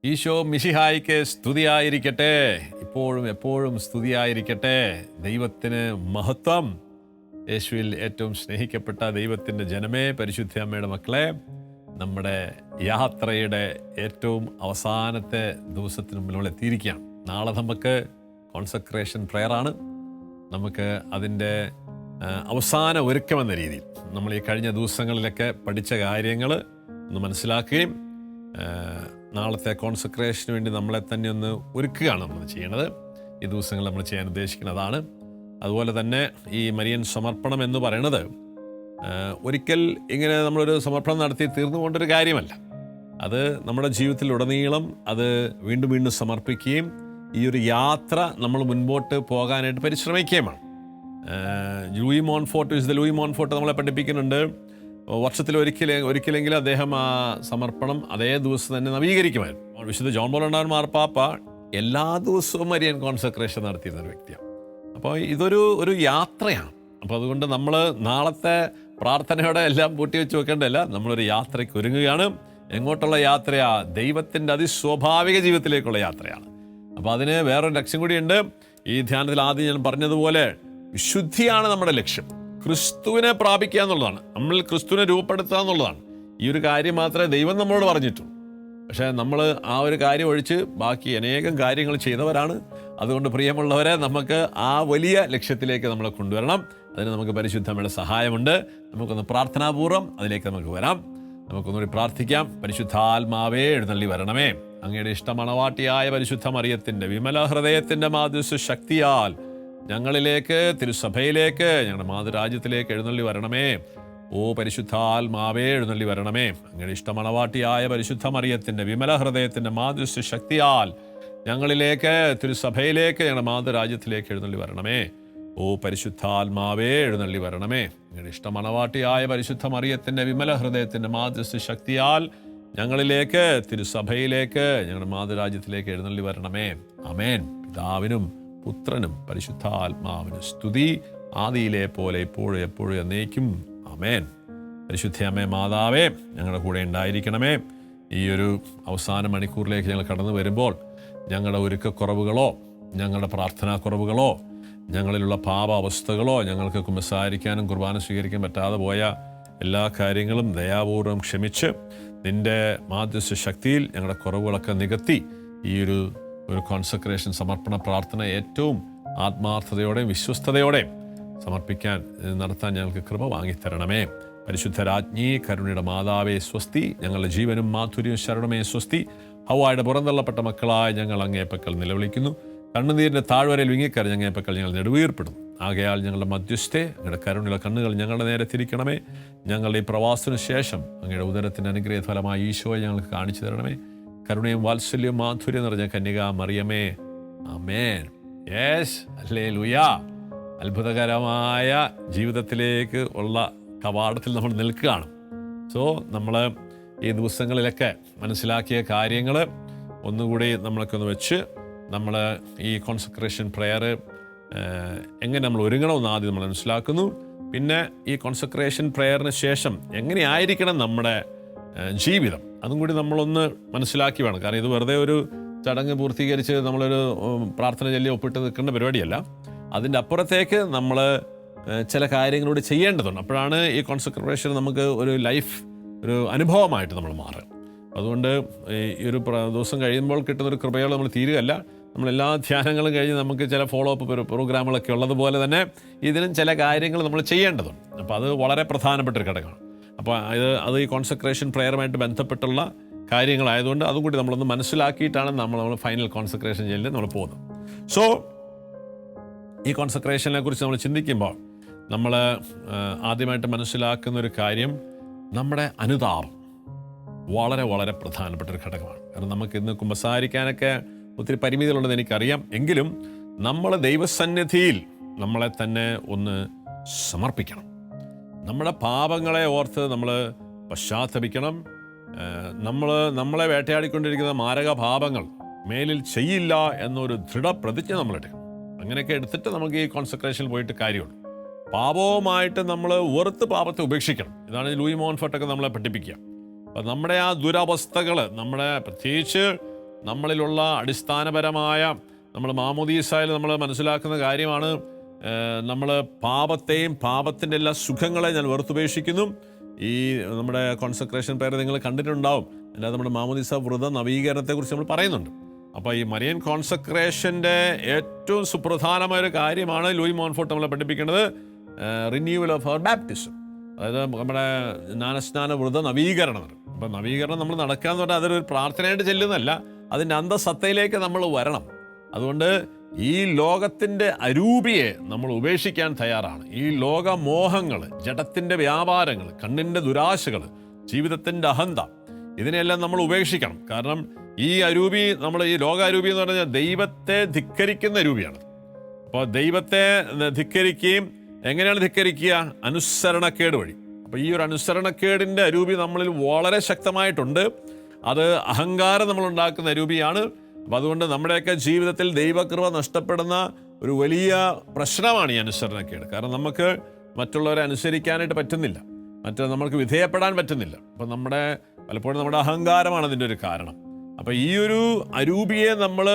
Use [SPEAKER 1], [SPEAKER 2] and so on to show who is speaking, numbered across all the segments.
[SPEAKER 1] ഈശോ മിശിഹായിക്ക് സ്തുതിയായിരിക്കട്ടെ. ഇപ്പോഴും എപ്പോഴും സ്തുതിയായിരിക്കട്ടെ. ദൈവത്തിന് മഹത്വം. യേശുവിൽ ഏറ്റവും സ്നേഹിക്കപ്പെട്ട ദൈവത്തിൻ്റെ ജനമേ, പരിശുദ്ധ അമ്മയുടെ മക്കളെ, നമ്മുടെ യാത്രയുടെ ഏറ്റവും അവസാനത്തെ ദിവസത്തിന് മുമ്പിൽ നമ്മൾ എത്തിയിരിക്കുകയാണ്. നാളെ നമുക്ക് കോൺസക്രേഷൻ പ്രെയറാണ്. നമുക്ക് അതിൻ്റെ അവസാന ഒരുക്കമെന്ന രീതിയിൽ നമ്മൾ ഈ കഴിഞ്ഞ ദിവസങ്ങളിലൊക്കെ പഠിച്ച കാര്യങ്ങൾ ഒന്ന് മനസ്സിലാക്കുകയും നാളത്തെ കോൺസക്രേഷന് വേണ്ടി നമ്മളെ തന്നെ ഒന്ന് ഒരുക്കുകയാണ് നമ്മൾ ചെയ്യണത്. ഈ ദിവസങ്ങൾ നമ്മൾ ചെയ്യാൻ ഉദ്ദേശിക്കുന്നതാണ്. അതുപോലെ തന്നെ ഈ മരിയൻ സമർപ്പണം എന്ന് പറയുന്നത് ഒരിക്കൽ ഇങ്ങനെ നമ്മളൊരു സമർപ്പണം നടത്തി തീർന്നുകൊണ്ടൊരു കാര്യമല്ല. അത് നമ്മുടെ ജീവിതത്തിലുടനീളം അത് വീണ്ടും വീണ്ടും സമർപ്പിക്കുകയും ഈ ഒരു യാത്ര നമ്മൾ മുൻപോട്ട് പോകാനായിട്ട് പരിശ്രമിക്കുകയുമാണ്. ലൂയി മോൺഫോർട്ട് നമ്മളെ പഠിപ്പിക്കുന്നുണ്ട്. വർഷത്തിൽ ഒരിക്കലെങ്കിലും അദ്ദേഹം ആ സമർപ്പണം അതേ ദിവസം തന്നെ നവീകരിക്കുമായിരുന്നു. വിശുദ്ധ ജോൺ പോൾ രണ്ടാമൻ മാർപ്പാപ്പ എല്ലാ ദിവസവും മരിയൻ കോൺസക്രേഷൻ നടത്തിയിരുന്ന ഒരു വ്യക്തിയാണ്. അപ്പോൾ ഇതൊരു യാത്രയാണ്. അപ്പോൾ അതുകൊണ്ട് നമ്മൾ നാളത്തെ പ്രാർത്ഥനയോടെ എല്ലാം പൂട്ടി വെച്ച് വെക്കേണ്ടതല്ല, നമ്മളൊരു യാത്രയ്ക്ക് ഒരുങ്ങുകയാണ്. എങ്ങോട്ടുള്ള യാത്രയാ? ദൈവത്തിൻ്റെ അതിസ്വാഭാവിക ജീവിതത്തിലേക്കുള്ള യാത്രയാണ്. അപ്പോൾ അതിന് വേറൊരു ലക്ഷ്യം കൂടിയുണ്ട്. ഈ ധ്യാനത്തിൽ ആദ്യം ഞാൻ പറഞ്ഞതുപോലെ വിശുദ്ധിയാണ് നമ്മുടെ ലക്ഷ്യം. ക്രിസ്തുവിനെ പ്രാപിക്കുക എന്നുള്ളതാണ്. നമ്മൾ ക്രിസ്തുവിനെ രൂപപ്പെടുത്തുക എന്നുള്ളതാണ്. ഈ ഒരു കാര്യം മാത്രമേ ദൈവം നമ്മളോട് പറഞ്ഞിട്ടുള്ളൂ. പക്ഷേ നമ്മൾ ആ ഒരു കാര്യം ഒഴിച്ച് ബാക്കി അനേകം കാര്യങ്ങൾ ചെയ്തവരാണ്. അതുകൊണ്ട് പ്രിയമുള്ളവരെ, നമുക്ക് ആ വലിയ ലക്ഷ്യത്തിലേക്ക് നമ്മളെ കൊണ്ടുവരണം. അതിന് നമുക്ക് പരിശുദ്ധമ്മയുടെ സഹായമുണ്ട്. നമുക്കൊന്ന് പ്രാർത്ഥനാപൂർവ്വം അതിലേക്ക് നമുക്ക് വരാം. നമുക്കൊന്നുകൂടി പ്രാർത്ഥിക്കാം. പരിശുദ്ധാത്മാവേ എഴുന്നള്ളി വരണമേ. അങ്ങയുടെ ഇഷ്ടമണവാട്ടിയായ പരിശുദ്ധ മറിയത്തിൻ്റെ വിമല ഹൃദയത്തിൻ്റെ മാധുസ്യ ശക്തിയാൽ ഞങ്ങളിലേക്ക്, തിരുസഭയിലേക്ക്, ഞങ്ങളുടെ മാതൃരാജ്യത്തിലേക്ക് എഴുന്നള്ളി വരണമേ. ഓ പരിശുദ്ധാത്മാവേ എഴുന്നള്ളി വരണമേ. അങ്ങയുടെ ഇഷ്ടമണവാട്ടിയായ പരിശുദ്ധ മറിയത്തിൻ്റെ വിമല ഹൃദയത്തിൻ്റെ മാധുസ്യ ശക്തിയാൽ ഞങ്ങളിലേക്ക്, തിരുസഭയിലേക്ക്, ഞങ്ങളുടെ മാതൃരാജ്യത്തിലേക്ക് എഴുന്നള്ളി വരണമേ. ഓ പരിശുദ്ധാത്മാവേ എഴുന്നള്ളി വരണമേ. അങ്ങയുടെ ഇഷ്ടമണവാട്ടിയായ പരിശുദ്ധ മറിയത്തിൻ്റെ വിമല ഹൃദയത്തിൻ്റെ മാധുസ്യ ശക്തിയാൽ ഞങ്ങളിലേക്ക്, തിരുസഭയിലേക്ക്, ഞങ്ങളുടെ മാതൃരാജ്യത്തിലേക്ക് എഴുന്നള്ളി വരണമേ. ആമേൻ. പിതാവിനും പുത്രനും പരിശുദ്ധാത്മാവിന് സ്തുതി, ആദിയിലെ പോലെ ഇപ്പോഴും എപ്പോഴും എന്നേക്കും. ആമേൻ. പരിശുദ്ധ അമ്മേ മാതാവേ, ഞങ്ങളുടെ കൂടെ ഉണ്ടായിരിക്കണമേ. ഈ ഒരു അവസാന മണിക്കൂറിലേക്ക് ഞങ്ങൾ കടന്നു വരുമ്പോൾ ഞങ്ങളുടെ ഒരുക്കക്കുറവുകളോ, ഞങ്ങളുടെ പ്രാർത്ഥനാക്കുറവുകളോ, ഞങ്ങളിലുള്ള പാപാവസ്ഥകളോ, ഞങ്ങൾക്ക് കുമ്പസാരിക്കാനും കുർബാന സ്വീകരിക്കാൻ പറ്റാതെ പോയ എല്ലാ കാര്യങ്ങളും ദയാപൂർവം ക്ഷമിച്ച് നിൻ്റെ മാധ്യസ്ഥ ശക്തിയിൽ ഞങ്ങളുടെ കുറവുകളൊക്കെ നികത്തി ഈ ഒരു കോൺസക്രേഷൻ സമർപ്പണ പ്രാർത്ഥന ഏറ്റവും ആത്മാർത്ഥതയോടെയും വിശ്വസ്തയോടെയും സമർപ്പിക്കാൻ നടത്താൻ ഞങ്ങൾക്ക് കൃപ വാങ്ങിത്തരണമേ. പരിശുദ്ധ രാജ്ഞി, കരുണയുടെ മാതാവേ സ്വസ്തി. ഞങ്ങളുടെ ജീവനും മാധുര്യവും ശരണമേ സ്വസ്തി. ഹവ്വായുടെ പുറന്തള്ളപ്പെട്ട മക്കളായ ഞങ്ങൾ അങ്ങേപ്പക്കൽ നിലവിളിക്കുന്നു. കണ്ണുനീരിൻ്റെ താഴ്വരയിൽ വിങ്ങിക്കരഞ്ഞ അങ്ങേപ്പക്കൽ ഞങ്ങൾ നെടുവീർപ്പെടുന്നു. ആകയാൽ ഞങ്ങളുടെ മധ്യസ്ഥെ, അങ്ങയുടെ കരുണയുള്ള കണ്ണുകൾ ഞങ്ങളുടെ നേരെ തിരിക്കണമേ. ഞങ്ങളുടെ ഈ പ്രവാസത്തിനു ശേഷം അങ്ങയുടെ ഉദരത്തിൻ്റെ അനുഗ്രഹ ഫലമായി ഈശോയെ ഞങ്ങൾക്ക് കാണിച്ചു തരണമേ. കരുണയും വാത്സല്യവും മാധുര്യം നിറഞ്ഞ കന്യക മറിയമേ. ആമേൻ. യേസ്, ഹല്ലേലൂയ. അത്ഭുതകരമായ ജീവിതത്തിലേക്ക് ഉള്ള കവാടത്തിൽ നമ്മൾ നിൽക്കുകയാണ്. സോ നമ്മൾ ഈ ദിവസങ്ങളിലൊക്കെ മനസ്സിലാക്കിയ കാര്യങ്ങൾ ഒന്നുകൂടി നമ്മളൊക്കെ ഒന്ന് വെച്ച് നമ്മൾ ഈ കോൺസക്രേഷൻ പ്രെയർ എങ്ങനെ നമ്മൾ ഒരുങ്ങണമെന്ന് ആദ്യം നമ്മൾ മനസ്സിലാക്കുന്നു. പിന്നെ ഈ കോൺസക്രേഷൻ പ്രെയറിന് ശേഷം എങ്ങനെയായിരിക്കണം നമ്മുടെ ജീവിതം, അതും കൂടി നമ്മളൊന്ന് മനസ്സിലാക്കി വേണം. കാരണം ഇത് വെറുതെ ഒരു ചടങ്ങ് പൂർത്തീകരിച്ച് നമ്മളൊരു പ്രാർത്ഥന ചൊല്ലി ഒപ്പിട്ട് നിൽക്കേണ്ട പരിപാടിയല്ല. അതിൻ്റെ അപ്പുറത്തേക്ക് നമ്മൾ ചില കാര്യങ്ങളൂടെ ചെയ്യേണ്ടതുണ്ട്. അപ്പോഴാണ് ഈ കോൺസക്രേഷൻ നമുക്ക് ഒരു അനുഭവമായിട്ട് നമ്മൾ മാറുക. അതുകൊണ്ട് ഈ ഒരു ദിവസം കഴിയുമ്പോൾ കിട്ടുന്നൊരു കൃപയോടെ നമ്മൾ തീരുകയല്ല. നമ്മളെല്ലാ ധ്യാനങ്ങളും കഴിഞ്ഞ് നമുക്ക് ചില ഫോളോ അപ്പ് പ്രോഗ്രാമുകളൊക്കെ ഉള്ളതുപോലെ തന്നെ ഇതിനും ചില കാര്യങ്ങൾ നമ്മൾ ചെയ്യേണ്ടതുണ്ട്. അപ്പോൾ അത് വളരെ പ്രധാനപ്പെട്ടൊരു ഘടകമാണ്. അപ്പോൾ അത് ഈ കോൺസക്രേഷൻ പ്രെയറുമായിട്ട് ബന്ധപ്പെട്ടുള്ള കാര്യങ്ങളായതുകൊണ്ട് അതും കൂടി നമ്മളൊന്ന് മനസ്സിലാക്കിയിട്ടാണ് നമ്മൾ ഫൈനൽ കോൺസക്രേഷൻ ചെയ്യലിൽ നമ്മൾ പോകുന്നത്. സോ ഈ കോൺസക്രേഷനെ കുറിച്ച് നമ്മൾ ചിന്തിക്കുമ്പോൾ നമ്മൾ ആദ്യമായിട്ട് മനസ്സിലാക്കുന്ന ഒരു കാര്യം, നമ്മുടെ അനുതാപം വളരെ വളരെ പ്രധാനപ്പെട്ട ഒരു ഘടകമാണ്. കാരണം നമുക്ക് ഇന്ന് കുമ്പസാരിക്കാനൊക്കെ ഒത്തിരി പരിമിതികളുണ്ടെന്ന് എനിക്കറിയാം. എങ്കിലും നമ്മൾ ദൈവസന്നിധിയിൽ നമ്മളെ തന്നെ ഒന്ന് സമർപ്പിക്കണം. നമ്മുടെ പാപങ്ങളെ ഓർത്ത് നമ്മൾ പശ്ചാത്തപിക്കണം. നമ്മളെ വേട്ടയാടിക്കൊണ്ടിരിക്കുന്ന മാരക പാപങ്ങൾ മേലിൽ ചെയ്യില്ല എന്നൊരു ദൃഢപ്രതിജ്ഞ നമ്മളെടുക്കണം. അങ്ങനെയൊക്കെ എടുത്തിട്ട് നമുക്ക് ഈ കോൺസക്രേഷനിൽ പോയിട്ട് കാര്യമുള്ളൂ. പാപവുമായിട്ട് നമ്മൾ വെറുത്ത് പാപത്തെ ഉപേക്ഷിക്കണം. ഇതാണ് ലൂയി മോൺഫോർട്ടൊക്കെ നമ്മളെ പഠിപ്പിക്കുക. അപ്പം നമ്മുടെ ആ ദുരവസ്ഥകൾ, നമ്മുടെ പ്രത്യേകിച്ച് നമ്മളിലുള്ള അടിസ്ഥാനപരമായ നമ്മൾ മാമോദീസായിൽ നമ്മൾ മനസ്സിലാക്കുന്ന കാര്യമാണ്. നമ്മൾ പാപത്തെയും പാപത്തിൻ്റെ എല്ലാ സുഖങ്ങളെ ഞാൻ വെറുത്തുപേക്ഷിക്കുന്നു. ഈ നമ്മുടെ കോൺസെക്രേഷൻ പേര് നിങ്ങൾ കണ്ടിട്ടുണ്ടാവും. അല്ലാതെ നമ്മുടെ മാമോദീസ വ്രത നവീകരണത്തെക്കുറിച്ച് നമ്മൾ പറയുന്നുണ്ട്. അപ്പോൾ ഈ മരിയൻ കോൺസെക്രേഷൻ്റെ ഏറ്റവും സുപ്രധാനമായൊരു കാര്യമാണ് ലൂയി മോൺഫോർട്ട് നമ്മളെ പഠിപ്പിക്കുന്നത് റിന്യൂവൽ ഓഫ് അവർ ബാപ്റ്റിസം. അതായത് നമ്മുടെ ജ്ഞാനസ്നാന വ്രത നവീകരണം. അപ്പം നവീകരണം നമ്മൾ നടക്കുക എന്ന് പറഞ്ഞാൽ അതൊരു പ്രാർത്ഥനയായിട്ട് ചെല്ലുന്നതല്ല, അതിൻ്റെ അന്തസത്തയിലേക്ക് നമ്മൾ വരണം. അതുകൊണ്ട് ഈ ലോകത്തിൻ്റെ അരൂപിയെ നമ്മൾ ഉപേക്ഷിക്കാൻ തയ്യാറാണ്. ഈ ലോകമോഹങ്ങൾ, ജഡത്തിൻ്റെ വ്യാപാരങ്ങൾ, കണ്ണിൻ്റെ ദുരാശകൾ, ജീവിതത്തിൻ്റെ അഹന്ത, ഇതിനെല്ലാം നമ്മൾ ഉപേക്ഷിക്കണം. കാരണം ഈ അരൂപി, നമ്മൾ ഈ ലോകാരൂപി എന്ന് പറഞ്ഞാൽ ദൈവത്തെ ധിക്കരിക്കുന്ന രൂപിയാണ്. അപ്പോൾ ദൈവത്തെ ധിക്കരിക്കുകയും എങ്ങനെയാണ് ധിക്കരിക്കുക? അനുസരണക്കേട് വഴി. അപ്പോൾ ഈ ഒരു അനുസരണക്കേടിൻ്റെ അരൂപി നമ്മളിൽ വളരെ ശക്തമായിട്ടുണ്ട്. അത് അഹങ്കാരം നമ്മളുണ്ടാക്കുന്ന അരൂപിയാണ്. അപ്പം അതുകൊണ്ട് നമ്മുടെയൊക്കെ ജീവിതത്തിൽ ദൈവകൃപ നഷ്ടപ്പെടുന്ന ഒരു വലിയ പ്രശ്നമാണ് ഈ അനുസരണക്കേട്. കാരണം നമുക്ക് മറ്റുള്ളവരെ അനുസരിക്കാനായിട്ട് പറ്റുന്നില്ല, നമ്മൾക്ക് വിധേയപ്പെടാൻ പറ്റുന്നില്ല. അപ്പം പലപ്പോഴും നമ്മുടെ അഹങ്കാരമാണ് അതിൻ്റെ ഒരു കാരണം. അപ്പം ഈ ഒരു അരൂപിയെ നമ്മൾ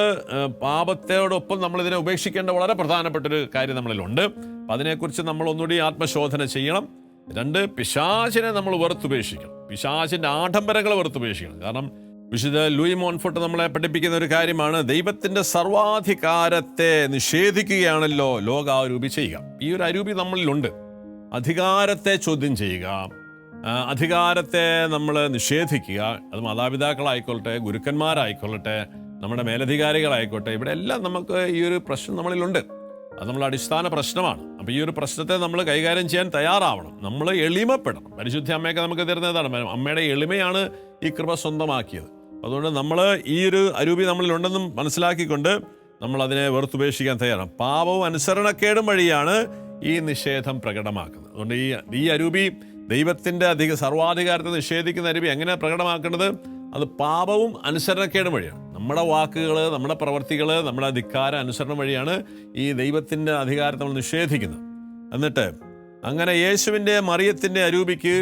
[SPEAKER 1] പാപത്തോടൊപ്പം നമ്മളിതിനെ ഉപേക്ഷിക്കേണ്ട വളരെ പ്രധാനപ്പെട്ടൊരു കാര്യം നമ്മളിലുണ്ട്. അപ്പം അതിനെക്കുറിച്ച് നമ്മൾ ഒന്നുകൂടി ആത്മശോധന ചെയ്യണം. 2, പിശാചിനെ നമ്മൾ വെറുത്തുപേക്ഷിക്കണം. പിശാചിൻ്റെ ആഡംബരങ്ങളെ വെറുത്തുപേക്ഷിക്കണം. കാരണം വിശുദ്ധ ലൂയി മോൺഫോർട്ട് നമ്മളെ പഠിപ്പിക്കുന്ന ഒരു കാര്യമാണ്, ദൈവത്തിൻ്റെ സർവാധികാരത്തെ നിഷേധിക്കുകയാണല്ലോ ലോകാരൂപി ചെയ്യുക. ഈ ഒരു അരൂപി നമ്മളിലുണ്ട്. അധികാരത്തെ ചോദ്യം ചെയ്യുക, അധികാരത്തെ നമ്മൾ നിഷേധിക്കുക. അത് മാതാപിതാക്കളായിക്കൊള്ളട്ടെ, ഗുരുക്കന്മാരായിക്കൊള്ളട്ടെ, നമ്മുടെ മേലധികാരികളായിക്കോട്ടെ, ഇവിടെ എല്ലാം നമുക്ക് ഈ ഒരു പ്രശ്നം നമ്മളിലുണ്ട്. അത് നമ്മുടെ അടിസ്ഥാന പ്രശ്നമാണ്. അപ്പോൾ ഈ ഒരു പ്രശ്നത്തെ നമ്മൾ കൈകാര്യം ചെയ്യാൻ തയ്യാറാവണം. നമ്മൾ എളിമപ്പെടണം. പരിശുദ്ധ അമ്മയൊക്കെ നമുക്ക് തരുന്നതാണ്. അമ്മയുടെ എളിമയാണ് ഈ കൃപ സ്വന്തമാക്കിയത്. അതുകൊണ്ട് നമ്മൾ ഈ ഒരു അരൂപി നമ്മളിലുണ്ടെന്നും മനസ്സിലാക്കിക്കൊണ്ട് നമ്മൾ അതിനെ വെറുത്തുപേക്ഷിക്കാൻ തയ്യാറാണ്. പാപവും അനുസരണക്കേടും വഴിയാണ് ഈ നിഷേധം പ്രകടമാക്കുന്നത്. അതുകൊണ്ട് ഈ അരൂപി, ദൈവത്തിൻ്റെ സർവാധികാരത്തെ നിഷേധിക്കുന്ന അരൂപി എങ്ങനെ പ്രകടമാക്കേണ്ടത്? അത് പാപവും അനുസരണക്കേടും വഴിയാണ്. നമ്മുടെ വാക്കുകൾ, നമ്മുടെ പ്രവർത്തികൾ, നമ്മുടെ ധിക്കാര അനുസരണം വഴിയാണ് ഈ ദൈവത്തിൻ്റെ അധികാരത്തെ നമ്മൾ നിഷേധിക്കുന്നത്. എന്നിട്ട് അങ്ങനെ യേശുവിൻ്റെ മറിയത്തിൻ്റെ അരൂപിക്ക്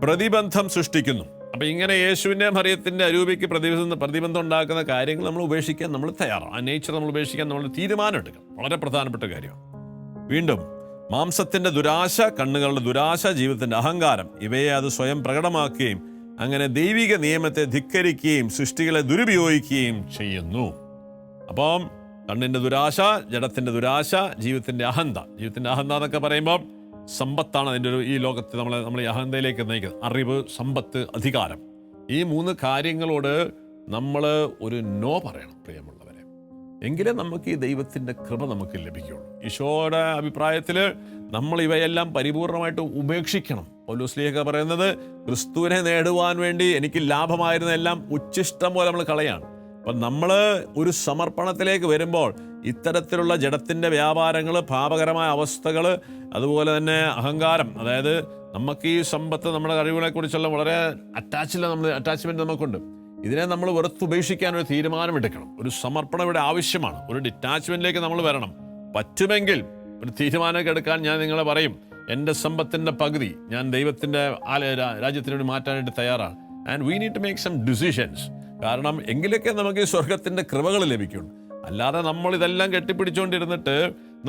[SPEAKER 1] പ്രതിബന്ധം സൃഷ്ടിക്കുന്നു. അപ്പം ഇങ്ങനെ യേശുവിൻ്റെ മറിയത്തിൻ്റെ അരൂപിക്ക് പ്രതിബന്ധം ഉണ്ടാക്കുന്ന കാര്യങ്ങൾ നമ്മൾ ഉപേക്ഷിക്കാൻ നമ്മൾ തയ്യാറാണ്. ആ നേച്ചർ നമ്മൾ ഉപേക്ഷിക്കാൻ നമ്മൾ തീരുമാനം എടുക്കണം. വളരെ പ്രധാനപ്പെട്ട കാര്യമാണ്. വീണ്ടും മാംസത്തിൻ്റെ ദുരാശ, കണ്ണുകളുടെ ദുരാശ, ജീവിതത്തിൻ്റെ അഹങ്കാരം, ഇവയെ അത് സ്വയം പ്രകടമാക്കുകയും അങ്ങനെ ദൈവിക നിയമത്തെ ധിക്കരിക്കുകയും സൃഷ്ടികളെ ദുരുപയോഗിക്കുകയും ചെയ്യുന്നു. അപ്പം കണ്ണിൻ്റെ ദുരാശ, ജഡത്തിൻ്റെ ദുരാശ, ജീവിതത്തിൻ്റെ അഹന്ത എന്നൊക്കെ പറയുമ്പോൾ സമ്പത്താണ് അതിൻ്റെ ഈ ലോകത്ത് നമ്മൾ ഈ അഹന്തയിലേക്ക് നയിക്കുന്നത്. അറിവ്, സമ്പത്ത്, അധികാരം, ഈ 3 കാര്യങ്ങളോട് നമ്മൾ ഒരു നോ പറയണം പ്രിയമുള്ളവരെ. എങ്കിലേ നമുക്ക് ഈ ദൈവത്തിൻ്റെ കൃപ നമുക്ക് ലഭിക്കുകയുള്ളൂ. ഈശോയുടെ അഭിപ്രായത്തിൽ നമ്മൾ ഇവയെല്ലാം പരിപൂർണമായിട്ട് ഉപേക്ഷിക്കണം. പൗലോസ്ലീഹ പറയുന്നത്, ക്രിസ്തുവിനെ നേടുവാൻ വേണ്ടി എനിക്ക് ലാഭമായിരുന്ന എല്ലാം ഉച്ഛിഷ്ടം പോലെ നമ്മൾ കളയാണ്. അപ്പം നമ്മൾ ഒരു സമർപ്പണത്തിലേക്ക് വരുമ്പോൾ ഇത്തരത്തിലുള്ള ജഡത്തിൻ്റെ വ്യാപാരങ്ങൾ, പാപകരമായ അവസ്ഥകൾ, അതുപോലെ തന്നെ അഹങ്കാരം, അതായത് നമുക്ക് ഈ സമ്പത്ത്, നമ്മുടെ കഴിവുകളെക്കുറിച്ചുള്ള വളരെ അറ്റാച്ച്മെൻറ്റ് നമുക്കുണ്ട്. ഇതിനെ നമ്മൾ വെറുത്തുപേക്ഷിക്കാൻ ഒരു തീരുമാനമെടുക്കണം. ഒരു സമർപ്പണം ഇവിടെ ആവശ്യമാണ്. ഒരു ഡിറ്റാച്ച്മെൻറ്റിലേക്ക് നമ്മൾ വരണം. പറ്റുമെങ്കിൽ ഒരു തീരുമാനമൊക്കെ എടുക്കാൻ ഞാൻ നിങ്ങളെ പറയും. എൻ്റെ സമ്പത്തിൻ്റെ പകുതി ഞാൻ ദൈവത്തിൻ്റെ രാജ്യത്തിന് വേണ്ടി മാറ്റാനായിട്ട് തയ്യാറാണ്. And we need to make some decisions. കാരണം എങ്കിലൊക്കെ നമുക്ക് ഈ സ്വർഗത്തിൻ്റെ കൃപകൾ ലഭിക്കുള്ളൂ. അല്ലാതെ നമ്മൾ ഇതെല്ലാം കെട്ടിപ്പിടിച്ചുകൊണ്ടിരുന്നിട്ട്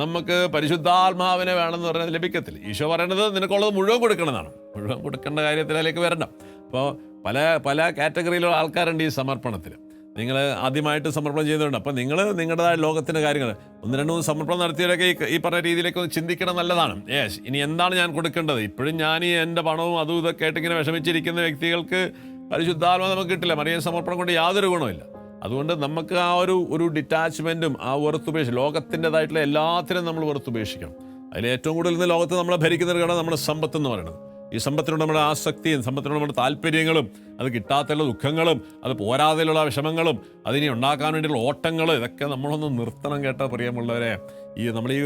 [SPEAKER 1] നമുക്ക് പരിശുദ്ധാത്മാവിനെ വേണമെന്ന് പറഞ്ഞാൽ ലഭിക്കത്തില്ല. ഈശോ പറയുന്നത് നിനക്കുള്ളത് മുഴുവൻ കൊടുക്കണമെന്നാണ്. മുഴുവൻ കൊടുക്കേണ്ട കാര്യത്തിലേക്ക് വരണം. അപ്പോൾ പല കാറ്റഗറിയിലുള്ള ആൾക്കാരുണ്ട് ഈ സമർപ്പണത്തിൽ. നിങ്ങൾ ആദ്യമായിട്ട് സമർപ്പണം ചെയ്തുകൊണ്ട്, അപ്പോൾ നിങ്ങൾ നിങ്ങളുടേതായ ലോകത്തിൻ്റെ കാര്യങ്ങൾ 1-2 സമർപ്പണം നടത്തിയവരൊക്കെ ഈ പറഞ്ഞ രീതിയിലേക്ക് ഒന്ന് ചിന്തിക്കണം. നല്ലതാണ്. ഇനി എന്താണ് ഞാൻ കൊടുക്കേണ്ടത്? ഇപ്പോഴും ഞാൻ ഈ എൻ്റെ പണവും അതും ഇതൊക്കെ ആയിട്ട് ഇങ്ങനെ വിഷമിച്ചിരിക്കുന്ന വ്യക്തികൾക്ക് പരിശുദ്ധാത്മ നമുക്ക് കിട്ടില്ല. മറിയ സമർപ്പണം കൊണ്ട് യാതൊരു ഗുണമില്ല. അതുകൊണ്ട് നമുക്ക് ആ ഒരു ഡിറ്റാച്ച്മെൻറ്റും ആ വെറുത്തുപേക്ഷിക്കും. ലോകത്തിൻ്റെതായിട്ടുള്ള എല്ലാത്തിനും നമ്മൾ വെറുത്തുപേക്ഷിക്കണം. അതിൽ ഏറ്റവും കൂടുതൽ ഇന്ന് ലോകത്ത് നമ്മളെ ഭരിക്കുന്ന ഒരു ഘടകം നമ്മുടെ സമ്പത്ത് എന്ന് പറയുന്നത്. ഈ സമ്പത്തിനോട് നമ്മുടെ ആസക്തിയും സമ്പത്തിനോട് നമ്മുടെ താല്പര്യങ്ങളും, അത് കിട്ടാത്തുള്ള ദുഃഖങ്ങളും, അത് പോരാതെയുള്ള വിഷമങ്ങളും, അതിനെ ഉണ്ടാക്കാൻ വേണ്ടിയുള്ള ഓട്ടങ്ങൾ, ഇതൊക്കെ നമ്മളൊന്ന് നിർത്തണം. കേട്ടോ പ്രിയമുള്ളവരെ, നമ്മൾ ഈ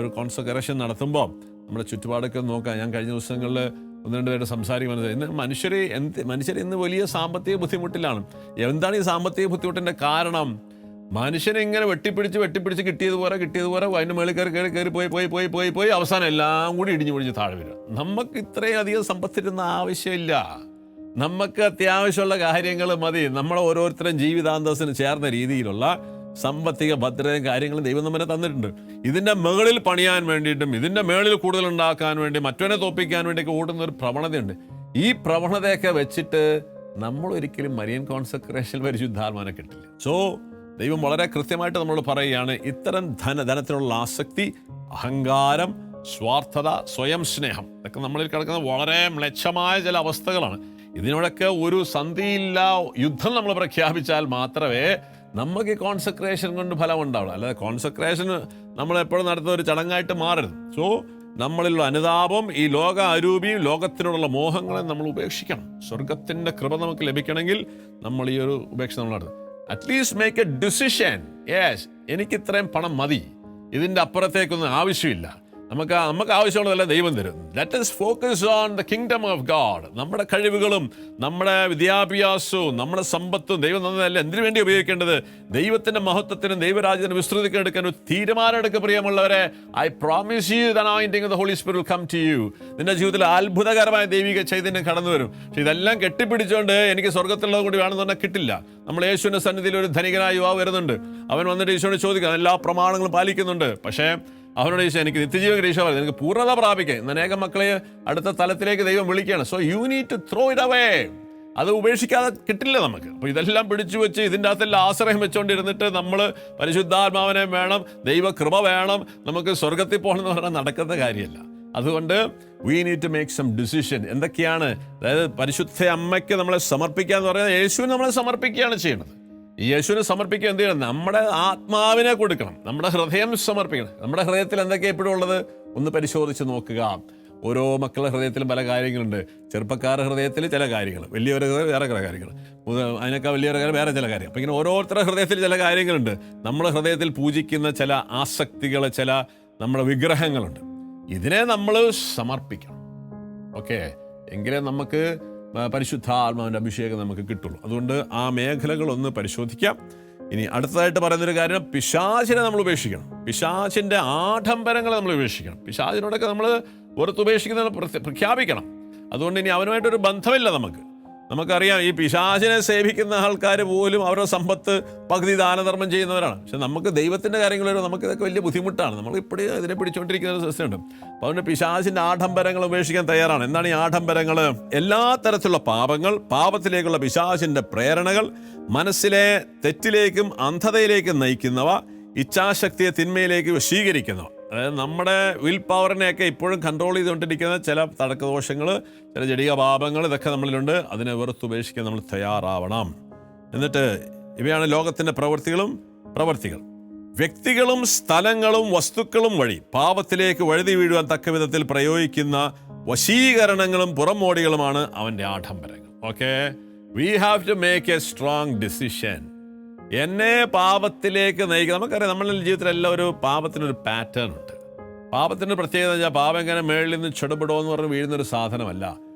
[SPEAKER 1] ഒരു കോൺസെക്രേഷൻ നടത്തുമ്പോൾ നമ്മുടെ ചുറ്റുപാടൊക്കെ നോക്കാം. ഞാൻ കഴിഞ്ഞ ദിവസങ്ങളിൽ 1-2 പേരുടെ സംസാരിക്കുന്നത്, ഇന്ന് മനുഷ്യർ ഇന്ന് വലിയ സാമ്പത്തിക ബുദ്ധിമുട്ടിലാണ്. എന്താണ് ഈ സാമ്പത്തിക ബുദ്ധിമുട്ടിൻ്റെ കാരണം? മനുഷ്യനെ ഇങ്ങനെ വെട്ടിപ്പിടിച്ച് കിട്ടിയതുപോലെ അതിൻ്റെ മേളിൽ കയറി പോയി അവസാനം എല്ലാം കൂടി ഇടിഞ്ഞു പൊടിച്ച് താഴെ വരിക. നമുക്ക് ഇത്രയും അധികം സമ്പത്തിരുന്ന ആവശ്യമില്ല. നമുക്ക് അത്യാവശ്യമുള്ള കാര്യങ്ങൾ മതി. നമ്മളെ ഓരോരുത്തരും ജീവിതാന്തസ്സിന് ചേർന്ന രീതിയിലുള്ള സാമ്പത്തിക ഭദ്രതയും കാര്യങ്ങളും ദൈവം നമ്മെ തന്നിട്ടുണ്ട്. ഇതിൻ്റെ മുകളിൽ പണിയാൻ വേണ്ടിയിട്ടും ഇതിൻ്റെ മുകളിൽ കൂടുതൽ ഉണ്ടാക്കാൻ വേണ്ടി മറ്റവനെ തോപ്പിക്കാൻ വേണ്ടിയൊക്കെ ഓടുന്ന ഒരു പ്രവണതയുണ്ട്. ഈ പ്രവണതയൊക്കെ വെച്ചിട്ട് നമ്മൾ ഒരിക്കലും മരിയൻ കോൺസെക്രേഷൻ പരിശുദ്ധാത്മാവിനെ കിട്ടില്ല. സോ ദൈവം വളരെ കൃത്യമായിട്ട് നമ്മളോട് പറയുകയാണ്, ഇത്തരം ധനത്തിനുള്ള ആസക്തി, അഹങ്കാരം, സ്വാർത്ഥത, സ്വയം സ്നേഹം, ഇതൊക്കെ നമ്മളിൽ കിടക്കുന്ന വളരെ മ്ലേച്ഛമായ ചില അവസ്ഥകളാണ്. ഇതിനോടൊക്കെ ഒരു സന്ധിയില്ല യുദ്ധം നമ്മൾ പ്രഖ്യാപിച്ചാൽ മാത്രമേ നമുക്ക് ഈ കോൺസെക്രേഷൻ കൊണ്ട് ഫലം ഉണ്ടാവുള്ളൂ. അല്ലാതെ കോൺസെക്രേഷൻ നമ്മളെപ്പോഴും നടത്തുന്ന ഒരു ചടങ്ങായിട്ട് മാറരുത്. സോ നമ്മളിലുള്ള അനുതാപം, ഈ ലോക അരൂപിയും ലോകത്തിനോടുള്ള മോഹങ്ങളെ നമ്മൾ ഉപേക്ഷിക്കണം. സ്വർഗത്തിൻ്റെ കൃപ നമുക്ക് ലഭിക്കണമെങ്കിൽ നമ്മൾ ഈ ഒരു ഉപേക്ഷ നമ്മൾ നടത്തും. At least make A decision. Yes, എനിക്ക് ഇത്രയും പണം മതി, ഇതിൻ്റെ അപ്പുറത്തേക്കൊന്നും ആവശ്യമില്ല. നമുക്ക് ആവശ്യമുള്ളതല്ല ദൈവം തരും. Let us focus on the kingdom of God. നമ്മുടെ കഴിവുകളും നമ്മുടെ വിദ്യാഭ്യാസവും നമ്മുടെ സമ്പത്തും ദൈവം തന്നതല്ല എന്തിനു വേണ്ടി ഉപയോഗിക്കേണ്ടത്? ദൈവത്തിൻ്റെ മഹത്വത്തിനും ദൈവരാജ്യത്തിനും വിസ്തൃതിക്കും എടുക്കാൻ ഒരു തീരുമാനം എടുക്കുക പ്രിയമുള്ളവരെ. I promise U the anointing of the Holy Spirit will come to you. നിന്റെ ജീവിതത്തിൽ അത്ഭുതകരമായ ദൈവിക ചൈതന്യം കടന്നു വരും. പക്ഷെ ഇതെല്ലാം കെട്ടിപ്പിടിച്ചുകൊണ്ട് എനിക്ക് സ്വർഗത്തിലുള്ളത് കൂടി വേണമെന്ന് പറഞ്ഞാൽ കിട്ടില്ല. നമ്മൾ യേശുവിൻ്റെ സന്നിധിയിൽ ഒരു ധനികനായ യുവാവ് വരുന്നുണ്ട്. അവൻ വന്നിട്ട് ഈശോയോട് ചോദിക്കുക, എല്ലാ പ്രമാണങ്ങളും പാലിക്കുന്നുണ്ട്, പക്ഷേ അവനോട് ഈശോ എനിക്ക് നിത്യജീവൻ ഈശോ പറയുന്നത് എനിക്ക് പൂർണ്ണത പ്രാപിക്കാൻ അനേകം മക്കളെ അടുത്ത തലത്തിലേക്ക് ദൈവം വിളിക്കുകയാണ്. So you need to throw it away. അത് ഉപേക്ഷിക്കാതെ കിട്ടില്ല നമുക്ക്. അപ്പോൾ ഇതെല്ലാം പിടിച്ചു വെച്ച് ഇതിൻ്റെ അകത്തെല്ലാം ആശ്രയം വെച്ചുകൊണ്ടിരുന്നിട്ട് നമ്മൾ പരിശുദ്ധാത്മാവിനെ വേണം, ദൈവകൃപ വേണം, നമുക്ക് സ്വർഗത്തിൽ പോകണം എന്ന് പറഞ്ഞാൽ നടക്കുന്ന കാര്യമല്ല. അതുകൊണ്ട് we need to make some decision. എന്തൊക്കെയാണ്? അതായത് പരിശുദ്ധ അമ്മയ്ക്ക് നമ്മളെ സമർപ്പിക്കുക എന്ന് പറയുന്നത് യേശുവിന് നമ്മളെ സമർപ്പിക്കുകയാണ് ചെയ്യുന്നത്. ഈ യേശുവിനെ സമർപ്പിക്കുക എന്ത് ചെയ്യണം? നമ്മുടെ ആത്മാവിനെ കൊടുക്കണം, നമ്മുടെ ഹൃദയം സമർപ്പിക്കണം. നമ്മുടെ ഹൃദയത്തിൽ എന്തൊക്കെയാണ് എപ്പോഴും ഉള്ളത് ഒന്ന് പരിശോധിച്ച് നോക്കുക. ഓരോ മക്കളുടെ ഹൃദയത്തിലും പല കാര്യങ്ങളുണ്ട്. ചെറുപ്പക്കാരുടെ ഹൃദയത്തിൽ ചില കാര്യങ്ങൾ, വലിയവരുടെ ഹൃദയം വേറെ ചില കാര്യങ്ങൾ, അതിനൊക്കെ വലിയവരുടെ കാര്യം വേറെ ചില കാര്യം. അപ്പം ഇങ്ങനെ ഓരോരുത്തരുടെ ഹൃദയത്തിൽ ചില കാര്യങ്ങളുണ്ട്. നമ്മുടെ ഹൃദയത്തിൽ പൂജിക്കുന്ന ചില ആസക്തികൾ, ചില നമ്മുടെ വിഗ്രഹങ്ങളുണ്ട്. ഇതിനെ നമ്മൾ സമർപ്പിക്കണം. ഓക്കെ, എങ്കിലേ നമുക്ക് പരിശുദ്ധാത്മാവിൻ്റെ അഭിഷേകം നമുക്ക് കിട്ടുള്ളൂ. അതുകൊണ്ട് ആ മേഖലകളൊന്ന് പരിശോധിക്കാം. ഇനി അടുത്തതായിട്ട് പറയുന്നൊരു കാര്യം, പിശാചിനെ നമ്മൾ ഉപേക്ഷിക്കണം. പിശാചിൻ്റെ ആഡംബരങ്ങളെ നമ്മൾ ഉപേക്ഷിക്കണം. പിശാചിനോടൊക്കെ നമ്മൾ പുറത്തുപേക്ഷിക്കുന്നത് പ്രഖ്യാപിക്കണം. അതുകൊണ്ട് ഇനി അവനുമായിട്ടൊരു ബന്ധമില്ല നമുക്ക്. നമുക്കറിയാം, ഈ പിശാചിനെ സേവിക്കുന്ന ആൾക്കാർ പോലും അവരുടെ സമ്പത്ത് പകുതി ദാനധർമ്മം ചെയ്യുന്നവരാണ്. പക്ഷെ നമുക്ക് ദൈവത്തിൻ്റെ കാര്യങ്ങൾ നമുക്കിതൊക്കെ വലിയ ബുദ്ധിമുട്ടാണ്. നമ്മൾ ഇപ്പോഴും ഇതിനെ പിടിച്ചുകൊണ്ടിരിക്കുന്ന ഒരു സിസ്റ്റമുണ്ട്. അപ്പോൾ അതുകൊണ്ട് പിശാചിൻ്റെ ആഡംബരങ്ങൾ ഉപേക്ഷിക്കാൻ തയ്യാറാണ്. എന്താണ് ഈ ആഡംബരങ്ങൾ? എല്ലാ തരത്തിലുള്ള പാപങ്ങൾ, പാപത്തിലേക്കുള്ള പിശാചിൻ്റെ പ്രേരണകൾ, മനസ്സിലെ തെറ്റിലേക്കും അന്ധതയിലേക്കും നയിക്കുന്നവ, ഇച്ഛാശക്തിയെ തിന്മയിലേക്ക് വശീകരിക്കുന്നവ. അതായത് നമ്മുടെ വിൽ പവറിനെയൊക്കെ ഇപ്പോഴും കൺട്രോൾ ചെയ്തുകൊണ്ടിരിക്കുന്ന ചില തടക്കദോഷങ്ങൾ, ചില ജടിക പാപങ്ങൾ, ഇതൊക്കെ നമ്മളിലുണ്ട്. അതിനെ വെറുത്തുപേക്ഷിക്കാൻ നമ്മൾ തയ്യാറാവണം. എന്നിട്ട് ഇവയാണ് ലോകത്തിൻ്റെ പ്രവർത്തികൾ. വ്യക്തികളും സ്ഥലങ്ങളും വസ്തുക്കളും വഴി പാപത്തിലേക്ക് വഴുതി വീഴുവാൻ തക്ക വിധത്തിൽ പ്രയോഗിക്കുന്ന വശീകരണങ്ങളും പുറമോടികളുമാണ് അവൻ്റെ ആഡംബരങ്ങൾ. Okay, we have to make a strong decision. എന്നെ പാപത്തിലേക്ക് നയിക്കുക. നമുക്കറിയാം, നമ്മളുടെ ജീവിതത്തിലെല്ലാം ഒരു പാപത്തിനൊരു പാറ്റേൺ ഉണ്ട്. പാപത്തിൻ്റെ പ്രത്യേകത വെച്ചാൽ പാപം ഇങ്ങനെ മേളിൽ നിന്ന് ചെടുപെടോ എന്ന് പറഞ്ഞ് വീഴുന്നൊരു സാധനമല്ല.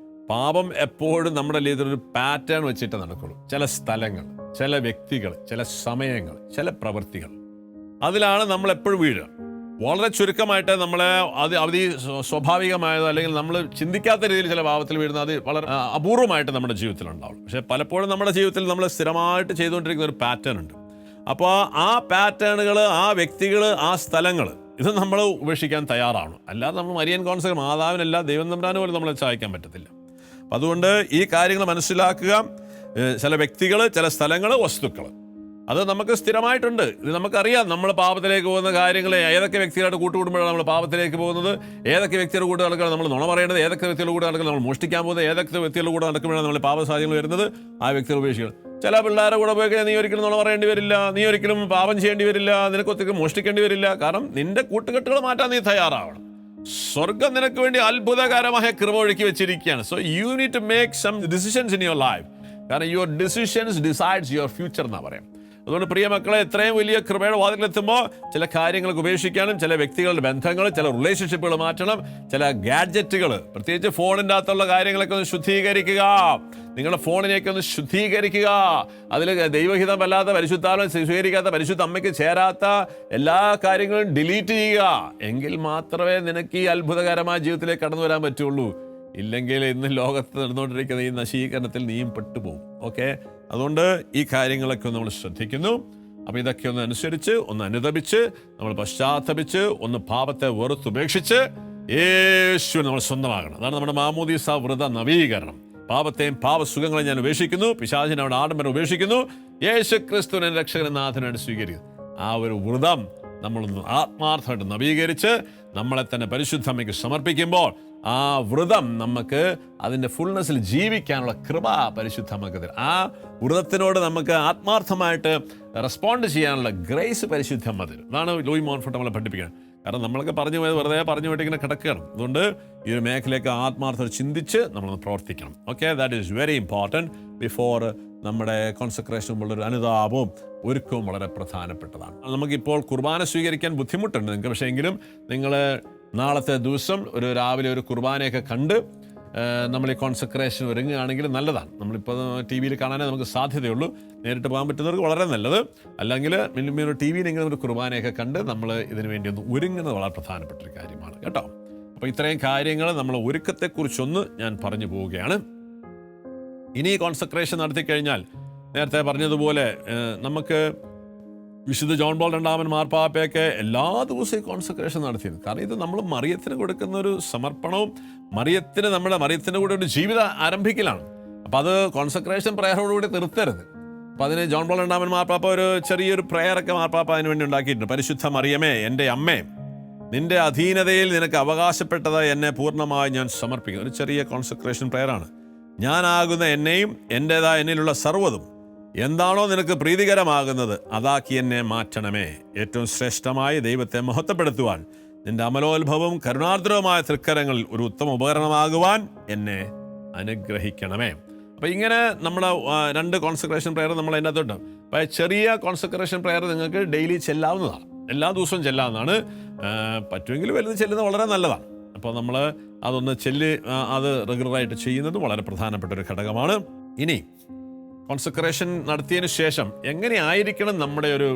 [SPEAKER 1] പാപം എപ്പോഴും നമ്മുടെ ജീവിതത്തിൽ ഒരു പാറ്റേൺ വെച്ചിട്ട് നടക്കുള്ളൂ. ചില സ്ഥലങ്ങൾ, ചില വ്യക്തികൾ, ചില സമയങ്ങൾ, ചില പ്രവൃത്തികൾ, അതിലാണ് നമ്മളെപ്പോഴും വീഴുക. വളരെ ചുരുക്കമായിട്ട് നമ്മളെ അത് സ്വാഭാവികമായത് അല്ലെങ്കിൽ നമ്മൾ ചിന്തിക്കാത്ത രീതിയിൽ ചില പാപത്തിൽ വീഴുന്ന അത് വളരെ അപൂർവമായിട്ട് നമ്മുടെ ജീവിതത്തിൽ ഉണ്ടാവും. പക്ഷെ പലപ്പോഴും നമ്മുടെ ജീവിതത്തിൽ നമ്മൾ സ്ഥിരമായിട്ട് ചെയ്തുകൊണ്ടിരിക്കുന്ന ഒരു പാറ്റേൺ ഉണ്ട്. അപ്പോൾ ആ പാറ്റേണുകൾ, ആ വ്യക്തികൾ, ആ സ്ഥലങ്ങൾ, ഇത് നമ്മൾ ഉപേക്ഷിക്കാൻ തയ്യാറാവണം. അല്ലാതെ നമ്മൾ മരിയൻ കോൺസെപ്റ്റ് മാതാവിനല്ല ദൈവം തമ്പുരാന് പോലും നമ്മളെ സഹായിക്കാൻ പറ്റത്തില്ല. അപ്പം അതുകൊണ്ട് ഈ കാര്യങ്ങൾ മനസ്സിലാക്കുക. ചില വ്യക്തികൾ, ചില സ്ഥലങ്ങൾ, വസ്തുക്കൾ, അത് നമുക്ക് സ്ഥിരമായിട്ടുണ്ട്. ഇത് നമുക്കറിയാം. നമ്മൾ പാപത്തിലേക്ക് പോകുന്ന കാര്യങ്ങൾ, ഏതൊക്കെ വ്യക്തികളായിട്ട് കൂട്ടുകൂടുമ്പോഴാണ് നമ്മൾ പാപത്തിലേക്ക് പോകുന്നത്, ഏതൊക്കെ വ്യക്തികളുടെ കൂടെ നടക്കണം നമ്മൾ നുണ പറയേണ്ടത്, ഏതൊക്കെ വ്യക്തികളുടെ കൂടെ നടക്കണം നമ്മൾ മോഷ്ടിക്കാൻ പോകുന്നത്, ഏതൊക്കെ വ്യക്തികളുടെ കൂടെ നടക്കുമ്പോഴാണ് നമ്മൾ പാപസാധ്യതകൾ വരുന്നത്, ആ വ്യക്തികൾ ഉപേക്ഷിക്കണം. ചില പിള്ളേരുടെ കൂടെ പോയി കഴിഞ്ഞാൽ നീ ഒരിക്കലും നുണ പറയേണ്ടി വരില്ല, നീ ഒരിക്കലും പാപം ചെയ്യേണ്ടി വരില്ല, നിനക്ക് ഒത്തിരി മോഷ്ടിക്കേണ്ടി വരില്ല. കാരണം നിന്റെ കൂട്ടുകെട്ടുകൾ മാറ്റാൻ നീ തയ്യാറാവണം. സ്വർഗം നിനക്ക് വേണ്ടി അത്ഭുതകരമായ കൃപ ഒഴുക്കി വെച്ചിരിക്കുകയാണ്. So you need to make some decisions in your life. കാരണം your decisions decides your future എന്നാണ് പറയാം. അതുകൊണ്ട് പ്രിയ മക്കളെ, എത്രയും വലിയ കൃപയുടെ വാതിലെത്തുമ്പോൾ ചില കാര്യങ്ങൾക്ക് ഉപേക്ഷിക്കാനും, ചില വ്യക്തികളുടെ ബന്ധങ്ങൾ, ചില റിലേഷൻഷിപ്പുകൾ മാറ്റണം, ചില ഗാഡ്ജറ്റുകൾ, പ്രത്യേകിച്ച് ഫോണിൻ്റെ അകത്തുള്ള കാര്യങ്ങളൊക്കെ ഒന്ന് ശുദ്ധീകരിക്കുക. നിങ്ങളുടെ ഫോണിനെയൊക്കെ ഒന്ന് ശുദ്ധീകരിക്കുക. അതിൽ ദൈവഹിതമല്ലാത്ത, പരിശുദ്ധാത്മ സ്വീകരിക്കാത്ത, പരിശുദ്ധ അമ്മയ്ക്ക് ചേരാത്ത എല്ലാ കാര്യങ്ങളും ഡിലീറ്റ് ചെയ്യുക. എങ്കിൽ മാത്രമേ നിനക്ക് ഈ അത്ഭുതകരമായ ജീവിതത്തിലേക്ക് കടന്നു വരാൻ പറ്റുള്ളൂ. ഇല്ലെങ്കിൽ ഇന്ന് ലോകത്ത് നടന്നുകൊണ്ടിരിക്കുന്ന ഈ നശീകരണത്തിൽ നീയും പെട്ടുപോകും. ഓക്കെ, അതുകൊണ്ട് ഈ കാര്യങ്ങളൊക്കെ നമ്മൾ ശ്രദ്ധിക്കുന്നു. അപ്പോൾ ഇതൊക്കെ ഒന്ന് അനുസരിച്ച്, ഒന്ന് അനുതപിച്ച്, നമ്മൾ പശ്ചാത്തപിച്ച്, ഒന്ന് പാപത്തെ വെറുത്തുപേക്ഷിച്ച് യേശുവിനെ നമ്മൾ സ്വന്തമാകണം. അതാണ് നമ്മുടെ മാമോദീസ വ്രത നവീകരണം. പാപത്തെയും പാപസുഖങ്ങളെയും ഞാൻ ഉപേക്ഷിക്കുന്നു, പിശാചിനെ അവിടെ ആഡംബരം ഉപേക്ഷിക്കുന്നു, യേശു ക്രിസ്തുവിനെ രക്ഷകനും നാഥനായിട്ട് സ്വീകരിക്കുന്നു. ആ ഒരു വ്രതം നമ്മളൊന്ന് ആത്മാർത്ഥമായിട്ട് നവീകരിച്ച് നമ്മളെ തന്നെ പരിശുദ്ധ അമ്മയ്ക്ക് സമർപ്പിക്കുമ്പോൾ ആ വ്രതം നമുക്ക് അതിൻ്റെ ഫുൾനെസ്സിൽ ജീവിക്കാനുള്ള കൃപ പരിശുദ്ധ അമ്മയ്ക്ക് തരും. ആ വ്രതത്തിനോട് നമുക്ക് ആത്മാർത്ഥമായിട്ട് റെസ്പോണ്ട് ചെയ്യാനുള്ള ഗ്രേസ് പരിശുദ്ധ അമ്മ തരും. അതാണ് ലൂയി മോൺഫോർട്ട് നമ്മളെ പഠിപ്പിക്കുന്നത്. കാരണം നമ്മളൊക്കെ വെറുതെ പറഞ്ഞു പോയിട്ട് ഇങ്ങനെ കിടക്കുകയാണ്. അതുകൊണ്ട് ഈ ഒരു മേഖലയൊക്കെ ആത്മാർത്ഥത ചിന്തിച്ച് നമ്മളൊന്ന് പ്രവർത്തിക്കണം. Okay, that is very important. Before നമ്മുടെ കോൺസെൻട്രേഷൻ ഉള്ളൊരു അനുതാപവും ഒരുക്കവും വളരെ പ്രധാനപ്പെട്ടതാണ്. നമുക്കിപ്പോൾ കുർബാന സ്വീകരിക്കാൻ ബുദ്ധിമുട്ടുണ്ട് നിങ്ങൾക്ക്. പക്ഷേ എങ്കിലും നിങ്ങൾ നാളത്തെ ദിവസം രാവിലെ ഒരു കുർബാനയൊക്കെ കണ്ട് നമ്മൾ ഈ കോൺസെൻട്രേഷൻ ഒരുങ്ങുകയാണെങ്കിൽ നല്ലതാണ്. നമ്മളിപ്പോൾ ടി വിയിൽ കാണാനേ നമുക്ക് സാധ്യതയുള്ളൂ. നേരിട്ട് പോകാൻ പറ്റുന്നവർക്ക് വളരെ നല്ലത്. അല്ലെങ്കിൽ ഒരു ടി വിയിൽ ഇങ്ങനെ ഒരു കുർബാനയൊക്കെ കണ്ട് നമ്മൾ ഇതിനു വേണ്ടി ഒന്ന് ഒരുങ്ങുന്നത് വളരെ പ്രധാനപ്പെട്ട ഒരു കാര്യമാണ് കേട്ടോ. അപ്പോൾ ഇത്രയും കാര്യങ്ങൾ നമ്മൾ ഒരുക്കത്തെക്കുറിച്ചൊന്ന് ഞാൻ പറഞ്ഞു പോവുകയാണ്. ഇനി കോൺസെൻട്രേഷൻ നടത്തിക്കഴിഞ്ഞാൽ നേരത്തെ പറഞ്ഞതുപോലെ നമുക്ക് വിശുദ്ധ ജോൺ പോൾ രണ്ടാമൻ മാർപ്പാപ്പയൊക്കെ എല്ലാ ദിവസവും കോൺസെൻട്രേഷൻ നടത്തിയത്. കാരണം ഇത് നമ്മൾ മറിയത്തിന് കൊടുക്കുന്ന ഒരു സമർപ്പണവും മറിയത്തിൻ്റെ കൂടെ ഒരു ജീവിതം ആരംഭിക്കലാണ്. അപ്പോൾ അത് കോൺസെൻട്രേഷൻ പ്രയറോടുകൂടി നിർത്തരുത്. അപ്പോൾ അതിന് ജോൺ പോൾ രണ്ടാമൻ മാർപ്പാപ്പ ഒരു ചെറിയൊരു പ്രയറൊക്കെ മാർപ്പാപ്പ അതിന് വേണ്ടി ഉണ്ടാക്കിയിട്ടുണ്ട്. പരിശുദ്ധ മറിയമേ, എൻ്റെ അമ്മേ, നിന്റെ അധീനതയിൽ നിനക്ക് അവകാശപ്പെട്ടതായി എന്നെ പൂർണ്ണമായി ഞാൻ സമർപ്പിക്കുന്നു. ഒരു ചെറിയ കോൺസെൻട്രേഷൻ പ്രയറാണ്. ഞാനാകുന്ന എന്നെയും എൻ്റേതായ എന്നിലുള്ള സർവ്വതും എന്താണോ നിനക്ക് പ്രീതികരമാകുന്നത് അതാക്കി എന്നെ മാറ്റണമേ. ഏറ്റവും ശ്രേഷ്ഠമായി ദൈവത്തെ മഹത്വപ്പെടുത്തുവാൻ നിന്റെ അമലോത്ഭവവും കരുണാർദ്രവുമായ തൃക്കരങ്ങളിൽ ഒരു ഉത്തമ ഉപകരണമാകുവാൻ എന്നെ അനുഗ്രഹിക്കണമേ. അപ്പോൾ ഇങ്ങനെ നമ്മുടെ 2 കോൺസെൻട്രേഷൻ പ്രയർ നമ്മൾ അതിനകത്തുണ്ട്. അപ്പോൾ ചെറിയ കോൺസെൻട്രേഷൻ പ്രയർ നിങ്ങൾക്ക് ഡെയിലി ചെല്ലാവുന്നതാണ്, എല്ലാ ദിവസവും ചെല്ലാവുന്നതാണ്. പറ്റുമെങ്കിൽ വലുത് ചെല്ലുന്നത് വളരെ നല്ലതാണ്. അപ്പോൾ നമ്മൾ അതൊന്ന് അത് റെഗുലറായിട്ട് ചെയ്യുന്നത് വളരെ പ്രധാനപ്പെട്ട ഒരു ഘടകമാണ്. ഇനി കോൺസെൻട്രേഷൻ നടത്തിയതിന് ശേഷം എങ്ങനെയായിരിക്കണം നമ്മുടെ ഒരു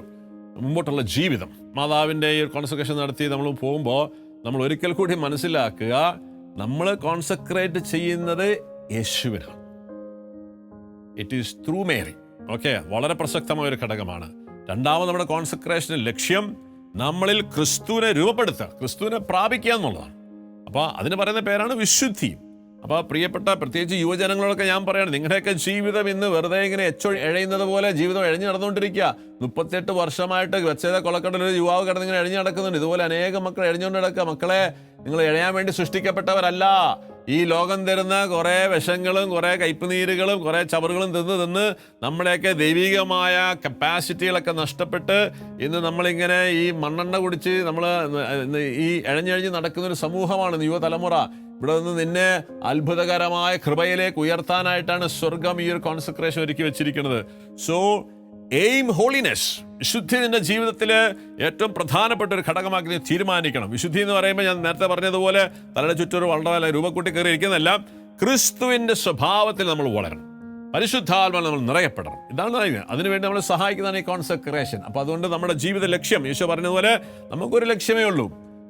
[SPEAKER 1] മുമ്പോട്ടുള്ള ജീവിതം? മാതാവിൻ്റെ ഈ കോൺസെൻട്രേഷൻ നടത്തി നമ്മൾ പോകുമ്പോൾ നമ്മൾ ഒരിക്കൽ കൂടി മനസ്സിലാക്കുക, നമ്മൾ കോൺസെൻട്രേറ്റ് ചെയ്യുന്നത് യേശുവിനാണ്. It is through Mary. Okay, വളരെ പ്രസക്തമായ ഒരു ഘടകമാണ്. രണ്ടാമത് നമ്മുടെ കോൺസെൻട്രേഷൻ്റെ ലക്ഷ്യം നമ്മളിൽ ക്രിസ്തുവിനെ രൂപപ്പെടുത്തുക, ക്രിസ്തുവിനെ പ്രാപിക്കുക എന്നുള്ളതാണ്. അപ്പോൾ അതിന് പറയുന്ന പേരാണ് വിശുദ്ധി. അപ്പോൾ പ്രിയപ്പെട്ട പ്രത്യേകിച്ച് യുവജനങ്ങളൊക്കെ ഞാൻ പറയുകയാണ്, നിങ്ങളുടെയൊക്കെ ജീവിതം ഇന്ന് വെറുതെ ഇങ്ങനെ എഴയുന്നത് പോലെ ജീവിതം എഴഞ്ഞു നടന്നുകൊണ്ടിരിക്കുക. 38 വർഷമായിട്ട് വെച്ചത കൊളക്കടൽ ഒരു യുവാവ് കിടന്നിങ്ങനെ എഴഞ്ഞു നടക്കുന്നുണ്ട്. ഇതുപോലെ അനേകം മക്കൾ എഴഞ്ഞുകൊണ്ട് നടക്കുക. മക്കളെ, നിങ്ങൾ എഴയാൻ വേണ്ടി സൃഷ്ടിക്കപ്പെട്ടവരല്ല. ഈ ലോകം തരുന്ന കുറേ വിഷങ്ങളും കുറേ കയ്പുനീരുകളും കുറേ ചവറുകളും തിന്ന് നമ്മുടെയൊക്കെ ദൈവികമായ കപ്പാസിറ്റികളൊക്കെ നഷ്ടപ്പെട്ട് ഇന്ന് നമ്മളിങ്ങനെ ഈ മണ്ണെണ്ണ കുടിച്ച് നമ്മൾ ഈ എഴഞ്ഞെഴഞ്ഞ് നടക്കുന്നൊരു സമൂഹമാണ് യുവതലമുറ. ഇവിടെ നിന്ന് നിന്നെ അത്ഭുതകരമായ കൃപയിലേക്ക് ഉയർത്താനായിട്ടാണ് സ്വർഗം ഈ ഒരു കോൺസെൻട്രേഷൻ ഒരുക്കി വെച്ചിരിക്കുന്നത്. So aim holiness. വിശുദ്ധി നിന്റെ ജീവിതത്തിൽ ഏറ്റവും പ്രധാനപ്പെട്ട ഒരു ഘടകമാക്കി നീ തീരുമാനിക്കണം. വിശുദ്ധി എന്ന് പറയുമ്പോൾ ഞാൻ നേരത്തെ പറഞ്ഞതുപോലെ തലയുടെ ചുറ്റൊരു വളരെ രൂപക്കൂട്ടി കയറി ഇരിക്കുന്നതല്ല, ക്രിസ്തുവിൻ്റെ സ്വഭാവത്തിൽ നമ്മൾ വളരണം, പരിശുദ്ധാത്മാവിൽ നമ്മൾ നിറയപ്പെടണം. ഇതാണ് അതിനുവേണ്ടി നമ്മളെ സഹായിക്കുന്നതാണ് ഈ കോൺസെൻട്രേഷൻ. അപ്പോൾ അതുകൊണ്ട് നമ്മുടെ ജീവിത ലക്ഷ്യം ഈശോ പറഞ്ഞതുപോലെ നമുക്കൊരു ലക്ഷ്യമേ ഉള്ളൂ,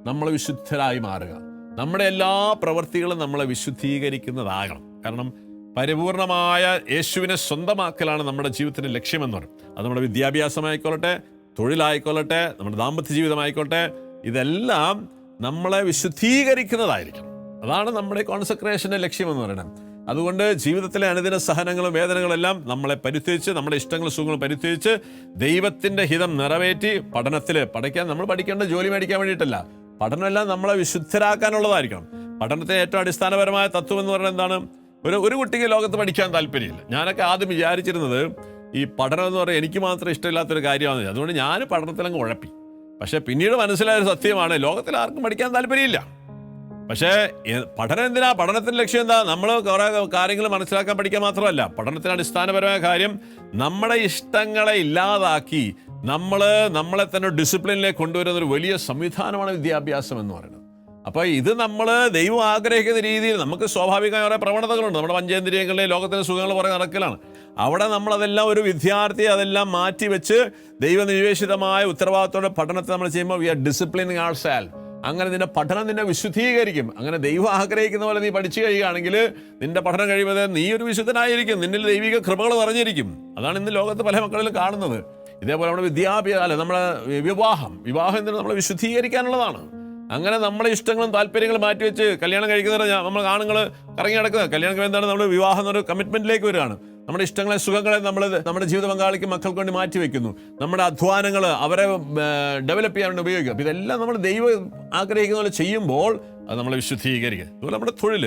[SPEAKER 1] നമ്മൾ വിശുദ്ധരായി മാറുക. നമ്മുടെ എല്ലാ പ്രവൃത്തികളും നമ്മളെ വിശുദ്ധീകരിക്കുന്നതാകണം. കാരണം പരിപൂർണമായ യേശുവിനെ സ്വന്തമാക്കലാണ് നമ്മുടെ ജീവിതത്തിൻ്റെ ലക്ഷ്യമെന്ന് പറയും. അത് നമ്മുടെ വിദ്യാഭ്യാസമായിക്കൊള്ളട്ടെ, തൊഴിലായിക്കൊള്ളട്ടെ, നമ്മുടെ ദാമ്പത്യ ജീവിതമായിക്കോട്ടെ, ഇതെല്ലാം നമ്മളെ വിശുദ്ധീകരിക്കുന്നതായിരിക്കണം. അതാണ് നമ്മുടെ കോൺസെൻട്രേഷൻ്റെ ലക്ഷ്യമെന്ന് പറയുന്നത്. അതുകൊണ്ട് ജീവിതത്തിലെ അനുദിന സഹനങ്ങളും വേദനകളെല്ലാം നമ്മളെ പരിത്യജിച്ച്, നമ്മുടെ ഇഷ്ടങ്ങളും സുഖങ്ങളും പരിത്യജിച്ച് ദൈവത്തിൻ്റെ ഹിതം നിറവേറ്റി നമ്മൾ പഠിക്കേണ്ട ജോലി മേടിക്കാൻ വേണ്ടിയിട്ടല്ല, പഠനമെല്ലാം നമ്മളെ വിശുദ്ധരാക്കാനുള്ളതായിരിക്കണം. പഠനത്തിന് ഏറ്റവും അടിസ്ഥാനപരമായ തത്വം എന്ന് പറയുന്നത് എന്താണ്? ഒരു കുട്ടിക്ക് ലോകത്ത് പഠിക്കാൻ താല്പര്യമില്ല. ഞാനൊക്കെ ആദ്യം വിചാരിച്ചിരുന്നത് ഈ പഠനം എന്ന് പറയുന്നത് എനിക്ക് മാത്രം ഇഷ്ടമില്ലാത്തൊരു കാര്യമാണ്. അതുകൊണ്ട് ഞാൻ പഠനത്തിലങ്ങ് ഉഴപ്പി. പക്ഷേ പിന്നീട് മനസ്സിലായൊരു സത്യമാണ്, ലോകത്തിൽ ആർക്കും പഠിക്കാൻ താല്പര്യമില്ല. പക്ഷേ പഠനം എന്തിനാ? പഠനത്തിൻ്റെ ലക്ഷ്യം എന്താ? നമ്മൾ കുറേ കാര്യങ്ങൾ മനസ്സിലാക്കാൻ പഠിക്കാൻ മാത്രമല്ല, പഠനത്തിന് അടിസ്ഥാനപരമായ കാര്യം നമ്മുടെ ഇഷ്ടങ്ങളെ ഇല്ലാതാക്കി നമ്മളെ തന്നെ ഡിസിപ്ലിനിലേക്ക് കൊണ്ടുവരുന്ന ഒരു വലിയ സംവിധാനമാണ് വിദ്യാഭ്യാസം എന്ന് പറയുന്നത്. അപ്പോൾ ഇത് നമ്മൾ ദൈവം ആഗ്രഹിക്കുന്ന രീതിയിൽ, നമുക്ക് സ്വാഭാവികമായ കുറേ പ്രവണതകളുണ്ട്. നമ്മുടെ പഞ്ചേന്ദ്രിയങ്ങളിലെ ലോകത്തിൻ്റെ സുഖങ്ങൾ കുറേ നടക്കലാണ്. അവിടെ നമ്മളതെല്ലാം ഒരു വിദ്യാർത്ഥി അതെല്ലാം മാറ്റി വെച്ച് ദൈവനിവേശിതമായ ഉത്തരവാദിത്തോടെ പഠനത്തെ നമ്മൾ ചെയ്യുമ്പോൾ we are disciplining our self. അങ്ങനെ നിന്റെ പഠനം നിന്നെ വിശുദ്ധീകരിക്കും. അങ്ങനെ ദൈവം ആഗ്രഹിക്കുന്ന പോലെ നീ പഠിച്ചു കഴിയുകയാണെങ്കിൽ നിന്റെ പഠനം കഴിയുമ്പോൾ നീ ഒരു വിശുദ്ധനായിരിക്കും, നിന്നിൽ ദൈവിക കൃപകൾ നിറഞ്ഞിരിക്കും. അതാണ് ഇന്ന് ലോകത്ത് പല മക്കളിലും കാണുന്നത്. ഇതേപോലെ നമ്മുടെ വിദ്യാഭ്യാസം, നമ്മുടെ വിവാഹം എന്തിനും നമ്മളെ വിശുദ്ധീകരിക്കാനുള്ളതാണ്. അങ്ങനെ നമ്മളെ ഇഷ്ടങ്ങളും താല്പര്യങ്ങളും മാറ്റിവെച്ച് കല്യാണം കഴിക്കുന്നവരെ നമ്മൾ ആണുങ്ങൾ കറങ്ങി നടക്കുന്നത്. കല്യാണം എന്താണ്, നമ്മൾ വിവാഹം എന്നൊരു കമ്മിറ്റ്മെന്റിലേക്ക് വരികയാണ്. നമ്മുടെ ഇഷ്ടങ്ങളെ സുഖങ്ങളെ നമ്മൾ നമ്മുടെ ജീവിത പങ്കാളിക്ക് മക്കൾക്ക് വേണ്ടി മാറ്റിവെക്കുന്നു. നമ്മുടെ അധ്വാനങ്ങൾ അവരെ ഡെവലപ്പ് ചെയ്യാൻ വേണ്ടി ഉപയോഗിക്കും. അപ്പോൾ ഇതെല്ലാം നമ്മൾ ദൈവം ആഗ്രഹിക്കുന്ന പോലെ ചെയ്യുമ്പോൾ അത് നമ്മളെ വിശുദ്ധീകരിക്കുക. അതുപോലെ നമ്മുടെ തൊഴിൽ,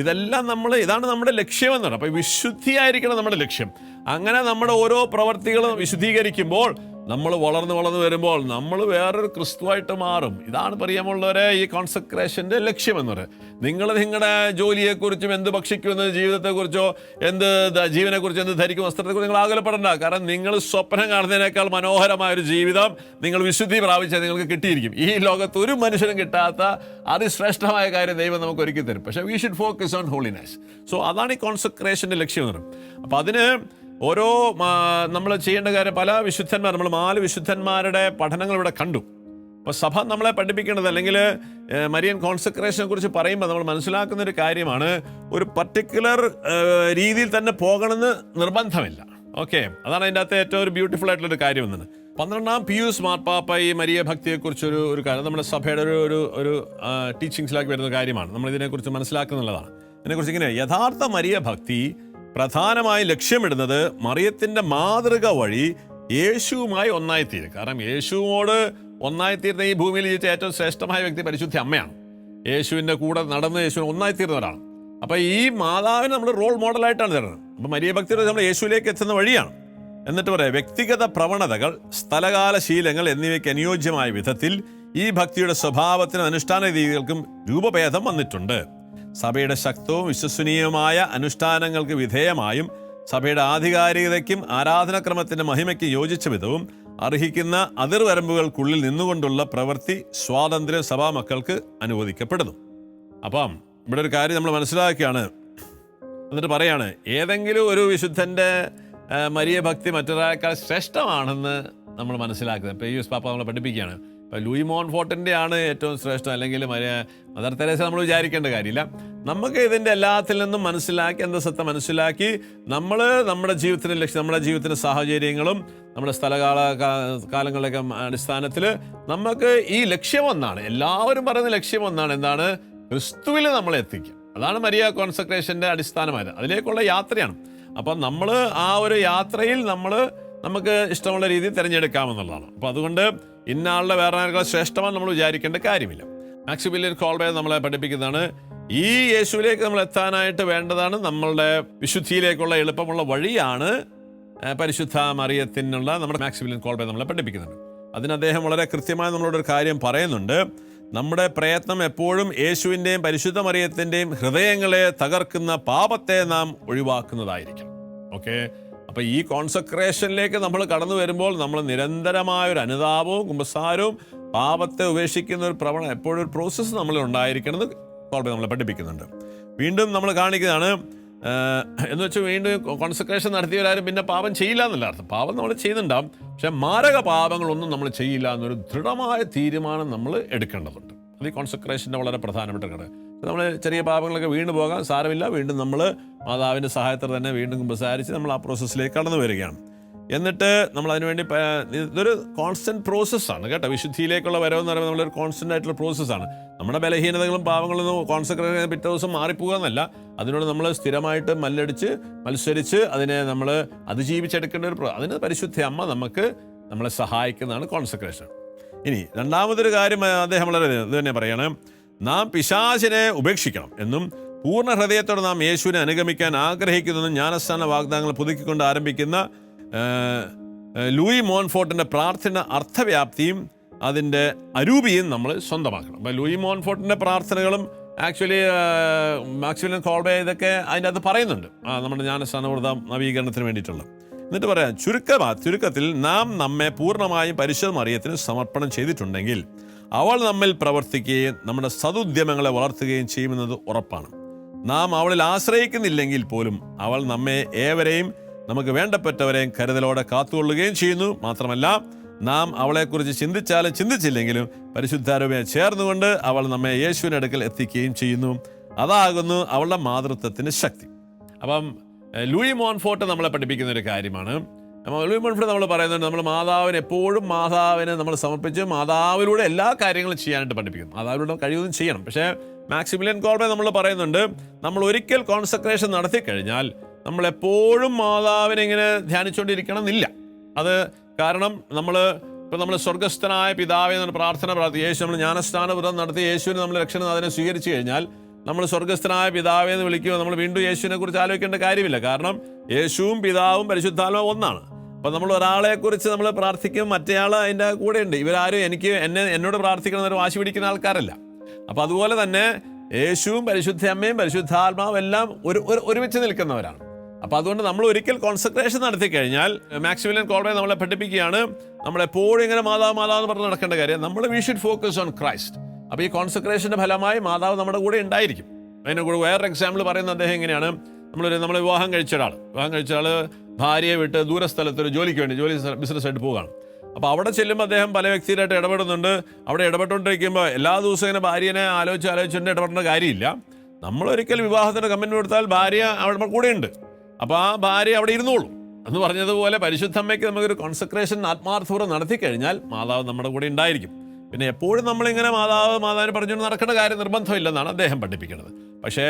[SPEAKER 1] ഇതെല്ലാം ഇതാണ് നമ്മുടെ ലക്ഷ്യമെന്ന് പറയുന്നത്. അപ്പോൾ വിശുദ്ധിയായിരിക്കണം നമ്മുടെ ലക്ഷ്യം. അങ്ങനെ നമ്മുടെ ഓരോ പ്രവർത്തികളും വിശുദ്ധീകരിക്കുമ്പോൾ നമ്മൾ വളർന്നു വരുമ്പോൾ നമ്മൾ വേറൊരു ക്രിസ്തുവായിട്ട് മാറും. ഇതാണ് പ്രിയമുള്ളവരെ ഈ കോൺസെക്രേഷൻ്റെ ലക്ഷ്യമെന്ന് പറയുന്നത്. നിങ്ങൾ നിങ്ങളുടെ ജോലിയെക്കുറിച്ചും എന്ത് ഭക്ഷിക്കുമെന്ന്, ജീവിതത്തെക്കുറിച്ചോ എന്ത് ജീവനെക്കുറിച്ചോ എന്ത് ധരിക്കും, വസ്ത്രത്തെക്കുറിച്ച് നിങ്ങൾ ആകുലപ്പെടേണ്ട. കാരണം നിങ്ങൾ സ്വപ്നം കാണുന്നതിനേക്കാൾ മനോഹരമായൊരു ജീവിതം നിങ്ങൾ വിശുദ്ധി പ്രാപിച്ചാൽ നിങ്ങൾക്ക് കിട്ടിയിരിക്കും. ഈ ലോകത്ത് ഒരു മനുഷ്യനും കിട്ടാത്ത അതിശ്രേഷ്ഠമായ കാര്യം ദൈവം നമുക്ക് ഒരുക്കി തരും. പക്ഷേ we should focus on holiness. So അതാണ് ഈ കോൺസെക്രേഷൻ്റെ ലക്ഷ്യം എന്ന് പറയുന്നത്. അപ്പോൾ അതിന് ഓരോ നമ്മൾ ചെയ്യേണ്ട കാര്യം, പല വിശുദ്ധന്മാർ, നമ്മൾ 4 വിശുദ്ധന്മാരുടെ പഠനങ്ങൾ ഇവിടെ കണ്ടു. അപ്പോൾ സഭ നമ്മളെ പഠിപ്പിക്കേണ്ടത്, അല്ലെങ്കിൽ മരിയൻ കോൺസെക്രേഷനെ കുറിച്ച് പറയുമ്പോൾ നമ്മൾ മനസ്സിലാക്കുന്ന ഒരു കാര്യമാണ്, ഒരു പർട്ടിക്കുലർ രീതിയിൽ തന്നെ പോകണമെന്ന് നിർബന്ധമില്ല. ഓക്കെ, അതാണ് അതിൻ്റെ അകത്ത് ഏറ്റവും ഒരു ബ്യൂട്ടിഫുൾ ആയിട്ടുള്ളൊരു കാര്യം എന്നാണ്. 12ാം പിയൂസ് മാർപ്പാപ്പ ഈ മരിയ ഭക്തിയെക്കുറിച്ചൊരു കാര്യം നമ്മുടെ സഭയുടെ ഒരു ടീച്ചിങ്സിലാക്കി വരുന്ന കാര്യമാണ്. നമ്മൾ ഇതിനെക്കുറിച്ച് മനസ്സിലാക്കുന്നുള്ളതാണ്. ഇതിനെക്കുറിച്ച് ഇങ്ങനെ, യഥാർത്ഥ മരിയ ഭക്തി പ്രധാനമായി ലക്ഷ്യമിടുന്നത് മറിയത്തിൻ്റെ മാതൃക വഴി യേശുവുമായി ഒന്നായിത്തീരും. കാരണം യേശുവോട് ഒന്നായിത്തീരുന്ന ഈ ഭൂമിയിൽ ജീവിച്ച ഏറ്റവും ശ്രേഷ്ഠമായ വ്യക്തി പരിശുദ്ധ അമ്മയാണ്. യേശുവിൻ്റെ കൂടെ നടന്ന് യേശുവിനെ ഒന്നായിത്തീർന്നവരാണ്. അപ്പോൾ ഈ മാതാവിനെ നമ്മൾ റോൾ മോഡലായിട്ടാണ് തരുന്നത്. അപ്പോൾ മരിയ ഭക്തിയുടെ നമ്മൾ യേശുവിലേക്ക് എത്തുന്ന വഴിയാണ്. എന്നിട്ട് പറയാം, വ്യക്തിഗത പ്രവണതകൾ, സ്ഥലകാല ശീലങ്ങൾ എന്നിവയ്ക്ക് അനുയോജ്യമായ വിധത്തിൽ ഈ ഭക്തിയുടെ സ്വഭാവത്തിനും അനുഷ്ഠാന രീതികൾക്കും രൂപഭേദം വന്നിട്ടുണ്ട്. സഭയുടെ ശക്തവും വിശ്വസനീയവുമായ അനുഷ്ഠാനങ്ങൾക്ക് വിധേയമായും സഭയുടെ ആധികാരികതയ്ക്കും ആരാധനാക്രമത്തിൻ്റെ മഹിമയ്ക്ക് യോജിച്ച വിധവും അർഹിക്കുന്ന അതിർവരമ്പുകൾക്കുള്ളിൽ നിന്നുകൊണ്ടുള്ള പ്രവൃത്തി സ്വാതന്ത്ര്യം സഭാ മക്കൾക്ക് അനുവദിക്കപ്പെടുന്നു. അപ്പം ഇവിടെ ഒരു കാര്യം നമ്മൾ മനസ്സിലാക്കുകയാണ്. എന്നിട്ട് പറയാണ്, ഏതെങ്കിലും ഒരു വിശുദ്ധൻ്റെ മരിയ ഭക്തി മറ്റൊരാളേക്കാൾ ശ്രേഷ്ഠമാണെന്ന് നമ്മൾ മനസ്സിലാക്കുന്നത്. ഇപ്പോൾ ഈ പാപ്പ നമ്മളെ പഠിപ്പിക്കുകയാണ്. ഇപ്പോൾ ലൂയി മോൺഫോർട്ടിൻ്റെ ആണ് ഏറ്റവും ശ്രേഷ്ഠം, അല്ലെങ്കിൽ മദർ തെരേസ നമ്മൾ വിചാരിക്കേണ്ട കാര്യമില്ല. നമുക്ക് ഇതിൻ്റെ എല്ലാത്തിൽ നിന്നും മനസ്സിലാക്കി, അന്തസത്ത മനസ്സിലാക്കി നമ്മൾ നമ്മുടെ ജീവിതത്തിൻ്റെ ലക്ഷ്യം, നമ്മുടെ ജീവിതത്തിൻ്റെ സാഹചര്യങ്ങളും നമ്മുടെ കാലങ്ങളുടെയൊക്കെ അടിസ്ഥാനത്തിൽ നമുക്ക് ഈ ലക്ഷ്യം ഒന്നാണ്. എല്ലാവരും പറയുന്ന ലക്ഷ്യം ഒന്നാണ്. എന്താണ്? ക്രിസ്തുവിൽ നമ്മളെ എത്തിക്കുക. അതാണ് മരിയ കോൺസെക്രേഷൻ്റെ അടിസ്ഥാനമായത്. അതിലേക്കുള്ള യാത്രയാണ്. അപ്പം നമ്മൾ ആ ഒരു യാത്രയിൽ നമുക്ക് ഇഷ്ടമുള്ള രീതിയിൽ തിരഞ്ഞെടുക്കാമെന്നുള്ളതാണ്. അപ്പോൾ അതുകൊണ്ട് ഇന്നാളുടെ വേറെ ആരെങ്കിലും ശ്രേഷ്ഠമാണ് നമ്മൾ വിചാരിക്കേണ്ട കാര്യമില്ല. മാക്സിമിലിയൻ കോൾബേ നമ്മളെ പഠിപ്പിക്കുന്നതാണ്, ഈ യേശുവിലേക്ക് നമ്മൾ എത്താനായിട്ട് വേണ്ടതാണ് നമ്മളുടെ വിശുദ്ധിയിലേക്കുള്ള എളുപ്പമുള്ള വഴിയാണ് പരിശുദ്ധ മറിയത്തിനുള്ള നമ്മുടെ മാക്സിമിലിയൻ കോൾബേ നമ്മളെ പഠിപ്പിക്കുന്നുണ്ട്. അതിന് അദ്ദേഹം വളരെ കൃത്യമായി നമ്മളോടൊരു കാര്യം പറയുന്നുണ്ട്. നമ്മുടെ പ്രയത്നം എപ്പോഴും യേശുവിൻ്റെയും പരിശുദ്ധ മറിയത്തിൻ്റെയും ഹൃദയങ്ങളെ തകർക്കുന്ന പാപത്തെ നാം ഒഴിവാക്കുന്നതായിരിക്കും. ഓക്കെ, അപ്പോൾ ഈ കോൺസെക്രേഷനിലേക്ക് നമ്മൾ കടന്നു വരുമ്പോൾ നമ്മൾ നിരന്തരമായൊരു അനുതാപവും കുമ്പസാരവും പാപത്തെ ഉപേക്ഷിക്കുന്ന ഒരു പ്രവണത, എപ്പോഴും ഒരു പ്രോസസ്സ് നമ്മളിൽ ഉണ്ടായിരിക്കണമെന്ന് കോൾബേ നമ്മളെ പഠിപ്പിക്കുന്നുണ്ട്. വീണ്ടും നമ്മൾ കാണിക്കുന്നതാണ്, എന്ന് വെച്ചാൽ വീണ്ടും കോൺസെക്രേഷൻ നടത്തിയവരാരും പിന്നെ പാപം ചെയ്യില്ല എന്നല്ല അർത്ഥം. പാപം നമ്മൾ ചെയ്യുന്നുണ്ടാവും, പക്ഷെ മാരക പാപങ്ങളൊന്നും നമ്മൾ ചെയ്യില്ല എന്നൊരു ദൃഢമായ തീരുമാനം നമ്മൾ എടുക്കേണ്ടതുണ്ട്. അത് ഈ കോൺസെക്രേഷൻ്റെ വളരെ പ്രധാനപ്പെട്ട ഘടകം. നമ്മൾ ചെറിയ പാപങ്ങളൊക്കെ വീണ്ടും പോകാൻ സാരമില്ല, വീണ്ടും നമ്മൾ മാതാവിൻ്റെ സഹായത്തോടെ തന്നെ വീണ്ടും കുമ്പസാരിച്ച് നമ്മൾ ആ പ്രോസസ്സിലേക്ക് കടന്നു വരികയാണ്. എന്നിട്ട് നമ്മൾ അതിനുവേണ്ടി, ഇതൊരു കോൺസ്റ്റൻറ്റ് പ്രോസസ്സാണ് കേട്ടോ. വിശുദ്ധിയിലേക്കുള്ള വരവെന്ന് പറയുമ്പോൾ നമ്മളൊരു കോൺസ്റ്റൻ്റ് ആയിട്ടുള്ള പ്രോസസ്സാണ്. നമ്മുടെ ബലഹീനതകളും പാവങ്ങളൊന്നും കോൺസെക്രേഷൻ പിറ്റേ ദിവസം മാറിപ്പോകുക എന്നല്ല, അതിനോട് നമ്മൾ സ്ഥിരമായിട്ട് മത്സരിച്ച് അതിനെ നമ്മൾ അതിജീവിച്ചെടുക്കേണ്ട ഒരു അതിന് പരിശുദ്ധ അമ്മ നമ്മളെ സഹായിക്കുന്നതാണ് കോൺസെക്രേഷൻ. ഇനി രണ്ടാമതൊരു കാര്യം അദ്ദേഹം വളരെ ഇത് തന്നെ പറയാണ്, നാം പിശാചിനെ ഉപേക്ഷിക്കണം എന്നും പൂർണ്ണ ഹൃദയത്തോടെ നാം യേശുവിനെ അനുഗമിക്കാൻ ആഗ്രഹിക്കുന്നതെന്നും ജ്ഞാനസ്ഥാന വാഗ്ദാനങ്ങൾ പുതുക്കിക്കൊണ്ട് ആരംഭിക്കുന്ന ലൂയി മോൺഫോർട്ടിൻ്റെ പ്രാർത്ഥന അർത്ഥവ്യാപ്തിയും അതിൻ്റെ അരൂപിയും നമ്മൾ സ്വന്തമാക്കണം. അപ്പോൾ ലൂയി മോൺഫോർട്ടിൻ്റെ പ്രാർത്ഥനകളും ആക്ച്വലി മാക്സിമിലിയൻ കോൾബേ ഇതൊക്കെ അതിൻ്റെ അകത്ത് പറയുന്നുണ്ട്, നമ്മുടെ ജ്ഞാനസ്ഥാനവൃത നവീകരണത്തിന് വേണ്ടിയിട്ടുള്ള. എന്നിട്ട് പറയാം, ചുരുക്കത്തിൽ നാം നമ്മെ പൂർണ്ണമായും പരിശുദ്ധ മറിയത്തിന് സമർപ്പണം ചെയ്തിട്ടുണ്ടെങ്കിൽ അവൾ നമ്മിൽ പ്രവർത്തിക്കുകയും നമ്മുടെ സതുദ്യമങ്ങളെ വളർത്തുകയും ചെയ്യുമെന്നത് ഉറപ്പാണ്. നാം അവളിൽ ആശ്രയിക്കുന്നില്ലെങ്കിൽ പോലും അവൾ നമ്മെ ഏവരെയും നമുക്ക് വേണ്ടപ്പെട്ടവരെയും കരുതലോടെ കാത്തുകൊള്ളുകയും ചെയ്യുന്നു. മാത്രമല്ല നാം അവളെക്കുറിച്ച് ചിന്തിച്ചാലും ചിന്തിച്ചില്ലെങ്കിലും പരിശുദ്ധാരൂപയെ ചേർന്നുകൊണ്ട് അവൾ നമ്മെ യേശുവിൻ്റെ അടുക്കൽ എത്തിക്കുകയും ചെയ്യുന്നു. അതാകുന്നു അവളുടെ മാതൃത്വത്തിൻ്റെ ശക്തി. അപ്പം ലൂയി മോൺഫോർട്ട് നമ്മളെ പഠിപ്പിക്കുന്ന ഒരു കാര്യമാണ്. ലൂയി മോൺഫോർട്ട് നമ്മൾ പറയുന്നുണ്ട്, നമ്മൾ മാതാവിന് എപ്പോഴും മാതാവിനെ നമ്മൾ സമർപ്പിച്ച് മാതാവിലൂടെ എല്ലാ കാര്യങ്ങളും ചെയ്യാനായിട്ട് പഠിപ്പിക്കും. മാതാവിലൂടെ കഴിയുന്നതും ചെയ്യണം. പക്ഷേ മാക്സിമിലിയൻ കോൾബെ നമ്മൾ പറയുന്നുണ്ട്, നമ്മൾ ഒരിക്കൽ കോൺസെക്രേഷൻ നടത്തി കഴിഞ്ഞാൽ നമ്മൾ എപ്പോഴും മാതാവിനെ ഇങ്ങനെ ധ്യാനിച്ചുകൊണ്ടിരിക്കണം എന്നില്ല. അത് കാരണം നമ്മൾ സ്വർഗസ്ഥനായ പിതാവേ എന്ന പ്രാർത്ഥന പ്രാർത്ഥിക്കും. യേശു നമ്മൾ ജ്ഞാനസ്നാന വ്രതം നടത്തി യേശുവിനെ നമ്മൾ രക്ഷകനാഥനെ സ്വീകരിച്ചു കഴിഞ്ഞാൽ നമ്മൾ സ്വർഗസ്ഥനായ പിതാവേ എന്ന് വിളിക്കുമ്പോൾ നമ്മൾ വീണ്ടും യേശുവിനെ കുറിച്ച് ആലോചിക്കേണ്ട കാര്യമില്ല. കാരണം യേശുവും പിതാവും പരിശുദ്ധാത്മാവും ഒന്നാണ്. അപ്പം നമ്മൾ ഒരാളെക്കുറിച്ച് നമ്മൾ പ്രാർത്ഥിക്കും, മറ്റേയാൾ അതിൻ്റെ കൂടെ ഉണ്ട്. ഇവരാരും എന്നോട് പ്രാർത്ഥിക്കണമെന്നൊരു വാശി പിടിക്കുന്ന ആൾക്കാരല്ല. അപ്പം അതുപോലെ തന്നെ യേശുവും പരിശുദ്ധ അമ്മയും പരിശുദ്ധാത്മാവും എല്ലാം ഒരുമിച്ച് നിൽക്കുന്നവരാണ്. അപ്പോൾ അതുകൊണ്ട് നമ്മൾ ഒരിക്കൽ കോൺസെൻട്രേഷൻ നടത്തി കഴിഞ്ഞാൽ മാക്സിമിലിയൻ കോൾബെ നമ്മളെ പഠിപ്പിക്കുകയാണ്, നമ്മളെപ്പോഴും ഇങ്ങനെ മാതാവ് എന്ന് പറഞ്ഞ് നടക്കേണ്ട കാര്യം we should focus on Christ. അപ്പോൾ ഈ കോൺസെൻട്രേഷൻ്റെ ഫലമായി മാതാവ് നമ്മുടെ കൂടെ ഉണ്ടായിരിക്കും. അതിനെ കൂടെ വേറൊരു എക്സാമ്പിൾ പറയുന്ന അദ്ദേഹം എങ്ങനെയാണ്, നമ്മൾ വിവാഹം കഴിച്ച ഒരാൾ ഭാര്യയെ വിട്ട് ദൂരസ്ഥലത്തൊരു ജോലിക്ക് വേണ്ടി ബിസിനസ് ആയിട്ട് പോവുകയാണ്. അപ്പോൾ അവിടെ ചെല്ലുമ്പോൾ അദ്ദേഹം പല വ്യക്തിയായിട്ട് ഇടപെടുന്നുണ്ട്. അവിടെ ഇടപെട്ടുകൊണ്ടിരിക്കുമ്പോൾ എല്ലാ ദിവസവും ഇങ്ങനെ ഭാര്യനെ ആലോചിച്ചുകൊണ്ട് ഇടപെടേണ്ട കാര്യമില്ല. നമ്മളൊരിക്കൽ വിവാഹത്തിന് കമ്മിറ്റ്മെന്റ് കൊടുത്താൽ ഭാര്യ അവിടെ കൂടെയുണ്ട്. അപ്പോൾ ആ ഭാര്യ അവിടെ ഇരുന്നോളൂ എന്ന് പറഞ്ഞതുപോലെ പരിശുദ്ധമ്മയ്ക്ക് നമുക്കൊരു കോൺസെൻട്രേഷൻ ആത്മാർത്ഥപൂർവ്വം നടത്തി കഴിഞ്ഞാൽ മാതാവ് നമ്മുടെ കൂടെ ഉണ്ടായിരിക്കും. പിന്നെ എപ്പോഴും നമ്മളിങ്ങനെ മാതാവിനെ പറഞ്ഞുകൊണ്ട് നടക്കേണ്ട കാര്യം നിർബന്ധമില്ലെന്നാണ് അദ്ദേഹം പഠിപ്പിക്കുന്നത്. പക്ഷേ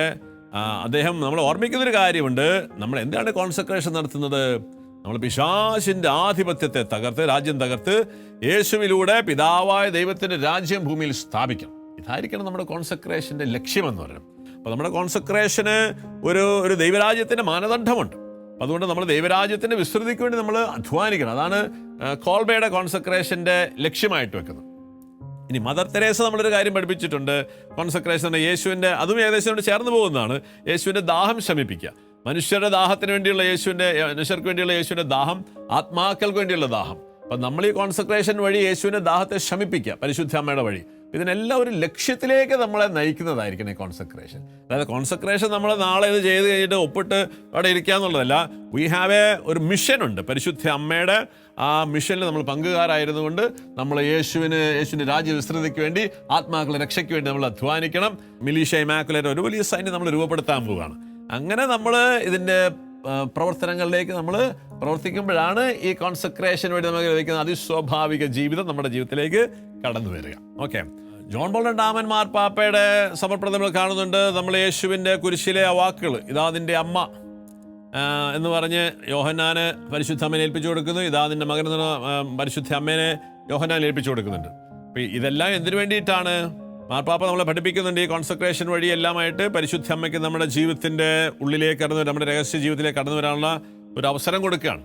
[SPEAKER 1] അദ്ദേഹം നമ്മൾ ഓർമ്മിക്കുന്നൊരു കാര്യമുണ്ട്, നമ്മൾ എന്താണ് കോൺസെൻട്രേഷൻ നടത്തുന്നത്? നമ്മൾ പിശാചിന്റെ ആധിപത്യത്തെ തകർത്ത്, രാജ്യം തകർത്ത് യേശുവിലൂടെ പിതാവായ ദൈവത്തിന്റെ രാജ്യം ഭൂമിയിൽ സ്ഥാപിക്കണം. ഇതായിരിക്കണം നമ്മുടെ കോൺസെൻട്രേഷന്റെ ലക്ഷ്യമെന്ന് പറയുന്നത്. അപ്പോൾ നമ്മുടെ കോൺസെൻട്രേഷന് ഒരു ദൈവരാജ്യത്തിന്റെ മാനദണ്ഡമുണ്ട്. അതുകൊണ്ട് നമ്മൾ ദൈവരാജ്യത്തിന്റെ വിസ്തൃതിക്ക് വേണ്ടി നമ്മൾ അധ്വാനിക്കണം. അതാണ് കോൾബയുടെ കോൺസെൻട്രേഷന്റെ ലക്ഷ്യമായിട്ട് വെക്കുന്നത്. ഇനി മദർ തെരേസ നമ്മളൊരു കാര്യം പഠിപ്പിച്ചിട്ടുണ്ട്, കോൺസെൻട്രേഷൻ യേശുവിൻ്റെ, അതും ഏകദേശം ചേർന്ന് പോകുന്നതാണ്, യേശുവിൻ്റെ ദാഹം ശമിപ്പിക്കുക. മനുഷ്യർക്ക് വേണ്ടിയുള്ള യേശുവിൻ്റെ ദാഹം ആത്മാക്കൾക്ക് വേണ്ടിയുള്ള ദാഹം. അപ്പം നമ്മൾ ഈ കോൺസെൻട്രേഷൻ വഴി യേശുവിൻ്റെ ദാഹത്തെ ശമിപ്പിക്കുക പരിശുദ്ധ അമ്മയുടെ വഴി. ഇതിനെല്ലാം ഒരു ലക്ഷ്യത്തിലേക്ക് നമ്മളെ നയിക്കുന്നതായിരിക്കണം ഈ കോൺസെൻട്രേഷൻ. അതായത് കോൺസെൻട്രേഷൻ നമ്മൾ നാളെ ഇത് ചെയ്ത് കഴിഞ്ഞിട്ട് ഒപ്പിട്ട് അവിടെ ഇരിക്കുക എന്നുള്ളതല്ല. വി ഹാവ് ഒരു മിഷനുണ്ട്. പരിശുദ്ധ അമ്മയുടെ ആ മിഷനിൽ നമ്മൾ പങ്കുകാരായിരുന്നുകൊണ്ട് നമ്മൾ യേശുവിൻ്റെ രാജ്യ വിസ്തൃതിക്ക് വേണ്ടി, ആത്മാക്കളുടെ രക്ഷയ്ക്ക് വേണ്ടി നമ്മൾ അധ്വാനിക്കണം. മിലീഷ ഇമാക്കുലേറ്റ് ഒരു വലിയ സൈന്യം നമ്മൾ രൂപപ്പെടുത്താൻ പോവുകയാണ്. അങ്ങനെ നമ്മൾ ഇതിൻ്റെ പ്രവർത്തനങ്ങളിലേക്ക് നമ്മൾ പ്രവർത്തിക്കുമ്പോഴാണ് ഈ കോൺസെൻട്രേഷൻ വേണ്ടി നമുക്ക് ലഭിക്കുന്ന അതിസ്വാഭാവിക ജീവിതം നമ്മുടെ ജീവിതത്തിലേക്ക് കടന്നു വരിക. ഓക്കെ, ജോൺ പോൾ രണ്ടാമൻ മാർപ്പാപ്പയുടെ സമർപ്പണം നമ്മൾ കാണുന്നുണ്ട്. നമ്മൾ യേശുവിൻ്റെ കുരിശിലെ ആ വാക്കുകൾ, ഇതാ നിൻ്റെ അമ്മ എന്ന് പറഞ്ഞ് യോഹന്നാന് പരിശുദ്ധ അമ്മേനെ ഏൽപ്പിച്ചു കൊടുക്കുന്നു. ഇതാ നിൻ്റെ മകൻ എന്ന പരിശുദ്ധ അമ്മേനെ യോഹന്നാൻ ഏൽപ്പിച്ചു കൊടുക്കുന്നുണ്ട്. അപ്പോൾ ഇതെല്ലാം എന്തിനു വേണ്ടിയിട്ടാണ്? മാർപ്പാപ്പ നമ്മളെ പഠിപ്പിക്കുന്നുണ്ട്. ഈ കോൺസെൻട്രേഷൻ വഴി എല്ലാമായിട്ട് പരിശുദ്ധ അമ്മയ്ക്ക് നമ്മുടെ ജീവിതത്തിൻ്റെ ഉള്ളിലേക്ക് കടന്നു വരാൻ, നമ്മുടെ രഹസ്യ ജീവിതത്തിലേക്ക് കടന്നു വരാനുള്ള ഒരു അവസരം കൊടുക്കുകയാണ്.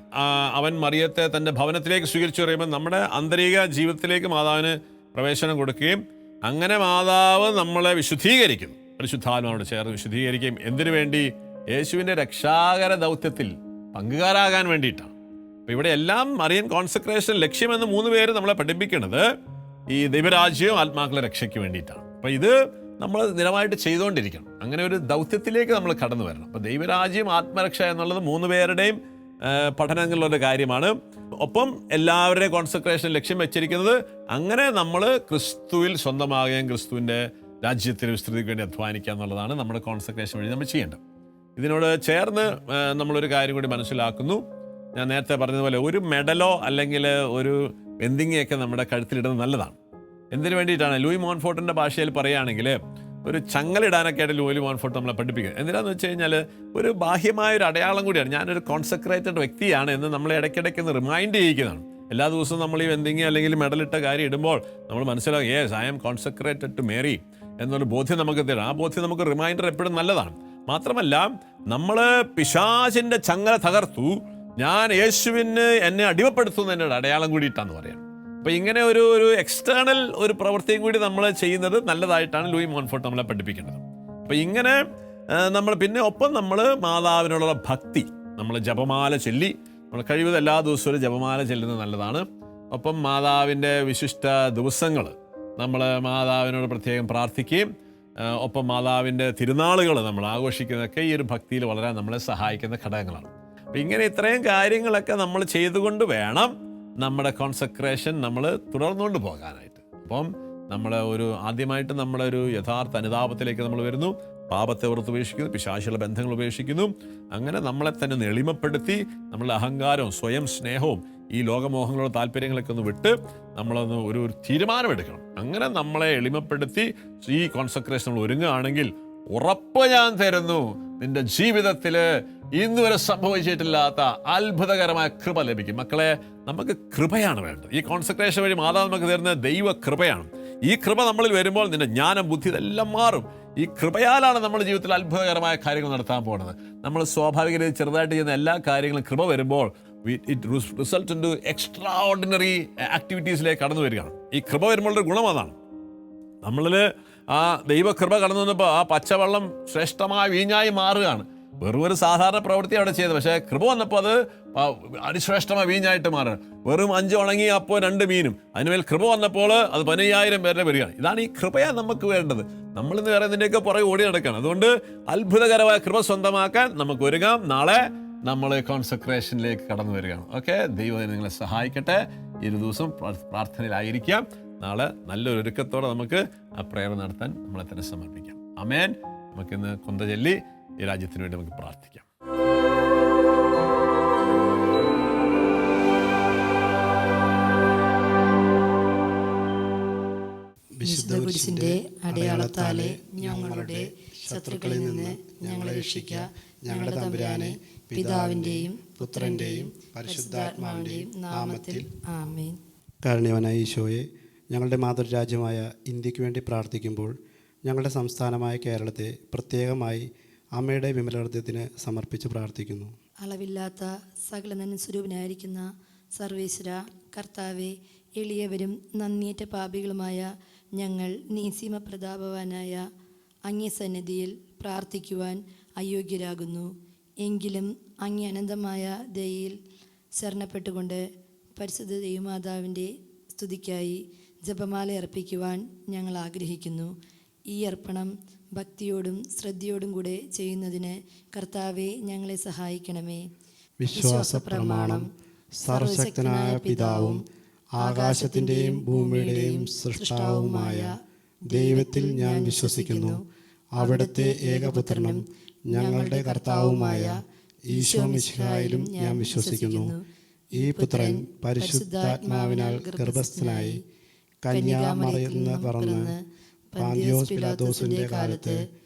[SPEAKER 1] അവൻ മറിയത്തെ തൻ്റെ ഭവനത്തിലേക്ക് സ്വീകരിച്ചു പറയുമ്പോൾ നമ്മുടെ ആന്തരിക ജീവിതത്തിലേക്ക് മാതാവിന് പ്രവേശനം കൊടുക്കുകയും അങ്ങനെ മാതാവ് നമ്മളെ വിശുദ്ധീകരിക്കും, പരിശുദ്ധാത്മാവോട് ചേർന്ന് വിശുദ്ധീകരിക്കുകയും. എന്തിനു വേണ്ടി? യേശുവിൻ്റെ രക്ഷാകര ദൗത്യത്തിൽ പങ്കുകാരാകാൻ വേണ്ടിയിട്ടാണ്. അപ്പോൾ ഇവിടെ എല്ലാം മറിയൻ കോൺസെൻട്രേഷൻ ലക്ഷ്യമെന്ന് 3 പേര് നമ്മളെ പഠിപ്പിക്കുന്നത് ഈ ദൈവരാജ്യവും ആത്മാക്കളുടെ രക്ഷയ്ക്ക് വേണ്ടിയിട്ടാണ്. അപ്പോൾ ഇത് നമ്മൾ നിരമായിട്ട് ചെയ്തുകൊണ്ടിരിക്കണം. അങ്ങനെ ഒരു ദൗത്യത്തിലേക്ക് നമ്മൾ കടന്നു വരണം. അപ്പോൾ ദൈവരാജ്യം, ആത്മരക്ഷ എന്നുള്ളത് 3 പേരുടെയും പഠനങ്ങളിലുള്ള കാര്യമാണ്. ഒപ്പം എല്ലാവരുടെയും കോൺസെൻട്രേഷൻ ലക്ഷ്യം വെച്ചിരിക്കുന്നത് അങ്ങനെ നമ്മൾ ക്രിസ്തുവിൽ സ്വന്തമാകുകയും ക്രിസ്തുവിൻ്റെ രാജ്യത്തിൽ വിസ്തൃതിക്ക് വേണ്ടി അധ്വാനിക്കുക എന്നുള്ളതാണ് നമ്മുടെ കോൺസെൻട്രേഷൻ വഴി നമ്മൾ ചെയ്യേണ്ടത്. ഇതിനോട് ചേർന്ന് നമ്മളൊരു കാര്യം കൂടി മനസ്സിലാക്കുന്നു. ഞാൻ നേരത്തെ പറഞ്ഞതുപോലെ ഒരു മെഡലോ അല്ലെങ്കിൽ ഒരു വെന്തിങ്ങയൊക്കെ നമ്മുടെ കഴുത്തിലിടുന്നത് നല്ലതാണ്. എന്തിനു വേണ്ടിയിട്ടാണ്? ലൂയി മോൺഫോർട്ടിൻ്റെ ഭാഷയിൽ പറയുകയാണെങ്കിൽ ഒരു ചങ്ങലിടാനൊക്കെ ആയിട്ട് ലൂയി മോൺഫോർട്ട് നമ്മളെ പഠിപ്പിക്കുക. എന്തിനാന്ന് വെച്ച് കഴിഞ്ഞാൽ ഒരു ബാഹ്യമായൊരു അടയാളം കൂടിയാണ്, ഞാനൊരു കോൺസെൻട്രേറ്റഡ് വ്യക്തിയാണ് എന്ന് നമ്മളെ ഇടയ്ക്കിടയ്ക്ക് ഒന്ന് റിമൈൻഡ് ചെയ്യിക്കുന്നതാണ്. എല്ലാ ദിവസവും നമ്മൾ ഈ വെന്തിങ്ങ അല്ലെങ്കിൽ മെഡലിട്ട കാര്യം ഇടുമ്പോൾ നമ്മൾ മനസ്സിലാകും, yes I am concentrated to Mary എന്നൊരു ബോധ്യം നമുക്ക് തരും. ആ ബോധ്യം നമുക്ക് റിമൈൻഡർ എപ്പോഴും നല്ലതാണ്. മാത്രമല്ല നമ്മൾ പിശാചിൻ്റെ ചങ്ങല തകർത്തു, ഞാൻ യേശുവിന് എന്നെ അടിമപ്പെടുത്തുന്നതിൻ്റെ അടയാളം കൂടിയിട്ടാന്ന് പറയാം. അപ്പോൾ ഇങ്ങനെ ഒരു എക്സ്റ്റേണൽ ഒരു പ്രവൃത്തിയും കൂടി നമ്മൾ ചെയ്യുന്നത് നല്ലതായിട്ടാണ് ലൂയി മോൺഫോർട്ട് നമ്മളെ പഠിപ്പിക്കുന്നത്. അപ്പോൾ ഇങ്ങനെ നമ്മൾ പിന്നെ ഒപ്പം നമ്മൾ മാതാവിനുള്ള ഭക്തി, നമ്മൾ ജപമാല ചൊല്ലി, നമ്മൾ കഴിവത് എല്ലാ ദിവസവും ഒരു ജപമാല ചെല്ലുന്നത് നല്ലതാണ്. ഒപ്പം മാതാവിൻ്റെ വിശിഷ്ട ദിവസങ്ങൾ നമ്മൾ മാതാവിനോട് പ്രത്യേകം പ്രാർത്ഥിക്കുകയും ഒപ്പം മാതാവിൻ്റെ തിരുനാളുകൾ നമ്മൾ ആഘോഷിക്കുന്നതൊക്കെ ഈ ഒരു ഭക്തിയിൽ വളരാൻ നമ്മളെ സഹായിക്കുന്ന ഘടകങ്ങളാണ്. അപ്പം ഇങ്ങനെ ഇത്രയും കാര്യങ്ങളൊക്കെ നമ്മൾ ചെയ്തുകൊണ്ട് വേണം നമ്മുടെ കോൺസെക്രേഷൻ നമ്മൾ തുടർന്നുകൊണ്ട് പോകാനായിട്ട്. അപ്പം ആദ്യമായിട്ട് നമ്മുടെ ഒരു യഥാർത്ഥ അനുതാപത്തിലേക്ക് നമ്മൾ വരുന്നു, പാപത്തെ ഓർത്ത് ഉപേക്ഷിക്കുന്നു, പിശാചുള്ള ബന്ധങ്ങൾ ഉപേക്ഷിക്കുന്നു. അങ്ങനെ നമ്മളെ തന്നെ ഒന്ന് എളിമപ്പെടുത്തി നമ്മളുടെ അഹങ്കാരവും സ്വയം സ്നേഹവും ഈ ലോകമോഹങ്ങളുടെ താല്പര്യങ്ങളൊക്കെ ഒന്ന് വിട്ട് നമ്മളൊന്ന് ഒരു തീരുമാനമെടുക്കണം. അങ്ങനെ നമ്മളെ എളിമപ്പെടുത്തി ഈ കോൺസെക്രേഷൻ നമ്മൾ ഒരുങ്ങുകയാണെങ്കിൽ ഉറപ്പ് ഞാൻ തരുന്നു, നിന്റെ ജീവിതത്തിൽ ഇന്നുവരെ സംഭവിച്ചിട്ടില്ലാത്ത അത്ഭുതകരമായ കൃപ ലഭിക്കും. മക്കളെ, നമുക്ക് കൃപയാണ് വേണ്ടത്. ഈ കോൺസെക്രേഷൻ വഴി മാതാവ് നമുക്ക് തരുന്ന ദൈവ കൃപയാണ്. ഈ കൃപ നമ്മളിൽ വരുമ്പോൾ നിന്റെ ജ്ഞാനം, ബുദ്ധി ഇതെല്ലാം മാറും. ഈ കൃപയാലാണ് നമ്മുടെ ജീവിതത്തിൽ അത്ഭുതകരമായ കാര്യങ്ങൾ നടത്താൻ പോകുന്നത്. നമ്മൾ സ്വാഭാവികമായി ചെറുതായിട്ട് ചെയ്യുന്ന എല്ലാ കാര്യങ്ങളും കൃപ വരുമ്പോൾ it result in to extraordinary ആക്ടിവിറ്റീസിലേക്ക് കടന്നു വരികയാണ്. ഈ കൃപ വരുമ്പോഴൊരു ഗുണം അതാണ്. നമ്മളിൽ ആ ദൈവകൃപ കടന്നു വന്നപ്പോൾ ആ പച്ചവെള്ളം ശ്രേഷ്ഠമായ വീഞ്ഞായി മാറുകയാണ്. വെറും ഒരു സാധാരണ പ്രവൃത്തി അവിടെ ചെയ്തത്, പക്ഷേ കൃപ വന്നപ്പോൾ അത് അതിശ്രേഷ്ഠമായ വീഞ്ഞായിട്ട് മാറുകയാണ്. വെറും 5 ഉണങ്ങി അപ്പോൾ 2 മീനും, അതിനുമേൽ കൃപ വന്നപ്പോൾ അത് 15,000 പേരുടെ വരികയാണ്. ഇതാണ് ഈ കൃപയാണ് നമുക്ക് വേണ്ടത്. നമ്മളിന്ന് വേറെ ഇതിൻ്റെയൊക്കെ പുറകെ ഓടി നടക്കുകയാണ്. അതുകൊണ്ട് അത്ഭുതകരമായ കൃപ സ്വന്തമാക്കാൻ നമുക്ക് ഒരുങ്ങാം. നാളെ നമ്മൾ കോൺസെക്രേഷനിലേക്ക് കടന്നു വരികയാണ്. ഓക്കെ, ദൈവം നിങ്ങളെ സഹായിക്കട്ടെ. ഈ ഒരു ദിവസം പ്രാർത്ഥനയിലായിരിക്കാം. നാളെ നല്ലൊരു ഒരുക്കത്തോടെ നമുക്ക് ആ പ്രേയർ നടത്താൻ നമ്മളെ തന്നെ സമർപ്പിക്കാം. ആമേൻ. നമുക്കിന്ന് കൊന്ത ചൊല്ലി ഈ രാജ്യത്തിന് വേണ്ടി നമുക്ക് പ്രാർത്ഥിക്കാം.
[SPEAKER 2] വിശുദ്ധ കുരിശിന്റെ അടയാളത്താലെ ഞങ്ങളുടെ ശത്രുക്കളിൽ നിന്ന് ഞങ്ങളെ രക്ഷിക്കുക. ഞങ്ങളുടെ തമ്പുരാനെ, പിതാവിന്റെയും പുത്രന്റെയും പരിശുദ്ധാത്മാവിന്റെയും നാമത്തിൽ ആമേൻ.
[SPEAKER 3] കാരുണ്യവാനായ ഈശോയെ, ഞങ്ങളുടെ മാതൃരാജ്യമായ ഇന്ത്യക്ക് വേണ്ടി പ്രാർത്ഥിക്കുമ്പോൾ ഞങ്ങളുടെ സംസ്ഥാനമായ കേരളത്തെ പ്രത്യേകമായി അമ്മയുടെ വിമലഹൃദയത്തിന് സമർപ്പിച്ച് പ്രാർത്ഥിക്കുന്നു.
[SPEAKER 2] അളവില്ലാത്ത സകല നന്മസ്വരൂപനായിരിക്കുന്ന സർവേശ്വര കർത്താവെ, എളിയവരും നന്ദിയേറ്റ പാപികളുമായ ഞങ്ങൾ നീസിമ പ്രതാപവാനായ അങ്ങേ സന്നിധിയിൽ പ്രാർത്ഥിക്കുവാൻ അയോഗ്യരാകുന്നു. എങ്കിലും അങ്ങേ അനന്തമായ ദയയിൽ ശരണപ്പെട്ടുകൊണ്ട് പരിശുദ്ധ ദൈവമാതാവിൻ്റെ സ്തുതിക്കായി ജപമാല അർപ്പിക്കുവാൻ ഞങ്ങൾ ആഗ്രഹിക്കുന്നു. ഈ അർപ്പണം ഭക്തിയോടും ശ്രദ്ധയോടും കൂടെ ചെയ്യുന്നതിന് കർത്താവെ ഞങ്ങളെ സഹായിക്കണമേ.
[SPEAKER 3] വിശ്വാസ പ്രമാണം. സർവശക്തനായ പിതാവും ആകാശത്തിൻ്റെയും ഭൂമിയുടെയും സൃഷ്ടാവുമായ ദൈവത്തിൽ ഞാൻ വിശ്വസിക്കുന്നു. അവിടുത്തെ ഏകപുത്രനും ഞങ്ങളുടെ കർത്താവുമായ ഈശോ മിശിഹായിലും ഞാൻ വിശ്വസിക്കുന്നു. ഈ പുത്രൻ പരിശുദ്ധാത്മാവിനാൽ ഗർഭസ്ഥനായി കന്യാമറിയിൽ നിന്ന് പിറന്ന് പാന്തിയോസ് പിലാത്തോസിന്റെ കാലത്ത്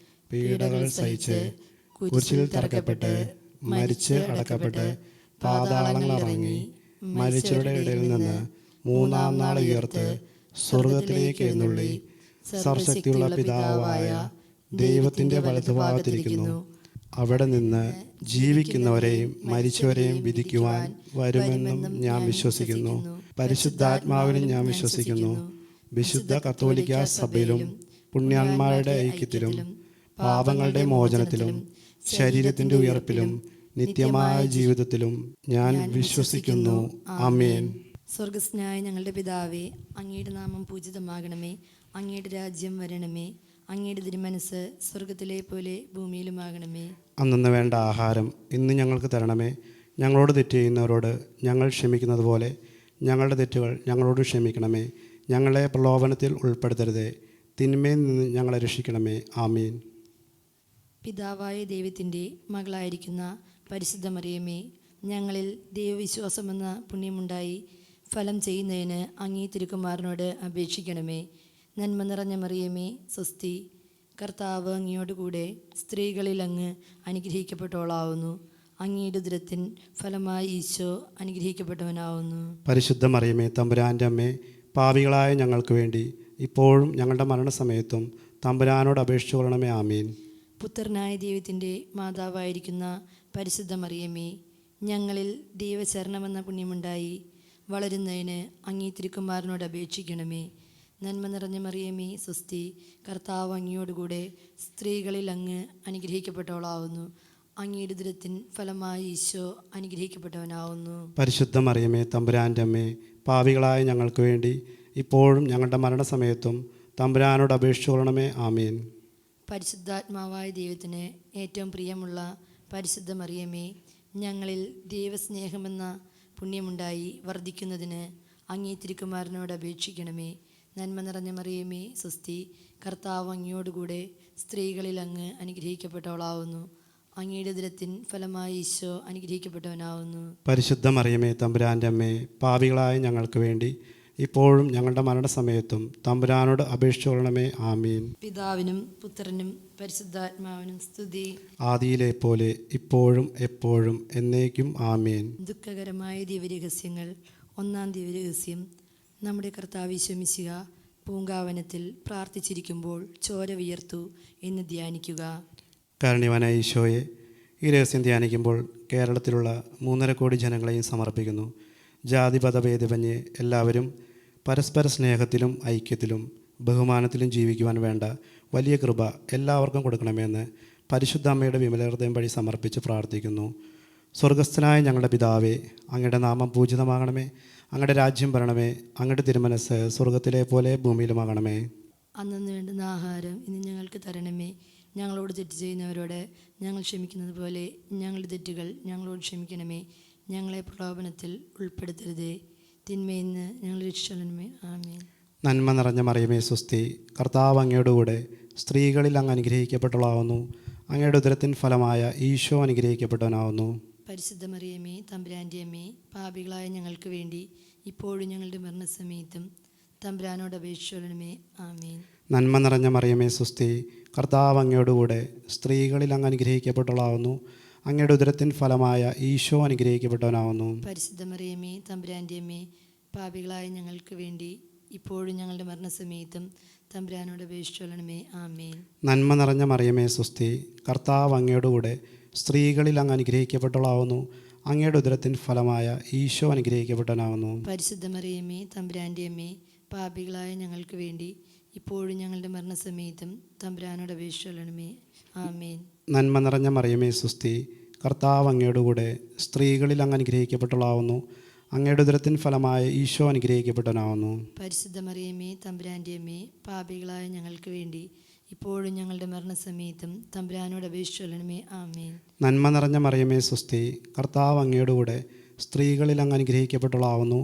[SPEAKER 3] പീഡകൾ സഹിച്ച് കുരിശിൽ തറക്കപ്പെട്ട് മരിച്ച് അടക്കപ്പെട്ട് പാതാളങ്ങളിൽ ഇറങ്ങി മരിച്ചവരുടെ ഇടയിൽ നിന്ന് 3-ാം നാൾ ഉയർത്ത് സ്വർഗത്തിലേക്ക് എഴുന്നള്ളി സർവശക്തിയുള്ള പിതാവായ ദൈവത്തിന്റെ വലതുഭാഗത്തിരിക്കുന്നു. അവിടെ നിന്ന് ജീവിക്കുന്നവരെയും മരിച്ചവരെയും വിധിക്കുവാൻ വരുമെന്നും ഞാൻ വിശ്വസിക്കുന്നു. പരിശുദ്ധാത്മാവിലും ഞാൻ വിശ്വസിക്കുന്നു. വിശുദ്ധ കത്തോലിക്കാ സഭയിലും പുണ്യാന്മാരുടെ ഐക്യത്തിലും പാപങ്ങളുടെ മോചനത്തിലും ശരീരത്തിന്റെ ഉയർപ്പിലും നിത്യമായ ജീവിതത്തിലും ഞാൻ വിശ്വസിക്കുന്നു. ആമേൻ.
[SPEAKER 2] സ്വർഗസ്നായ ഞങ്ങളുടെ പിതാവേ, അങ്ങയുടെ നാമം പൂജിതമാകണമേ. അങ്ങയുടെ രാജ്യം വരണമേ. അങ്ങയുടെ തിരുമനസ് സ്വർഗത്തിലെ പോലെ ഭൂമിയിലുമാകണമേ.
[SPEAKER 3] അന്നു വേണ്ട ആഹാരം ഇന്ന് ഞങ്ങൾക്ക് തരണമേ. ഞങ്ങളോട് തെറ്റ് ചെയ്യുന്നവരോട് ഞങ്ങൾ ക്ഷമിക്കുന്നത് പോലെ ഞങ്ങളുടെ തെറ്റുകൾ ഞങ്ങളോട് ക്ഷമിക്കണമേ. ഞങ്ങളെ പ്രലോഭനത്തിൽ ഉൾപ്പെടുത്തരുതേ, തിന്മയിൽ നിന്ന് ഞങ്ങളെ രക്ഷിക്കണമേ. ആമീൻ.
[SPEAKER 2] പിതാവായ ദൈവത്തിൻ്റെ മകളായിരിക്കുന്ന പരിശുദ്ധ മറിയമേ, ഞങ്ങളിൽ ദൈവവിശ്വാസമെന്ന പുണ്യമുണ്ടായി ഫലം ചെയ്യുന്നതിന് അങ്ങേ തിരുക്കുമാരനോട് അപേക്ഷിക്കണമേ. നന്മ നിറഞ്ഞ മറിയമേ, സ്വസ്തി, കർത്താവ് അങ്ങയോടുകൂടെ സ്ത്രീകളിൽ അങ്ങ് അനുഗ്രഹിക്കപ്പെട്ടവളാവുന്നു. അങ്ങയുടെ ഉദരത്തിൻ ഫലമായി ഈശോ അനുഗ്രഹിക്കപ്പെട്ടവനാവുന്നു.
[SPEAKER 3] പരിശുദ്ധ മറിയമേ, തമ്പുരാൻ്റെ അമ്മേ, പാപികളായ ഞങ്ങൾക്ക് വേണ്ടി ഇപ്പോഴും ഞങ്ങളുടെ മരണസമയത്തും തമ്പുരാനോട് അപേക്ഷിച്ചു കൊള്ളണമേ. ആമീൻ.
[SPEAKER 2] പുത്രനായ ദൈവത്തിൻ്റെ മാതാവായിരിക്കുന്ന പരിശുദ്ധ മറിയമേ, ഞങ്ങളിൽ ദൈവചരണമെന്ന പുണ്യമുണ്ടായി വളരുന്നതിന് അങ്ങേ തിരുക്കുമാരനോട് അപേക്ഷിക്കണമേ. നന്മ നിറഞ്ഞ മറിയമേ, സ്വസ്തി, കർത്താവ് അങ്ങയോടുകൂടെ സ്ത്രീകളിൽ അങ്ങ് അനുഗ്രഹിക്കപ്പെട്ടവളാവുന്നു. അങ്ങയുടെ ഉദരത്തിൻ ഫലമായി ഈശോ അനുഗ്രഹിക്കപ്പെട്ടവനാവുന്നു.
[SPEAKER 3] പരിശുദ്ധ മറിയമേ, തമ്പുരാൻ്റെ അമ്മേ, പാപികളായ ഞങ്ങൾക്ക് വേണ്ടി ഇപ്പോഴും ഞങ്ങളുടെ മരണസമയത്തും തമ്പുരാനോട് അപേക്ഷിച്ചു കൊള്ളണമേ. ആമീൻ.
[SPEAKER 2] പരിശുദ്ധാത്മാവായ ദൈവത്തിന് ഏറ്റവും പ്രിയമുള്ള പരിശുദ്ധ മറിയമേ, ഞങ്ങളിൽ ദൈവസ്നേഹമെന്ന പുണ്യമുണ്ടായി വർദ്ധിക്കുന്നതിന് അങ്ങേ തിരുക്കുമാരനോട് അപേക്ഷിക്കണമേ. നന്മ നിറഞ്ഞ മറിയമേ സുസ്തി, കർത്താവ് അങ്ങയോടുകൂടെ സ്ത്രീകളിൽ അങ്ങ് അനുഗ്രഹിക്കപ്പെട്ടവളാവുന്നു. അങ്ങയുടെ ഉദരത്തിൻ ഫലമായി ഈശോ അനുഗ്രഹിക്കപ്പെട്ടവനാവുന്നു.
[SPEAKER 3] പരിശുദ്ധ മറിയമേ തമ്പുരാൻ്റെ അമ്മേ, പാപികളായ ഞങ്ങൾക്ക് വേണ്ടി ഇപ്പോഴും ഞങ്ങളുടെ മരണസമയത്തും തമ്പുരാനോട് അപേക്ഷിച്ചുകൊള്ളണമേ. ആമീൻ.
[SPEAKER 2] പിതാവിനും പുത്രനും പരിശുദ്ധാത്മാവിനും സ്തുതി.
[SPEAKER 3] ആദിയിലെ പോലെ ഇപ്പോഴും എപ്പോഴും എന്നേക്കും. ആമീൻ.
[SPEAKER 2] ദുഃഖകരമായ ദിവ്യരഹസ്യങ്ങൾ. ഒന്നാം ദിവ്യരഹസ്യം. നമ്മുടെ കർത്താവ് ഈശോ മിശിഹ പൂങ്കാവനത്തിൽ പ്രാർത്ഥിച്ചിരിക്കുമ്പോൾ ചോര വിയർത്തു എന്ന് ധ്യാനിക്കുക.
[SPEAKER 3] കാരുണ്യവാനായ ഈശോയെ, ഈ രഹസ്യം ധ്യാനിക്കുമ്പോൾ കേരളത്തിലുള്ള 3.5 കോടി ജനങ്ങളെയും സമർപ്പിക്കുന്നു. ജാതിപതഭേദമന്യേ എല്ലാവരും പരസ്പര സ്നേഹത്തിലും ഐക്യത്തിലും ബഹുമാനത്തിലും ജീവിക്കുവാൻ വേണ്ട വലിയ കൃപ എല്ലാവർക്കും കൊടുക്കണമെന്ന് പരിശുദ്ധ അമ്മയുടെ വിമലഹൃദയം വഴി സമർപ്പിച്ച് പ്രാർത്ഥിക്കുന്നു. സ്വർഗസ്ഥനായ ഞങ്ങളുടെ പിതാവേ, അങ്ങയുടെ നാമം പൂജിതമാകണമേ. അങ്ങയുടെ രാജ്യം വരണമേ. അങ്ങയുടെ തിരുമനസ്സ് സ്വർഗത്തിലെ പോലെ ഭൂമിയിലുമാകണമേ.
[SPEAKER 2] അന്നു വേണ്ടുന്ന ആഹാരം ഇന്ന് ഞങ്ങൾക്ക് തരണമേ. ഞങ്ങളോട് തെറ്റ് ചെയ്യുന്നവരോട് ഞങ്ങൾ ക്ഷമിക്കുന്നത് പോലെ ഞങ്ങളുടെ തെറ്റുകൾ ഞങ്ങളോട് ക്ഷമിക്കണമേ. ഞങ്ങളെ പ്രലോഭനത്തിൽ ഉൾപ്പെടുത്തരുതേ, തിന്മയിൽ നിന്ന് ഞങ്ങൾ രക്ഷിക്കണമേ. ആമേൻ.
[SPEAKER 3] നന്മ നിറഞ്ഞ മറിയമേ സുസ്തി, കർത്താവ് അങ്ങയോടുകൂടെ സ്ത്രീകളിൽ അങ്ങ് അനുഗ്രഹിക്കപ്പെട്ടവളാവുന്നു. അങ്ങയുടെ ഉദരത്തിൻ ഫലമായ ഈശോ അനുഗ്രഹിക്കപ്പെട്ടവനാവുന്നു.
[SPEAKER 2] പരിശുദ്ധ മറിയമേ തമ്പുരാൻ്റെ അമ്മേ, പാപികളായ ഞങ്ങൾക്ക് വേണ്ടി ഇപ്പോഴും ഞങ്ങളുടെ മരണസമയത്തും തമ്പുരാനോട് അപേക്ഷിച്ചുകൊള്ളണമേ. ആമേൻ.
[SPEAKER 3] നന്മ നിറഞ്ഞ മറിയമേ സുസ്തി, കർത്താവ് അങ്ങയോടുകൂടെ സ്ത്രീകളിൽ അങ്ങ് അനുഗ്രഹിക്കപ്പെട്ടവളാവുന്നു. അങ്ങയുടെ ഉദരത്തിൻ ഫലമായ ഈശോ അനുഗ്രഹിക്കപ്പെട്ടവനാവുന്നു.
[SPEAKER 2] പരിശുദ്ധ മറിയമേ തമ്പുരാൻ്റെ അമ്മേ, പാപികളായ ഞങ്ങൾക്ക് വേണ്ടി ഇപ്പോഴും ഞങ്ങളുടെ മരണസമയത്തും തമ്പുരാനോട് അപേക്ഷിച്ചുകൊള്ളണമേ. ആമേൻ.
[SPEAKER 3] നന്മ നിറഞ്ഞ മറിയമേ സുസ്തി, കർത്താവ് അങ്ങയോടുകൂടെ സ്ത്രീകളിൽ അങ്ങ് അനുഗ്രഹിക്കപ്പെട്ടവളാവുന്നു. അങ്ങയുടെ ഉദരത്തിൻ ഫലമായ ഈശോ അനുഗ്രഹിക്കപ്പെട്ടവനാവുന്നു.
[SPEAKER 2] പരിശുദ്ധ മറിയമേ തമ്പുരാൻ്റെ അമ്മേ, പാപികളായ ഞങ്ങൾക്ക് വേണ്ടി ഇപ്പോഴും ഞങ്ങളുടെ മരണസമയത്തും തമ്പുരാനോട് അപേക്ഷിച്ചുകൊള്ളണമേ. ആമേൻ.
[SPEAKER 3] നന്മ നിറഞ്ഞ മറിയമേ സുസ്തി, കർത്താവ് അങ്ങയോടുകൂടെ സ്ത്രീകളിൽ അങ്ങ് അനുഗ്രഹിക്കപ്പെട്ടവളാവുന്നു. അങ്ങയുടെ ഉദരത്തിൻ ഫലമായ ഈശോ അനുഗ്രഹിക്കപ്പെട്ടവനാവുന്നു.
[SPEAKER 2] പരിശുദ്ധ മറിയമേ തമ്പുരാൻ്റെ അമ്മേ, പാപികളായ ഞങ്ങൾക്ക് വേണ്ടി ഇപ്പോഴും ഞങ്ങളുടെ മരണസമയത്തും തമ്പുരാനോട് അപേക്ഷിച്ചുകൊള്ളണമേ. ആമേൻ.
[SPEAKER 3] നന്മ നിറഞ്ഞ മറിയമേ സുസ്തി, കർത്താവ് അങ്ങയോടുകൂടെ സ്ത്രീകളിൽ അങ്ങ് അനുഗ്രഹിക്കപ്പെട്ടവളാവുന്നു.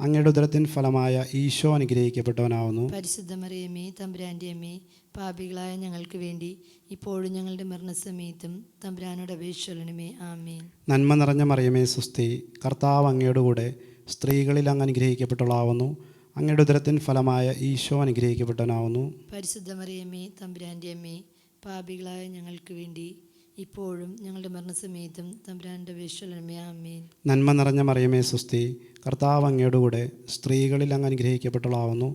[SPEAKER 3] അങ്ങയുടെ ഉദരത്തിൻ ഫലമായ ഈശോ അനുഗ്രഹിക്കപ്പെട്ടവനാവുന്നു.
[SPEAKER 2] പരിശുദ്ധ മറിയമേ തമ്പുരാൻ്റെ അമ്മേ, പാപികളായ ഞങ്ങൾക്ക് വേണ്ടി ഇപ്പോഴും ഞങ്ങളുടെ മരണസമയത്തും തമ്പുരാനോട് അപേക്ഷിച്ചുകൊള്ളണമേ. ആമേൻ.
[SPEAKER 3] നന്മ നിറഞ്ഞ മറിയമേ സുസ്തി, കർത്താവ് അങ്ങയോടുകൂടെ സ്ത്രീകളിൽ അങ്ങ് അനുഗ്രഹിക്കപ്പെട്ടവളാവുന്നു. അങ്ങയുടെ ഉദരത്തിൻ ഫലമായ ഈശോ അനുഗ്രഹിക്കപ്പെട്ടവനാവുന്നു.
[SPEAKER 2] പരിശുദ്ധ മറിയമേ തമ്പുരാൻ്റെ അമ്മേ, പാപികളായ ഞങ്ങൾക്ക് വേണ്ടി ഇപ്പോഴും ഞങ്ങളുടെ മരണസമയത്തും തമ്പുരാനോട് അപേക്ഷിച്ചുകൊള്ളണമേ. ആമേൻ.
[SPEAKER 3] നന്മ നിറഞ്ഞ മറിയമേ സുസ്തി, കർത്താവ് അങ്ങയോടുകൂടെ സ്ത്രീകളിൽ അങ്ങ് അനുഗ്രഹിക്കപ്പെട്ടവളാവുന്നു.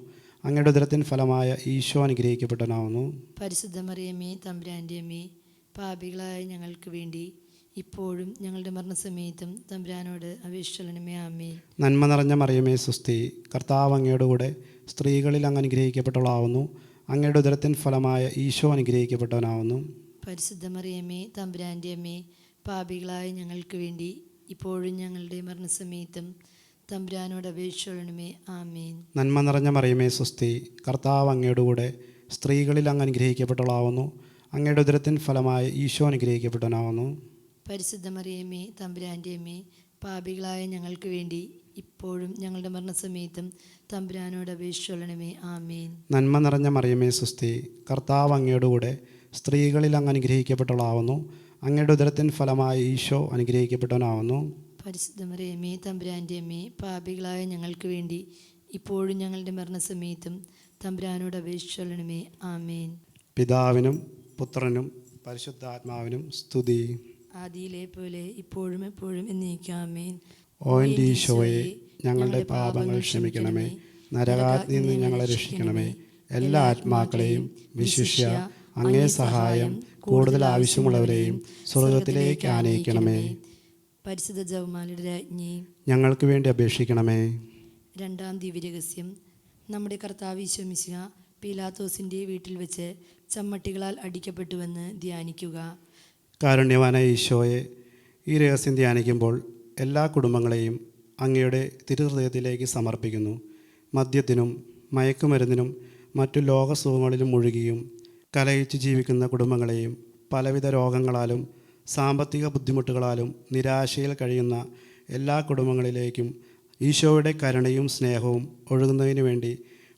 [SPEAKER 3] അങ്ങയുടെ ഉദരത്തിൻ ഫലമായ ഈശോ അനുഗ്രഹിക്കപ്പെട്ടവനാവുന്നു.
[SPEAKER 2] പരിശുദ്ധ മറിയമേ തമ്പുരാൻ്റെ അമ്മേ, പാപികളായ ഞങ്ങൾക്ക് വേണ്ടി ഇപ്പോഴും ഞങ്ങളുടെ മരണസമയത്തും തമ്പുരാനോട് അപേക്ഷിച്ചുകൊള്ളണമേ. ആമേൻ.
[SPEAKER 3] നന്മ നിറഞ്ഞ മറിയമേ സുസ്തി, കർത്താവ് അങ്ങയോടുകൂടെ സ്ത്രീകളിൽ അങ്ങ് അനുഗ്രഹിക്കപ്പെട്ടവളാവുന്നു. അങ്ങയുടെ ഉദരത്തിൻ ഫലമായ ഈശോ അനുഗ്രഹിക്കപ്പെട്ടവനാവുന്നു.
[SPEAKER 2] പരിശുദ്ധ മറിയമേ തമ്പുരാൻ്റെ അമ്മേ, പാപികളായ ഞങ്ങൾക്ക് വേണ്ടി ഇപ്പോഴും ഞങ്ങളുടെ മരണസമയത്തും തമ്പുരാനോട് അപേക്ഷിച്ചുകൊള്ളണമേ. ആമേൻ.
[SPEAKER 3] നന്മ നിറഞ്ഞ മറിയമേ സുസ്തി, കർത്താവ് അങ്ങയോടുകൂടെ സ്ത്രീകളിൽ അങ്ങ് അനുഗ്രഹിക്കപ്പെട്ടവളാവുന്നു. അങ്ങയുടെ ഉദരത്തിൻ ഫലമായ ഈശോ അനുഗ്രഹിക്കപ്പെട്ടവനാവുന്നു.
[SPEAKER 2] പരിശുദ്ധ മറിയമേ തമ്പുരാൻ്റെ അമ്മേ, പാപികളായ ഞങ്ങൾക്ക് വേണ്ടി ഇപ്പോഴും ഞങ്ങളുടെ മരണസമയത്തും തമ്പുരാനോട് അപേക്ഷിച്ചുകൊള്ളണമേ. ആമേൻ.
[SPEAKER 3] നന്മ നിറഞ്ഞ മറിയമേ സുസ്തി, കർത്താവ് അങ്ങയോടുകൂടെ സ്ത്രീകളിൽ അങ്ങ് അനുഗ്രഹിക്കപ്പെട്ടവളാവുന്നു. അങ്ങയുടെ ഉദരത്തിൻ ഫലമായ ഈശോ അനുഗ്രഹിക്കപ്പെട്ടവനാവുന്നു.
[SPEAKER 2] പരിശുദ്ധ മറിയമേ തമ്പുരാൻ്റെ അമ്മേ, പാപികളായ ഞങ്ങൾക്ക് വേണ്ടി ഇപ്പോഴും ഞങ്ങളുടെ മരണസമയത്തും തമ്പുരാനോട് അപേക്ഷിച്ചുകൊള്ളണമേ. ആമേൻ.
[SPEAKER 3] പിതാവിനും പുത്രനും പരിശുദ്ധാത്മാവിനും സ്തുതി.
[SPEAKER 2] ആദിയിലെ പോലെ ഇപ്പോഴും എപ്പോഴും എന്നേക്കും. ആമേൻ.
[SPEAKER 3] ഓ എൻ്റെ ഈശോയെ, ഞങ്ങളുടെ പാപങ്ങൾ ക്ഷമിക്കണമേ. നരകാഗ്നിയിൽ നിന്ന് ഞങ്ങളെ രക്ഷിക്കണമേ. എല്ലാ ആത്മാക്കളെയും വിശിഷ്യ അങ്ങേ സഹായം കൂടുതൽ ആവശ്യമുള്ളവരെയും സ്വർഗത്തിലേക്ക് ആനയിക്കണമേ.
[SPEAKER 2] പരിശുദ്ധ ജപമാലയുടെ രാജ്ഞി,
[SPEAKER 3] ഞങ്ങൾക്ക് വേണ്ടി അപേക്ഷിക്കണമേ.
[SPEAKER 2] രണ്ടാം ദിവ്യരഹസ്യം. നമ്മുടെ കർത്താവ് ഈശോ മിശിഹ പീലാത്തോസിൻ്റെ വീട്ടിൽ വെച്ച് ചമ്മട്ടികളാൽ അടിക്കപ്പെട്ടുവെന്ന് ധ്യാനിക്കുക.
[SPEAKER 3] കാരുണ്യവാനായ ഈശോയെ, ഈ രഹസ്യം ധ്യാനിക്കുമ്പോൾ എല്ലാ കുടുംബങ്ങളെയും അങ്ങയുടെ തിരുഹൃദയത്തിലേക്ക് സമർപ്പിക്കുന്നു. മദ്യത്തിനും മയക്കുമരുന്നിനും മറ്റു ലോകസുഖങ്ങളിലും മുഴുകിയും കലയിച്ച് ജീവിക്കുന്ന കുടുംബങ്ങളെയും പലവിധ രോഗങ്ങളാലും സാമ്പത്തിക ബുദ്ധിമുട്ടുകളാലും നിരാശയിൽ കഴിയുന്ന എല്ലാ കുടുംബങ്ങളിലേക്കും ഈശോയുടെ കരുണയും സ്നേഹവും ഒഴുകുന്നതിന് വേണ്ടി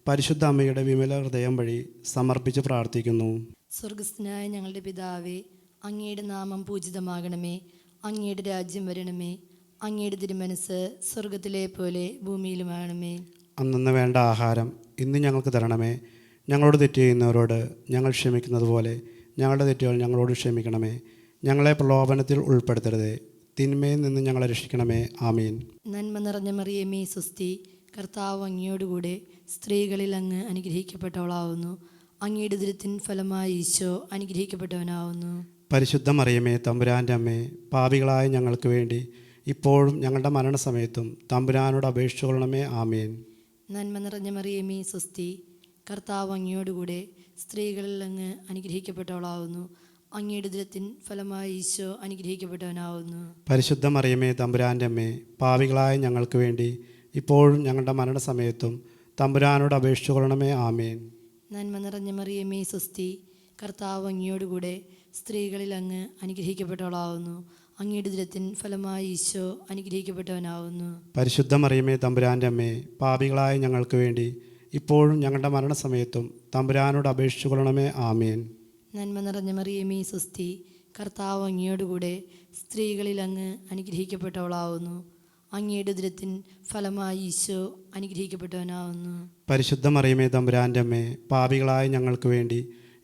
[SPEAKER 3] പരിശുദ്ധ അമ്മയുടെ വിമല ഹൃദയം വഴി സമർപ്പിച്ച് പ്രാർത്ഥിക്കുന്നു.
[SPEAKER 2] സ്വർഗസ്ഥനായ ഞങ്ങളുടെ പിതാവേ, അങ്ങയുടെ നാമം പൂജിതമാകണമേ. അങ്ങയുടെ രാജ്യം വരണമേ. അങ്ങയുടെ തിരുമനസ് സ്വർഗത്തിലെ പോലെ ഭൂമിയിലുമാകണമേ.
[SPEAKER 3] അന്നന്ന് വേണ്ട ആഹാരം ഇന്ന് ഞങ്ങൾക്ക് തരണമേ. ഞങ്ങളോട് തെറ്റ് ചെയ്യുന്നവരോട് ഞങ്ങൾ ക്ഷമിക്കുന്നത് പോലെ ഞങ്ങളുടെ തെറ്റുകൾ ഞങ്ങളോട് ക്ഷമിക്കണമേ. ഞങ്ങളെ പ്രലോഭനത്തിൽ ഉൾപ്പെടുത്തരുതേ, തിന്മയിൽ നിന്ന് ഞങ്ങളെ രക്ഷിക്കണമേ. ആമീൻ.
[SPEAKER 2] നന്മ നിറഞ്ഞ മറിയമേ, സ്വസ്തി, കർത്താവ് അങ്ങയോടുകൂടെ സ്ത്രീകളിൽ അങ്ങ് അനുഗ്രഹിക്കപ്പെട്ടവളാവുന്നു. അങ്ങയുടെ ഉദരത്തിൻ ഫലമായി ഈശോ അനുഗ്രഹിക്കപ്പെട്ടവനാവുന്നു.
[SPEAKER 3] പരിശുദ്ധ മറിയമേ, തമ്പുരാൻ്റെ അമ്മേ, പാപികളായ ഞങ്ങൾക്ക് വേണ്ടി ഇപ്പോഴും ഞങ്ങളുടെ മരണസമയത്തും തമ്പുരാനോട് അപേക്ഷിച്ചുകൊള്ളണമേ. ആമീൻ.
[SPEAKER 2] നന്മ നിറഞ്ഞ മറിയമേ, സ്വസ്തി, കർത്താവ് അങ്ങയോടുകൂടെ സ്ത്രീകളിൽ അങ്ങ് അനുഗ്രഹിക്കപ്പെട്ടവളാവുന്നു. അങ്ങയുടെ ഉദരത്തിൻ ഫലമായി ഈശോ അനുഗ്രഹിക്കപ്പെട്ടവനാവുന്നു.
[SPEAKER 3] പരിശുദ്ധ മറിയമേ, തമ്പുരാൻ്റെ അമ്മേ, പാപികളായ ഞങ്ങൾക്ക് വേണ്ടി ഇപ്പോഴും ഞങ്ങളുടെ മരണസമയത്തും തമ്പുരാനോട് അപേക്ഷിച്ചുകൊള്ളണമേ. ആമീൻ.
[SPEAKER 2] നന്മ നിറഞ്ഞ മറിയമേ, സ്വസ്തി, കർത്താവ് അങ്ങയോടുകൂടെ സ്ത്രീകളിൽ അങ്ങ് അനുഗ്രഹിക്കപ്പെട്ടവളാവുന്നു. അങ്ങയുടെ ഉദരത്തിൻ ഫലമായി ഈശോ അനുഗ്രഹിക്കപ്പെട്ടവനാവുന്നു.
[SPEAKER 3] പരിശുദ്ധ മറിയമേ, തമ്പുരാൻ്റെ അമ്മേ, പാപികളായ ഞങ്ങൾക്ക് വേണ്ടി ഇപ്പോഴും ഞങ്ങളുടെ മരണസമയത്തും തമ്പുരാനോട് അപേക്ഷിച്ചുകൊള്ളണമേ. ആമീൻ.
[SPEAKER 2] നന്മ നിറഞ്ഞ മറിയമേ, സ്വസ്തി, കർത്താവ് അങ്ങയോടുകൂടെ സ്ത്രീകളിൽ അങ്ങ് അനുഗ്രഹിക്കപ്പെട്ടവളാവുന്നു. അങ്ങയുടെ ഉദരത്തിൻ ഫലമായി ഈശോ അനുഗ്രഹിക്കപ്പെട്ടവനാവുന്നു.
[SPEAKER 3] പരിശുദ്ധ മറിയമേ, തമ്പുരാൻ്റെ അമ്മേ, പാപികളായ ഞങ്ങൾക്ക് വേണ്ടി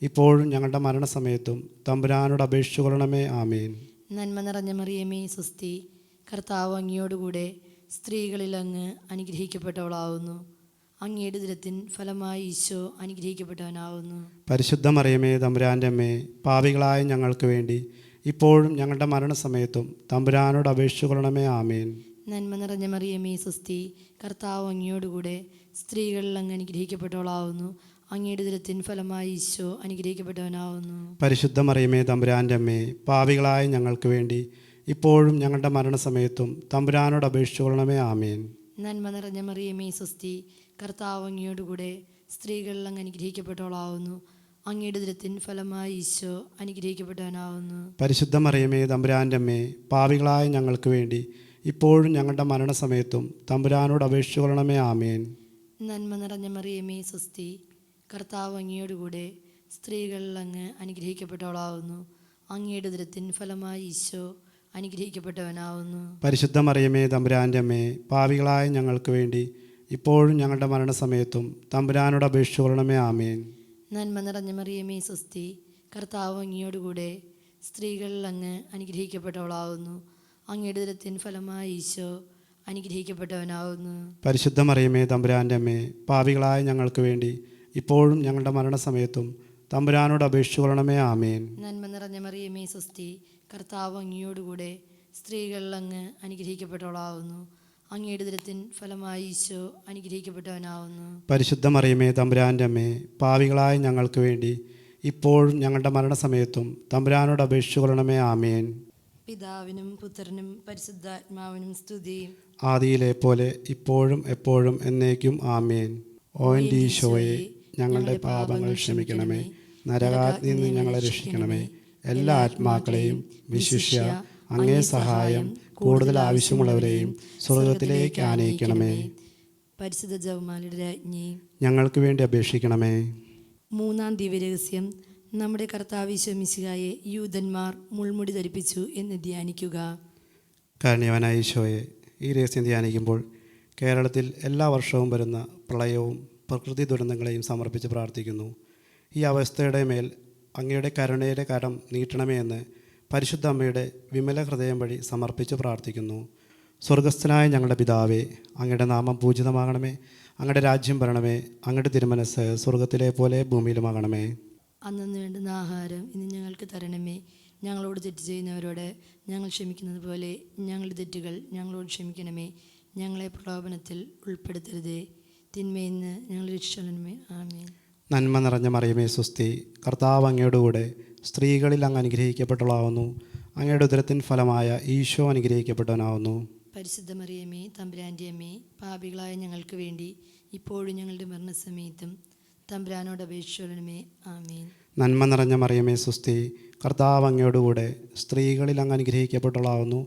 [SPEAKER 3] ഇപ്പോഴും ഞങ്ങളുടെ മരണസമയത്തും തമ്പുരാനോട് അപേക്ഷിച്ചുകൊള്ളണമേ. ആമീൻ.
[SPEAKER 2] നന്മ നിറഞ്ഞ മറിയമേ, സ്വസ്തി, കർത്താവ് അങ്ങയോടുകൂടെ സ്ത്രീകളിൽ അങ്ങ് അനുഗ്രഹിക്കപ്പെട്ടവളാവുന്നു. അങ്ങയുടെ ഉദരത്തിൻ ഫലമായി ഈശോ അനുഗ്രഹിക്കപ്പെട്ടവനാവുന്നു.
[SPEAKER 3] പരിശുദ്ധ മറിയമേ, തമ്പുരാൻ്റെ അമ്മേ, പാപികളായ ഞങ്ങൾക്ക് വേണ്ടി ഇപ്പോഴും ഞങ്ങളുടെ മരണസമയത്തും തമ്പുരാനോട് അപേക്ഷിച്ചുകൊള്ളണമേ. ആമീൻ.
[SPEAKER 2] നന്മ നിറഞ്ഞ മറിയമേ, സ്വസ്തി, കർത്താവ് അങ്ങയോടുകൂടെ സ്ത്രീകളിൽ അങ്ങ് അനുഗ്രഹിക്കപ്പെട്ടവളാവുന്നു. അങ്ങയുടെ ഉദരത്തിൻ ഫലമായി ഈശോ അനുഗ്രഹിക്കപ്പെട്ടവനാവുന്നു.
[SPEAKER 3] പരിശുദ്ധ മറിയമേ, തമ്പുരാൻ്റെ അമ്മേ, പാപികളായ ഞങ്ങൾക്ക് വേണ്ടി ഇപ്പോഴും ഞങ്ങളുടെ മരണസമയത്തും തമ്പുരാനോട് അപേക്ഷിച്ചുകൊള്ളണമേ. ആമീൻ.
[SPEAKER 2] നന്മ നിറഞ്ഞ മറിയമേ, സ്വസ്തി, കർത്താവ് അങ്ങയോടുകൂടെ സ്ത്രീകളിൽ അങ്ങ് അനുഗ്രഹിക്കപ്പെട്ടവളാവുന്നു. അങ്ങയുടെ ഉദരത്തിൻ ഫലമായി ഈശോ അനുഗ്രഹിക്കപ്പെട്ടവനാവുന്നു.
[SPEAKER 3] പരിശുദ്ധ മറിയമേ, തമ്പുരാൻ്റെ അമ്മേ, പാപികളായ ഞങ്ങൾക്ക് വേണ്ടി ഇപ്പോഴും ഞങ്ങളുടെ മരണസമയത്തും തമ്പുരാനോട് അപേക്ഷിച്ചുകൊള്ളണമേ. ആമീൻ.
[SPEAKER 2] നന്മ നിറഞ്ഞ മറിയമേ, സ്വസ്തി, കർത്താവ് അങ്ങയോടുകൂടെ സ്ത്രീകളിൽ അങ്ങ് അനുഗ്രഹിക്കപ്പെട്ടവളാവുന്നു. അങ്ങയുടെ ഉദരത്തിൻ ഫലമായി ഈശോ അനുഗ്രഹിക്കപ്പെട്ടവനാവുന്നു.
[SPEAKER 3] പരിശുദ്ധ മറിയമേ, തമ്പുരാൻ്റെ അമ്മേ, പാപികളായ ഞങ്ങൾക്ക് വേണ്ടി ഇപ്പോഴും ഞങ്ങളുടെ മരണസമയത്തും തമ്പുരാനോട് അപേക്ഷിച്ചുകൊള്ളണമേ. ആമീൻ.
[SPEAKER 2] നന്മ നിറഞ്ഞ മറിയമേ, സ്വസ്തി, കർത്താവ് അങ്ങയോടുകൂടെ സ്ത്രീകളിൽ അങ്ങ് അനുഗ്രഹിക്കപ്പെട്ടവളാവുന്നു. അങ്ങയുടെ ഉദരത്തിൻ ഫലമായി ഈശോ അനുഗ്രഹിക്കപ്പെട്ടവനാവുന്നു.
[SPEAKER 3] പരിശുദ്ധ മറിയമേ, തമ്പുരാൻ്റെ അമ്മേ, പാപികളായ ഞങ്ങൾക്ക് വേണ്ടി ഇപ്പോഴും ഞങ്ങളുടെ മരണസമയത്തും തമ്പുരാനോട് അപേക്ഷിച്ചുകൊള്ളണമേ. ആമീൻ.
[SPEAKER 2] നന്മ നിറഞ്ഞ മറിയമേ, സ്വസ്തി, കർത്താവ് അങ്ങയോടുകൂടെ സ്ത്രീകളിൽ അങ്ങ് അനുഗ്രഹിക്കപ്പെട്ടവളാവുന്നു. അങ്ങയുടെ ഉദരത്തിൻ ഫലമായി ഈശോ അനുഗ്രഹിക്കപ്പെട്ടവനാവുന്നു.
[SPEAKER 3] പരിശുദ്ധ മറിയമേ, തമ്പുരാൻ്റെ അമ്മേ, പാപികളായ ഞങ്ങൾക്ക് വേണ്ടി ഇപ്പോഴും ഞങ്ങളുടെ മരണസമയത്തും തമ്പുരാനോട് അപേക്ഷിച്ചുകൊള്ളണമേ. ആമീൻ.
[SPEAKER 2] പിതാവിനും പുത്രനും പരിശുദ്ധാത്മാവിനും സ്തുതി.
[SPEAKER 3] ആദിയിലെ പോലെ ഇപ്പോഴും എപ്പോഴും എന്നേക്കും. ആമീൻ. ഓ എൻ്റെ ഈശോയെ, ഞങ്ങളുടെ പാപങ്ങൾ ക്ഷമിക്കണമേ. നരകാഗ്നിയിൽ നിന്ന് ഞങ്ങളെ രക്ഷിക്കണമേ. എല്ലാ ആത്മാക്കളെയും വിശിഷ്യ അങ്ങേ സഹായം കൂടുതൽ ആവശ്യമുള്ളവരെയും സ്വർഗത്തിലേക്ക് ആനയിക്കണമേ.
[SPEAKER 2] പരിശുദ്ധ ജപമാലയുടെ രാജ്ഞി,
[SPEAKER 3] ഞങ്ങൾക്ക് വേണ്ടി അപേക്ഷിക്കണമേ.
[SPEAKER 2] മൂന്നാം ദിവ്യരഹസ്യം, നമ്മുടെ കർത്താവ് ഈശോ മിശിഹായെ യൂദന്മാർ മുൾമുടി ധരിപ്പിച്ചു എന്ന് ധ്യാനിക്കുക.
[SPEAKER 3] കാരുണ്യവാനായ ഈശോയെ, ഈ രഹസ്യം ധ്യാനിക്കുമ്പോൾ കേരളത്തിൽ എല്ലാ വർഷവും വരുന്ന പ്രളയവും പ്രകൃതി ദുരന്തങ്ങളെയും സമർപ്പിച്ച് പ്രാർത്ഥിക്കുന്നു. ഈ അവസ്ഥയുടെ മേൽ അങ്ങയുടെ കരുണയുടെ കരം നീട്ടണമേ എന്ന് പരിശുദ്ധ അമ്മയുടെ വിമല ഹൃദയം വഴി സമർപ്പിച്ച് പ്രാർത്ഥിക്കുന്നു. സ്വർഗസ്ഥനായ ഞങ്ങളുടെ പിതാവേ, അങ്ങയുടെ നാമം പൂജിതമാകണമേ. അങ്ങയുടെ രാജ്യം വരണമേ. അങ്ങയുടെ തിരുമനസ് സ്വർഗത്തിലെ പോലെ ഭൂമിയിലുമാകണമേ.
[SPEAKER 2] അന്നു വേണ്ടുന്ന ആഹാരം ഇന്ന് ഞങ്ങൾക്ക് തരണമേ. ഞങ്ങളോട് തെറ്റ് ചെയ്യുന്നവരോട് ഞങ്ങൾ ക്ഷമിക്കുന്നത് പോലെ ഞങ്ങളുടെ തെറ്റുകൾ ഞങ്ങളോട് ക്ഷമിക്കണമേ. ഞങ്ങളെ പ്രലോഭനത്തിൽ ഉൾപ്പെടുത്തരുതേ, തിന്മയിൽ നിന്ന് ഞങ്ങൾ രക്ഷിക്കണമേ. ആമേൻ.
[SPEAKER 3] നന്മ നിറഞ്ഞ മറിയമേ, സ്വസ്തി, കർത്താവ് അങ്ങയോടുകൂടെ സ്ത്രീകളിൽ അങ്ങ് അനുഗ്രഹിക്കപ്പെട്ടവളാവുന്നു. അങ്ങയുടെ ഉദരത്തിൻ ഫലമായ ഈശോ അനുഗ്രഹിക്കപ്പെട്ടവനാവുന്നു.
[SPEAKER 2] പരിശുദ്ധ മറിയമേ, തമ്പുരാൻ്റെ അമ്മേ, പാപികളായ ഞങ്ങൾക്ക് വേണ്ടി ഇപ്പോഴും ഞങ്ങളുടെ മരണസമയത്തും തമ്പുരാനോട് അപേക്ഷിക്കണമേ. ആമേൻ.
[SPEAKER 3] നന്മ നിറഞ്ഞ മറിയമേ, സ്വസ്തി, കർത്താവ് അങ്ങയോടുകൂടെ സ്ത്രീകളിൽ അങ്ങ് അനുഗ്രഹിക്കപ്പെട്ടവളാവുന്നു.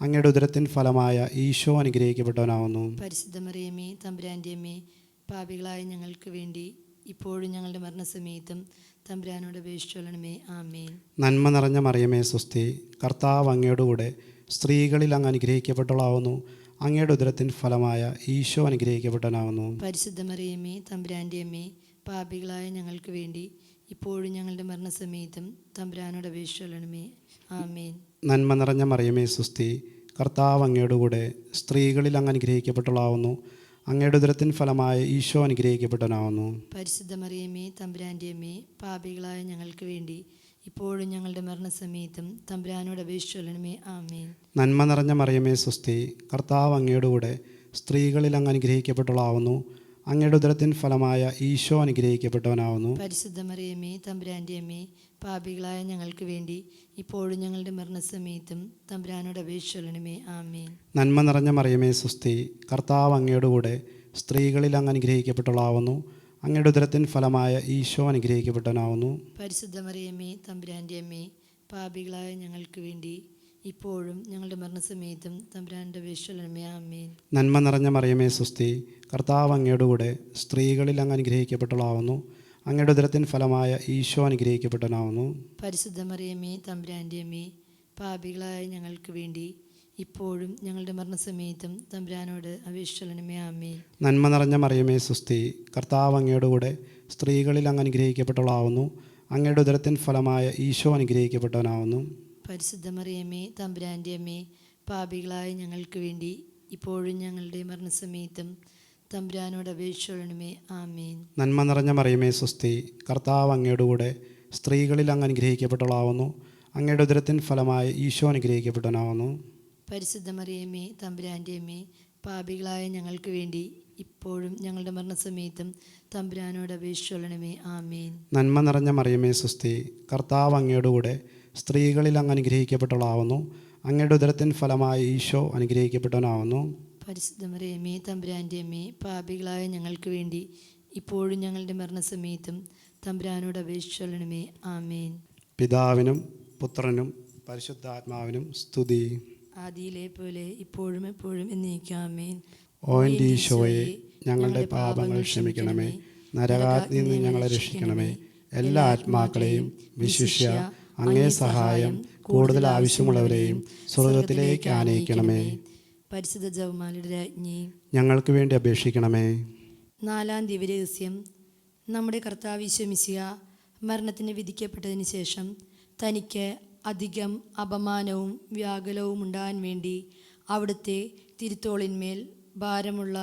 [SPEAKER 3] അങ്ങയുടെ ഉദരത്തിൻ ഫലമായ ഈശോ അനുഗ്രഹിക്കപ്പെട്ടവനാവുന്നു.
[SPEAKER 2] പരിശുദ്ധ മറിയമേ തമ്പുരാൻ്റെ അമ്മേ, പാപികളായ ഞങ്ങൾക്ക് വേണ്ടി ഇപ്പോഴും ഞങ്ങളുടെ മരണസമയത്തും തമ്പുരാനോട് അപേക്ഷിച്ചുകൊള്ളണമേ. ആമേൻ.
[SPEAKER 3] നന്മ നിറഞ്ഞ മറിയമേ സ്വസ്തി, കർത്താവ് അങ്ങയുടെ കൂടെ സ്ത്രീകളിൽ അങ്ങ് അനുഗ്രഹിക്കപ്പെട്ടവളാവുന്നു. അങ്ങയുടെ ഉദരത്തിൻ ഫലമായ ഈശോ അനുഗ്രഹിക്കപ്പെട്ടവനാവുന്നു.
[SPEAKER 2] പരിശുദ്ധ മറിയമേ തമ്പുരാൻ്റെ അമ്മേ, പാപികളായ ഞങ്ങൾക്ക് വേണ്ടി ഇപ്പോഴും ഞങ്ങളുടെ മരണസമയത്തും തമ്പുരാനോട് അപേക്ഷിച്ചുകൊള്ളണമേ. ആമേൻ.
[SPEAKER 3] നന്മ നിറഞ്ഞ മറിയമേ സ്വസ്തി, കർത്താവ് അങ്ങയുടെ കൂടെ സ്ത്രീകളിൽ അങ്ങ് അനുഗ്രഹിക്കപ്പെട്ടവളാവുന്നു. അങ്ങയുടെ ഉദരത്തിൻ ഫലമായ ഈശോ അനുഗ്രഹിക്കപ്പെട്ടവനാവുന്നു.
[SPEAKER 2] പരിശുദ്ധ മറിയമേ തമ്പുരാൻ്റെ അമ്മേ, പാപികളായ ഞങ്ങൾക്ക് വേണ്ടി ഇപ്പോഴും ഞങ്ങളുടെ മരണസമയത്തും തമ്പുരാനോട് അപേക്ഷിച്ചുകൊള്ളണമേ. ആമേൻ.
[SPEAKER 3] നന്മ നിറഞ്ഞ മറിയമേ സ്വസ്തി, കർത്താവ് അങ്ങയുടെ കൂടെ സ്ത്രീകളിൽ അങ്ങ് അനുഗ്രഹിക്കപ്പെട്ടവളാവുന്നു. അങ്ങയുടെ ഉദരത്തിൻ ഫലമായ ഈശോ അനുഗ്രഹിക്കപ്പെട്ടവനാവുന്നു.
[SPEAKER 2] പരിശുദ്ധ മറിയമേ തമ്പുരാൻ്റെ അമ്മേ, പാപികളായ ഞങ്ങൾക്ക് വേണ്ടി ഇപ്പോഴും ഞങ്ങളുടെ മരണസമയത്തും തമ്പുരാനോട് അപേക്ഷിച്ചുകൊള്ളണമേ. ആമേൻ.
[SPEAKER 3] നന്മ നിറഞ്ഞ മറിയമേ സ്വസ്തി, കർത്താവ് അങ്ങയുടെ കൂടെ സ്ത്രീകളിൽ അങ്ങ് അനുഗ്രഹിക്കപ്പെട്ടവളാവുന്നു. അങ്ങയുടെ ഉദരത്തിൻ ഫലമായ ഈശോ അനുഗ്രഹിക്കപ്പെട്ടവനാവുന്നു.
[SPEAKER 2] പരിശുദ്ധ മറിയമേ തമ്പുരാൻ്റെ അമ്മേ, പാപികളായ ഞങ്ങൾക്ക് വേണ്ടി ഇപ്പോഴും ഞങ്ങളുടെ മരണസമയത്തും തമ്പുരാനോട് അപേക്ഷിച്ചുകൊള്ളണമേ. ആമേൻ.
[SPEAKER 3] നന്മ നിറഞ്ഞ മറിയമേ സ്വസ്തി, കർത്താവ് അങ്ങയുടെ കൂടെ സ്ത്രീകളിൽ അങ്ങ് അനുഗ്രഹിക്കപ്പെട്ടവളാവുന്നു. അങ്ങയുടെ ഉദരത്തിൻ ഫലമായ ഈശോ അനുഗ്രഹിക്കപ്പെട്ടവനാവുന്നു.
[SPEAKER 2] പരിശുദ്ധ മറിയമേ തമ്പുരാൻ്റെ അമ്മേ, പാപികളായ ഞങ്ങൾക്ക് വേണ്ടി ഇപ്പോഴും ഞങ്ങളുടെ മരണസമയത്തും തമ്പുരാനോട് അപേക്ഷിച്ചുകൊള്ളണമേ. ആമേൻ.
[SPEAKER 3] നന്മ നിറഞ്ഞ മറിയമേ സ്വസ്തി, കർത്താവ് അങ്ങയുടെ കൂടെ സ്ത്രീകളിൽ അങ്ങ് അനുഗ്രഹിക്കപ്പെട്ടവളാവുന്നു. അങ്ങയുടെ ഉദരത്തിൻ ഫലമായ ഈശോ അനുഗ്രഹിക്കപ്പെട്ടവനാവുന്നു.
[SPEAKER 2] പരിശുദ്ധ മറിയമേ തമ്പുരാൻ്റെ അമ്മേ, പാപികളായ ഞങ്ങൾക്ക് വേണ്ടി ഇപ്പോഴും ഞങ്ങളുടെ മരണസമയത്തും തമ്പുരാനോട് അപേക്ഷിച്ചുകൊള്ളണമേ. ആമേൻ.
[SPEAKER 3] നന്മ നിറഞ്ഞ മറിയമേ സ്വസ്തി, കർത്താവ് അങ്ങയുടെ കൂടെ സ്ത്രീകളിൽ അങ്ങ് അനുഗ്രഹിക്കപ്പെട്ടവളാവുന്നു. അങ്ങയുടെ ഉദരത്തിൻ ഫലമായ ഈശോ അനുഗ്രഹിക്കപ്പെട്ടവനാവുന്നു.
[SPEAKER 2] പരിശുദ്ധ മറിയമേ തമ്പുരാൻ്റെ അമ്മേ, പാപികളായ ഞങ്ങൾക്ക് വേണ്ടി ഇപ്പോഴും ഞങ്ങളുടെ മരണസമയത്തും തമ്പുരാനോട് അപേക്ഷിച്ചുകൊള്ളണമേ. ആമേൻ.
[SPEAKER 3] നന്മ നിറഞ്ഞ മറിയമേ സ്വസ്തി, കർത്താവ് അങ്ങയുടെ കൂടെ സ്ത്രീകളിൽ അങ്ങ് അനുഗ്രഹിക്കപ്പെട്ടവളാവുന്നു. അങ്ങയുടെ ഉദരത്തിൻ ഫലമായ ഈശോ അനുഗ്രഹിക്കപ്പെട്ടവനാവുന്നു.
[SPEAKER 2] പരിശുദ്ധ മറിയമേ തമ്പുരാൻ്റെ അമ്മേ, പാപികളായ ഞങ്ങൾക്ക് വേണ്ടി ഇപ്പോഴും ഞങ്ങളുടെ മരണസമയത്തും തമ്പുരാനോട് അപേക്ഷിച്ചുകൊള്ളണമേ. ആമേൻ.
[SPEAKER 3] പിതാവിനും പുത്രനും പരിശുദ്ധാത്മാവിനും സ്തുതി.
[SPEAKER 2] ആദിയിലെ പോലെ ഇപ്പോഴും എപ്പോഴും എന്നേക്കും. ആമേൻ.
[SPEAKER 3] ഓ എൻ്റെ ഈശോയെ, ഞങ്ങളുടെ പാപങ്ങൾ ക്ഷമിക്കണമേ. നരകാഗ്നിയിൽ നിന്ന് ഞങ്ങളെ രക്ഷിക്കണമേ. എല്ലാ ആത്മാക്കളെയും വിശിഷ്യ അങ്ങേ സഹായം കൂടുതൽ ആവശ്യമുള്ളവരെയും സ്വർഗത്തിലേക്ക് ആനയിക്കണമേ.
[SPEAKER 2] പരിശുദ്ധ ജപമാലയുടെ രാജ്ഞി,
[SPEAKER 3] ഞങ്ങൾക്ക് വേണ്ടി അപേക്ഷിക്കണമേ.
[SPEAKER 2] 4-ാം ദിവ്യരഹസ്യം. നമ്മുടെ കർത്താവ് ഈശോ മിശിഹ മരണത്തിന് വിധിക്കപ്പെട്ടതിന് ശേഷം തനിക്ക് അധികം അപമാനവും വ്യാകുലവും ഉണ്ടാകാൻ വേണ്ടി അവിടുത്തെ തിരുത്തോളിന്മേൽ ഭാരമുള്ള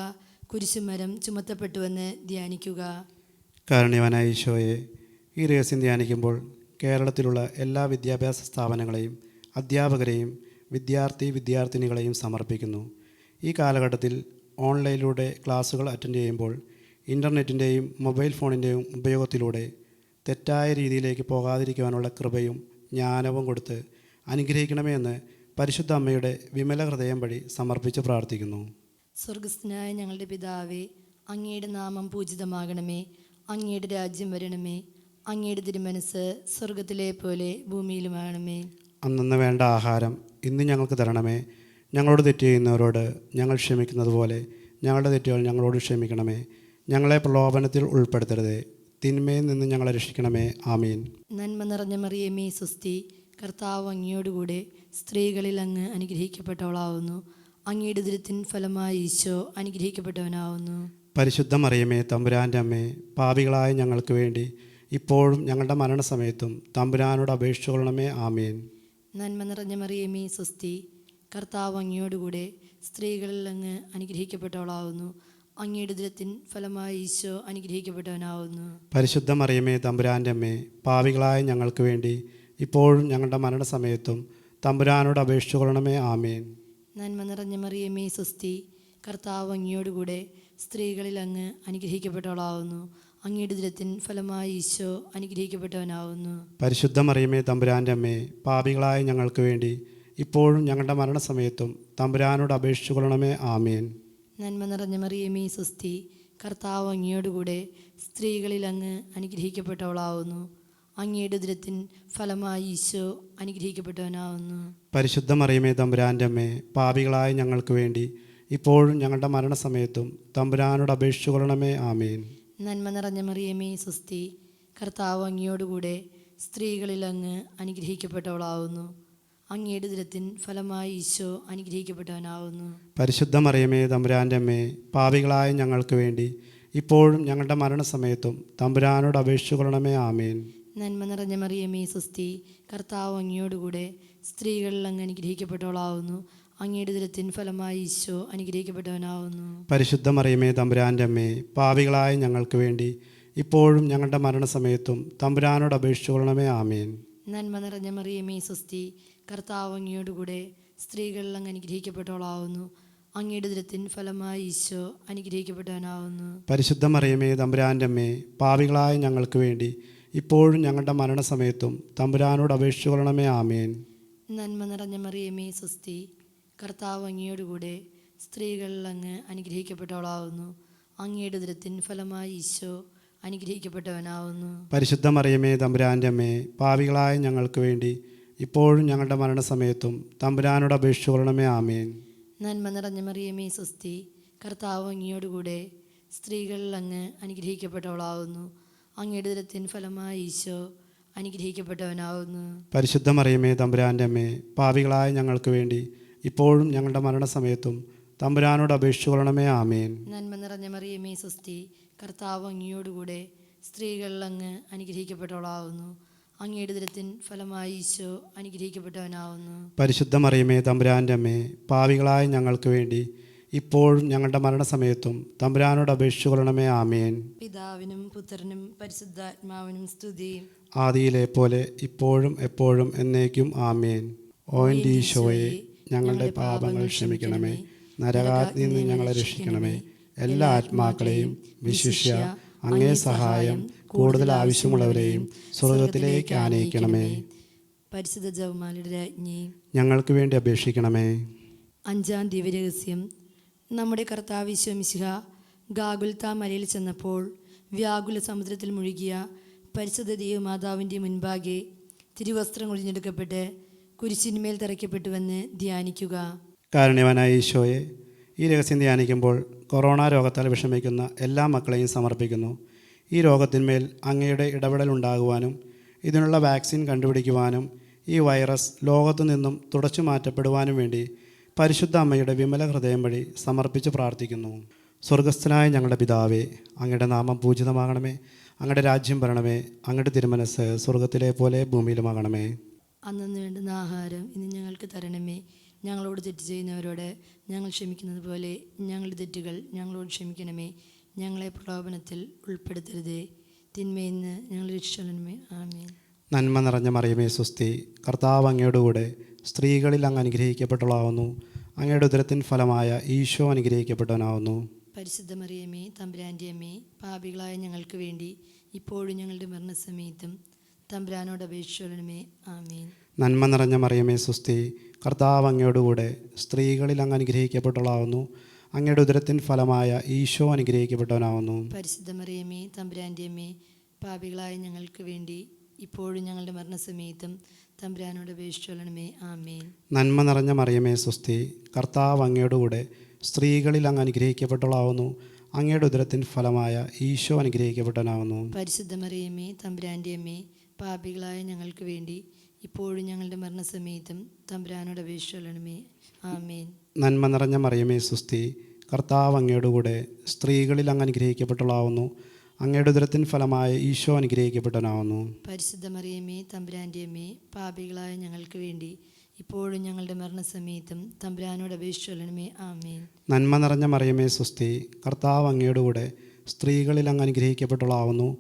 [SPEAKER 2] കുരിശുമരം ചുമത്തപ്പെട്ടുവെന്ന് ധ്യാനിക്കുക.
[SPEAKER 3] കാരുണ്യവാനായ ഈശോയെ, ഈ രഹസ്യം ധ്യാനിക്കുമ്പോൾ കേരളത്തിലുള്ള എല്ലാ വിദ്യാഭ്യാസ സ്ഥാപനങ്ങളെയും അധ്യാപകരെയും വിദ്യാർത്ഥിനികളെയും സമർപ്പിക്കുന്നു. ഈ കാലഘട്ടത്തിൽ ഓൺലൈനിലൂടെ ക്ലാസ്സുകൾ അറ്റൻഡ് ചെയ്യുമ്പോൾ ഇൻ്റർനെറ്റിൻ്റെയും മൊബൈൽ ഫോണിൻ്റെയും ഉപയോഗത്തിലൂടെ തെറ്റായ രീതിയിലേക്ക് പോകാതിരിക്കുവാനുള്ള കൃപയും ജ്ഞാനവും കൊടുത്ത് അനുഗ്രഹിക്കണമേ എന്ന് പരിശുദ്ധ അമ്മയുടെ വിമല ഹൃദയം വഴി സമർപ്പിച്ച് പ്രാർത്ഥിക്കുന്നു.
[SPEAKER 2] സ്വർഗസ്ഥനായ ഞങ്ങളുടെ പിതാവേ, അങ്ങയുടെ നാമം പൂജിതമാകണമേ. അങ്ങയുടെ രാജ്യം വരണമേ. അങ്ങയുടെ തിരുമനസ് സ്വർഗത്തിലെ പോലെ ഭൂമിയിലുമാകണമേ.
[SPEAKER 3] അന്നന്ന് വേണ്ട ആഹാരം ഇന്ന് ഞങ്ങൾക്ക് തരണമേ. ഞങ്ങളോട് തെറ്റ് ചെയ്യുന്നവരോട് ഞങ്ങൾ ക്ഷമിക്കുന്നത് പോലെ ഞങ്ങളുടെ തെറ്റുകൾ ഞങ്ങളോട് ക്ഷമിക്കണമേ. ഞങ്ങളെ പ്രലോഭനത്തിൽ ഉൾപ്പെടുത്തരുതേ, തിന്മയിൽ നിന്ന് ഞങ്ങളെ രക്ഷിക്കണമേ. ആമീൻ.
[SPEAKER 2] നന്മ നിറഞ്ഞ മറിയമേ സ്വസ്തി, കർത്താവ് അങ്ങയോടുകൂടെ സ്ത്രീകളിൽ അങ്ങ് അനുഗ്രഹിക്കപ്പെട്ടവളാവുന്നു. അങ്ങയുടെ ഉദരത്തിൻ ഫലമായി ഈശോ അനുഗ്രഹിക്കപ്പെട്ടവനാവുന്നു.
[SPEAKER 3] പരിശുദ്ധ മറിയമേ തമ്പുരാൻ്റെ അമ്മേ, പാപികളായ ഞങ്ങൾക്ക് വേണ്ടി ഇപ്പോഴും ഞങ്ങളുടെ മരണസമയത്തും തമ്പുരാനോട് അപേക്ഷിച്ചുകൊള്ളണമേ. ആമീൻ.
[SPEAKER 2] നന്മ നിറഞ്ഞ മറിയമേ സ്വസ്തി, കർത്താവ് അങ്ങയോടുകൂടെ സ്ത്രീകളിൽ അങ്ങ് അനുഗ്രഹിക്കപ്പെട്ടവളാവുന്നു. അങ്ങയുടെ ഉദരത്തിൻ ഫലമായി ഈശോ അനുഗ്രഹിക്കപ്പെട്ടവനാവുന്നു.
[SPEAKER 3] പരിശുദ്ധ മറിയമേ തമ്പുരാൻ്റെ അമ്മേ, പാപികളായ ഞങ്ങൾക്ക് വേണ്ടി ഇപ്പോഴും ഞങ്ങളുടെ മരണസമയത്തും തമ്പുരാനോട് അപേക്ഷിച്ചുകൊള്ളണമേ. ആമീൻ.
[SPEAKER 2] നന്മ നിറഞ്ഞ മറിയമേ സ്വസ്തി, കർത്താവ് അങ്ങയോടുകൂടെ സ്ത്രീകളിൽ അങ്ങ് അനുഗ്രഹിക്കപ്പെട്ടവളാവുന്നു. അങ്ങയുടെ ഉദരത്തിൻ ഫലമായി ഈശോ അനുഗ്രഹിക്കപ്പെട്ടവനാവുന്നു.
[SPEAKER 3] പരിശുദ്ധ മറിയമേ തമ്പുരാൻ്റെ അമ്മേ, പാപികളായ ഞങ്ങൾക്ക് വേണ്ടി ഇപ്പോഴും ഞങ്ങളുടെ മരണസമയത്തും തമ്പുരാനോട് അപേക്ഷിച്ചുകൊള്ളണമേ. ആമീൻ.
[SPEAKER 2] നന്മ നിറഞ്ഞ മറിയമേ സ്വസ്തി, കർത്താവ് അങ്ങയോടുകൂടെ സ്ത്രീകളിൽ അങ്ങ് അനുഗ്രഹിക്കപ്പെട്ടവളാവുന്നു. അങ്ങയുടെ ഉദരത്തിൻ ഫലമായി ഈശോ അനുഗ്രഹിക്കപ്പെട്ടവനാവുന്നു.
[SPEAKER 3] പരിശുദ്ധ മറിയമേ തമ്പുരാൻ്റെ അമ്മേ, പാപികളായ ഞങ്ങൾക്ക് വേണ്ടി ഇപ്പോഴും ഞങ്ങളുടെ മരണസമയത്തും തമ്പുരാനോട് അപേക്ഷിച്ചു കൊള്ളണമേ. ആമേൻ.
[SPEAKER 2] നന്മ നിറഞ്ഞ മറിയമേ സ്വസ്തി, കർത്താവ് അങ്ങയോടുകൂടെ സ്ത്രീകളിൽ അങ്ങ് അനുഗ്രഹിക്കപ്പെട്ടവളാവുന്നു. അങ്ങയുടെ ഉദരത്തിൻ ഫലമായി ഈശോ അനുഗ്രഹിക്കപ്പെട്ടവനാവുന്നു.
[SPEAKER 3] പരിശുദ്ധ മറിയമേ തമ്പുരാൻ്റെ അമ്മേ, പാപികളായ ഞങ്ങൾക്ക് വേണ്ടി ഇപ്പോഴും ഞങ്ങളുടെ മരണസമയത്തും തമ്പുരാനോട് അപേക്ഷിച്ചു കൊള്ളണമേ. ആമേൻ.
[SPEAKER 2] നന്മ നിറഞ്ഞ മറിയമേ സ്വസ്തി, കർത്താവ് അങ്ങയോടുകൂടെ സ്ത്രീകളിൽ അങ്ങ് അനുഗ്രഹിക്കപ്പെട്ടവളാവുന്നു. അങ്ങയുടെ ഉദരത്തിൻ ഫലമായി ഈശോ അനുഗ്രഹിക്കപ്പെട്ടവനാവുന്നു.
[SPEAKER 3] പരിശുദ്ധ മറിയമേ തമ്പുരാൻ്റെ അമ്മേ, പാപികളായ ഞങ്ങൾക്ക് വേണ്ടി ഇപ്പോഴും ഞങ്ങളുടെ മരണസമയത്തും തമ്പുരാനോട് അപേക്ഷിച്ചു കൊള്ളണമേ. ആമേൻ.
[SPEAKER 2] നന്മ നിറഞ്ഞ മറിയമേ സ്വസ്തി, കർത്താവ് അങ്ങയോടുകൂടെ സ്ത്രീകളിൽ അങ്ങ് അനുഗ്രഹിക്കപ്പെട്ടവളാവുന്നു. അങ്ങയുടെ ഉദരത്തിൻ ഫലമായി ഈശോ അനുഗ്രഹിക്കപ്പെട്ടവനാവുന്നു.
[SPEAKER 3] പരിശുദ്ധ മറിയമേ തമ്പുരാൻ്റെ അമ്മേ, പാപികളായ ഞങ്ങൾക്ക് വേണ്ടി ഇപ്പോഴും ഞങ്ങളുടെ മരണസമയത്തും തമ്പുരാനോട് അപേക്ഷിച്ചു കൊള്ളണമേ. ആമേൻ.
[SPEAKER 2] നന്മ നിറഞ്ഞ മറിയമേ സ്വസ്തി, കർത്താവ് അങ്ങയോടുകൂടെ സ്ത്രീകളിൽ അങ്ങ് അനുഗ്രഹിക്കപ്പെട്ടവളാവുന്നു. അങ്ങയുടെ ഉദരത്തിൻ ഫലമായി ഈശോ അനുഗ്രഹിക്കപ്പെട്ടവനാവുന്നു.
[SPEAKER 3] പരിശുദ്ധ മറിയമേ തമ്പുരാൻ്റെ അമ്മേ, പാപികളായ ഞങ്ങൾക്ക് വേണ്ടി ഇപ്പോഴും ഞങ്ങളുടെ മരണസമയത്തും തമ്പുരാനോട് അപേക്ഷിച്ചു കൊള്ളണമേ. ആമേൻ.
[SPEAKER 2] നന്മ നിറഞ്ഞ മറിയമേ സ്വസ്തി, കർത്താവ് അങ്ങയോടുകൂടെ സ്ത്രീകളിൽ അങ്ങ് അനുഗ്രഹിക്കപ്പെട്ടവളാവുന്നു. അങ്ങയുടെ ഉദരത്തിൻ ഫലമായി ഈശോ അനുഗ്രഹിക്കപ്പെട്ടവനാവുന്നു.
[SPEAKER 3] പരിശുദ്ധ മറിയമേ തമ്പുരാൻ്റെ അമ്മേ, പാപികളായ ഞങ്ങൾക്ക് വേണ്ടി ഇപ്പോഴും ഞങ്ങളുടെ മരണസമയത്തും തമ്പുരാനോട് അപേക്ഷിച്ചു കൊള്ളണമേ. ആമേൻ.
[SPEAKER 2] നന്മ നിറഞ്ഞ മറിയമേ സ്വസ്തി, കർത്താവ് അങ്ങയോടുകൂടെ സ്ത്രീകളിൽ അങ്ങ് അനുഗ്രഹിക്കപ്പെട്ടവളാവുന്നു. അങ്ങയുടെ ഉദരത്തിൻ ഫലമായി ഈശോ അനുഗ്രഹിക്കപ്പെട്ടവനാവുന്നു.
[SPEAKER 3] പരിശുദ്ധ മറിയമേ തമ്പുരാൻ്റെ അമ്മേ, പാപികളായ ഞങ്ങൾക്ക് വേണ്ടി ഇപ്പോഴും ഞങ്ങളുടെ മരണസമയത്തും തമ്പുരാനോട് അപേക്ഷിച്ചു കൊള്ളണമേ. ആമേൻ.
[SPEAKER 2] പിതാവിനും പുത്രനും പരിശുദ്ധാത്മാവിനും സ്തുതി.
[SPEAKER 3] ആദിയിലെ പോലെ ഇപ്പോഴും എപ്പോഴും എന്നേക്കും. ആമേൻ. ഓ എൻ്റെ ഈശോയെ, ഞങ്ങളുടെ പാപങ്ങൾ ക്ഷമിക്കണമേ, നരകാഗ്നിയിൽ നിന്ന് ഞങ്ങളെ രക്ഷിക്കണമേ, എല്ലാ ആത്മാക്കളെയും വിശിഷ്യ അങ്ങേ സഹായം കൂടുതൽ ആവശ്യമുള്ളവരെയും സ്വർഗത്തിലേക്ക് ആനയിക്കണമേ.
[SPEAKER 2] പരിശുദ്ധ ജപമാലയുടെ രാജ്ഞി,
[SPEAKER 3] ഞങ്ങൾക്ക് വേണ്ടി അപേക്ഷിക്കണമേ.
[SPEAKER 2] അഞ്ചാം ദിവ്യരഹസ്യം. നമ്മുടെ കർത്താവ് ഈശോ മിശിഹ ഗാഗുൽത്താ മലയിൽ ചെന്നപ്പോൾ വ്യാകുല സമുദ്രത്തിൽ മുഴുകിയ പരിശുദ്ധ ദൈവമാതാവിൻ്റെ മുൻപാകെ തിരുവസ്ത്രം ഒഴിഞ്ഞെടുക്കപ്പെട്ട് കുരിശിന്മേൽ തറയ്ക്കപ്പെട്ടുവെന്ന് ധ്യാനിക്കുക.
[SPEAKER 3] കാരുണ്യവാനായ ഈശോയെ, ഈ രഹസ്യം ധ്യാനിക്കുമ്പോൾ കൊറോണ രോഗത്താൽ വിഷമിക്കുന്ന എല്ലാ മക്കളെയും സമർപ്പിക്കുന്നു. ഈ രോഗത്തിന്മേൽ അങ്ങയുടെ ഇടപെടൽ ഉണ്ടാകുവാനും ഇതിനുള്ള വാക്സിൻ കണ്ടുപിടിക്കുവാനും ഈ വൈറസ് ലോകത്തു നിന്നും തുടച്ചു മാറ്റപ്പെടുവാനും വേണ്ടി പരിശുദ്ധ അമ്മയുടെ വിമല ഹൃദയം വഴി സമർപ്പിച്ച് പ്രാർത്ഥിക്കുന്നു. സ്വർഗസ്ഥനായ ഞങ്ങളുടെ പിതാവേ, അങ്ങയുടെ നാമം പൂജിതമാകണമേ, അങ്ങയുടെ രാജ്യം വരണമേ, അങ്ങയുടെ തിരുമനസ്സ് സ്വർഗത്തിലെ പോലെ ഭൂമിയിലുമാകണമേ.
[SPEAKER 2] അന്നു വേണ്ടുന്ന ആഹാരം ഇന്ന് ഞങ്ങൾക്ക് തരണമേ. ഞങ്ങളോട് തെറ്റ് ചെയ്യുന്നവരോട് ഞങ്ങൾ ക്ഷമിക്കുന്നത് പോലെ ഞങ്ങളുടെ തെറ്റുകൾ ഞങ്ങളോട് ക്ഷമിക്കണമേ. ഞങ്ങളെ പ്രലോഭനത്തിൽ ഉൾപ്പെടുത്തരുതേ, തിന്മയിൽ നിന്ന് ഞങ്ങൾ രക്ഷിക്കണമേ. ആമേൻ.
[SPEAKER 3] നന്മ നിറഞ്ഞ മറിയമേ സ്വസ്തി, കർത്താവ് അങ്ങയോടുകൂടെ സ്ത്രീകളിൽ അങ്ങ് അനുഗ്രഹിക്കപ്പെട്ടവളാവുന്നു. അങ്ങയുടെ ഉദരത്തിൻ ഫലമായ ഈശോ അനുഗ്രഹിക്കപ്പെട്ടവനാവുന്നു.
[SPEAKER 2] പരിശുദ്ധ മറിയമേ തമ്പുരാൻ്റെ അമ്മേ, പാപികളായ ഞങ്ങൾക്ക് വേണ്ടി ഇപ്പോഴും ഞങ്ങളുടെ മരണസമയത്തും തമ്പുരാനോട് അപേക്ഷിക്കണമേ. ആമേൻ.
[SPEAKER 3] നന്മ നിറഞ്ഞ മറിയമേ സ്വസ്തി, കർത്താവ് അങ്ങയോടുകൂടെ സ്ത്രീകളിൽ അങ്ങ് അനുഗ്രഹിക്കപ്പെട്ടവളാവുന്നു. അങ്ങയുടെ ഉദരത്തിൻ ഫലമായ ഈശോ അനുഗ്രഹിക്കപ്പെട്ടവനാവുന്നു.
[SPEAKER 2] പരിശുദ്ധ മറിയമേ തമ്പുരാൻ്റെ അമ്മേ, പാപികളായ ഞങ്ങൾക്ക് വേണ്ടി ഇപ്പോഴും ഞങ്ങളുടെ മരണസമയത്തും തമ്പുരാനോട് അപേക്ഷിച്ചോളണമേ. ആമേൻ.
[SPEAKER 3] നന്മ നിറഞ്ഞ മറിയമേ സ്വസ്തി, കർത്താവ് അങ്ങയോടുകൂടെ സ്ത്രീകളിൽ അങ്ങ് അനുഗ്രഹിക്കപ്പെട്ടവളാവുന്നു. അങ്ങയുടെ ഉദരത്തിൻ ഫലമായ ഈശോ അനുഗ്രഹിക്കപ്പെട്ടവനാവുന്നു.
[SPEAKER 2] പരിശുദ്ധ മറിയമേ തമ്പുരാൻ്റെ അമ്മേ, പാപികളായ ഞങ്ങൾക്ക് വേണ്ടി ഇപ്പോഴും ഞങ്ങളുടെ മരണസമയത്തും തമ്പുരാനോട് അപേക്ഷിച്ചോളണമേ. ആമേൻ.
[SPEAKER 3] നന്മ നിറഞ്ഞ മറിയമേ സ്വസ്തി, കർത്താവ് അങ്ങയോടുകൂടെ സ്ത്രീകളിൽ അങ്ങ് അനുഗ്രഹിക്കപ്പെട്ടവളാവുന്നു. അങ്ങയുടെ ഉദരത്തിൻ ഫലമായ ഈശോ അനുഗ്രഹിക്കപ്പെട്ടവനാവുന്നു.
[SPEAKER 2] പരിശുദ്ധ മറിയമേ തമ്പുരാൻ്റെ അമ്മേ, പാപികളായ ഞങ്ങൾക്ക് വേണ്ടി ഇപ്പോഴും ഞങ്ങളുടെ മരണസമയത്തും തമ്പുരാനോട് അപേക്ഷിച്ചോളണമേ. ആമേൻ.
[SPEAKER 3] നന്മ നിറഞ്ഞ മറിയമേ സ്വസ്തി, കർത്താവ് അങ്ങയോടുകൂടെ സ്ത്രീകളിൽ അങ്ങ് അനുഗ്രഹിക്കപ്പെട്ടവളാവുന്നു.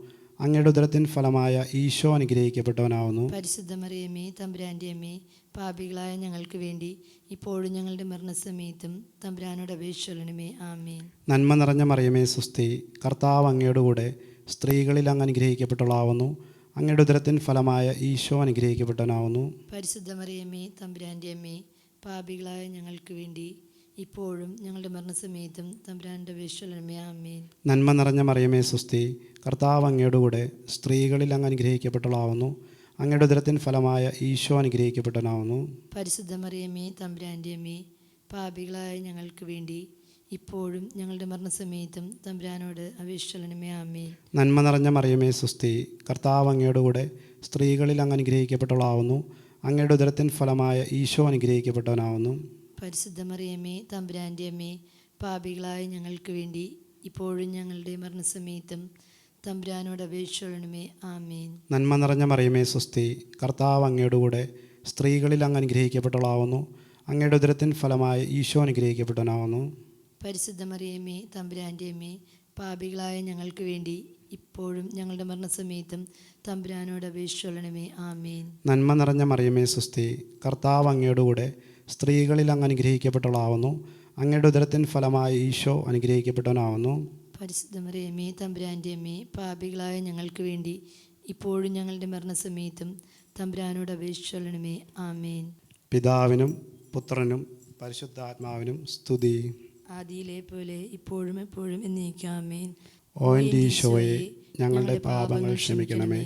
[SPEAKER 3] അങ്ങയുടെ ഉദരത്തിൻ ഫലമായ ഈശോ അനുഗ്രഹിക്കപ്പെട്ടവനാവുന്നു.
[SPEAKER 2] പരിശുദ്ധ മറിയമേ തമ്പുരാൻ്റെ അമ്മേ, പാപികളായ ഞങ്ങൾക്ക് വേണ്ടി ഇപ്പോഴും ഞങ്ങളുടെ മരണസമയത്തും തമ്പുരാനോട് അപേക്ഷിച്ചോളണമേ. ആമേൻ.
[SPEAKER 3] നന്മ നിറഞ്ഞ മറിയമേ സ്വസ്തി, കർത്താവ് അങ്ങയോടുകൂടെ സ്ത്രീകളിൽ അങ്ങ് അനുഗ്രഹിക്കപ്പെട്ടവളാവുന്നു. അങ്ങയുടെ ഉദരത്തിൻ ഫലമായ ഈശോ അനുഗ്രഹിക്കപ്പെട്ടവനാവുന്നു.
[SPEAKER 2] പരിശുദ്ധ മറിയമേ തമ്പുരാൻ്റെ അമ്മേ, പാപികളായ ഞങ്ങൾക്ക് വേണ്ടി ഇപ്പോഴും ഞങ്ങളുടെ മരണസമയത്തും തമ്പുരാൻ്റെ അപേക്ഷയുള്ളണമേ. ആമേൻ.
[SPEAKER 3] നന്മ നിറഞ്ഞ മറിയമേ സുസ്തി, കർത്താവ് അങ്ങയുടെ കൂടെ സ്ത്രീകളിൽ അങ്ങ് അനുഗ്രഹിക്കപ്പെട്ടവളാവുന്നു. അങ്ങയുടെ ഉദരത്തിൻ ഫലമായ ഈശോ അനുഗ്രഹിക്കപ്പെട്ടവനാവുന്നു.
[SPEAKER 2] പരിശുദ്ധ മറിയമേ തമ്പുരാൻ്റെ അമ്മേ, പാപികളായ ഞങ്ങൾക്ക് വേണ്ടി ഇപ്പോഴും ഞങ്ങളുടെ മരണസമയത്തും തമ്പുരാനോട് അപേക്ഷിച്ചുകൊള്ളണമേ. ആമേൻ.
[SPEAKER 3] നന്മ നിറഞ്ഞ മറിയമേ സുസ്തി, കർത്താവ് അങ്ങയുടെ കൂടെ സ്ത്രീകളിൽ അങ്ങ് അനുഗ്രഹിക്കപ്പെട്ടവളാവുന്നു. അങ്ങയുടെ ഉദരത്തിൻ ഫലമായ ഈശോ അനുഗ്രഹിക്കപ്പെട്ടവനാവുന്നു.
[SPEAKER 2] പരിശുദ്ധ മറിയമേ തമ്പുരാൻ്റെ അമ്മേ, പാപികളായ ഞങ്ങൾക്ക് വേണ്ടി ഇപ്പോഴും ഞങ്ങളുടെ മരണസമയത്തും തമ്പുരാനോട് അപേക്ഷിച്ചുകൊള്ളണമേ. ആമേൻ.
[SPEAKER 3] നന്മ നിറഞ്ഞ മറിയമേ സുസ്തി, കർത്താവ് അങ്ങയുടെ കൂടെ സ്ത്രീകളിൽ അങ്ങ് അനുഗ്രഹിക്കപ്പെട്ടവളാവുന്നു. അങ്ങയുടെ ഉദരത്തിൻ ഫലമായ ഈശോ അനുഗ്രഹിക്കപ്പെട്ടവനാവുന്നു.
[SPEAKER 2] പരിശുദ്ധ മറിയമേ തമ്പുരാൻ്റെ അമ്മേ, പാപികളായ ഞങ്ങൾക്ക് വേണ്ടി ഇപ്പോഴും ഞങ്ങളുടെ മരണസമയത്തും തമ്പുരാനോട് അപേക്ഷിച്ചുകൊള്ളണമേ. ആമേൻ.
[SPEAKER 3] നന്മ നിറഞ്ഞ മറിയമേ സുസ്തി, കർത്താവ് അങ്ങയുടെ കൂടെ സ്ത്രീകളിൽ അങ്ങ് അനുഗ്രഹിക്കപ്പെട്ടവളാവുന്നു. അങ്ങയുടെ ഉദരത്തിൻ ഫലമായ ഈശോ അനുഗ്രഹിക്കപ്പെട്ടവനാവുന്നു.
[SPEAKER 2] പരിശുദ്ധ മറിയമേ തമ്പുരാൻ്റെ അമ്മേ, പാപികളായ ഞങ്ങൾക്ക് വേണ്ടി ഇപ്പോഴും ഞങ്ങളുടെ മരണസമയത്തും തമ്പുരാനോട് അപേക്ഷിച്ചുകൊള്ളണമേ. ആമേൻ.
[SPEAKER 3] പിതാവിനും പുത്രനും പരിശുദ്ധാത്മാവിനും സ്തുതി.
[SPEAKER 2] ആദിയിലെ പോലെ ഇപ്പോഴും എപ്പോഴും എന്നേക്കും. ആമേൻ.
[SPEAKER 3] ഓ എൻ്റെ ഈശോയെ, ഞങ്ങളുടെ പാപങ്ങൾ ക്ഷമിക്കണമേ.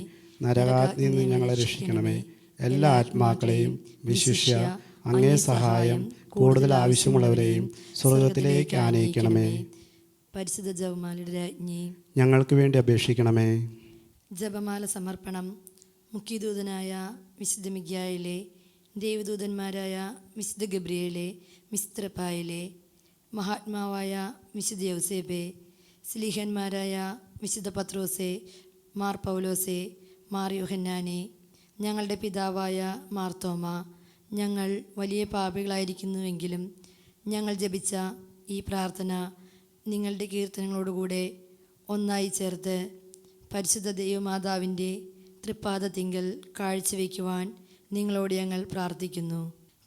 [SPEAKER 3] നരകാഗ്നിയിൽ നിന്ന് ഞങ്ങളെ രക്ഷിക്കണമേ. എല്ലാ ആത്മാക്കളെയും വിശിഷ്യ അങ്ങേ സഹായം കൂടുതൽ ആവശ്യമുള്ളവരെയും സ്വർഗത്തിലേക്ക് ആനയിക്കണമേ.
[SPEAKER 2] പരിശുദ്ധ ജപമാലയുടെ രാജ്ഞി,
[SPEAKER 3] ഞങ്ങൾക്ക് വേണ്ടി അപേക്ഷിക്കണമേ.
[SPEAKER 2] ജപമാല സമർപ്പണം. മുഖ്യദൂതനായ വിശുദ്ധ മിഖായേലേ, ദേവദൂതന്മാരായ വിശുദ്ധ ഗബ്രിയേലേ, മിസ്ത്രപ്പായേലേ, മഹാത്മാവായ വിശുദ്ധ യൗസേപ്പേ, സ്ലീഹന്മാരായ വിശുദ്ധ പത്രോസേ, മാർ പൗലോസേ, മാർ യോഹന്നാനെ, ഞങ്ങളുടെ പിതാവായ മാർത്തോമ, ഞങ്ങൾ വലിയ പാപികളായിരിക്കുന്നുവെങ്കിലും ഞങ്ങൾ ജപിച്ച ഈ പ്രാർത്ഥന നിങ്ങളുടെ കീർത്തനങ്ങളോടുകൂടെ ഒന്നായി ചേർത്ത് പരിശുദ്ധ ദൈവമാതാവിൻ്റെ തൃപ്പാദത്തിങ്കൽ കാഴ്ചവെക്കുവാൻ നിങ്ങളോട് ഞങ്ങൾ പ്രാർത്ഥിക്കുന്നു.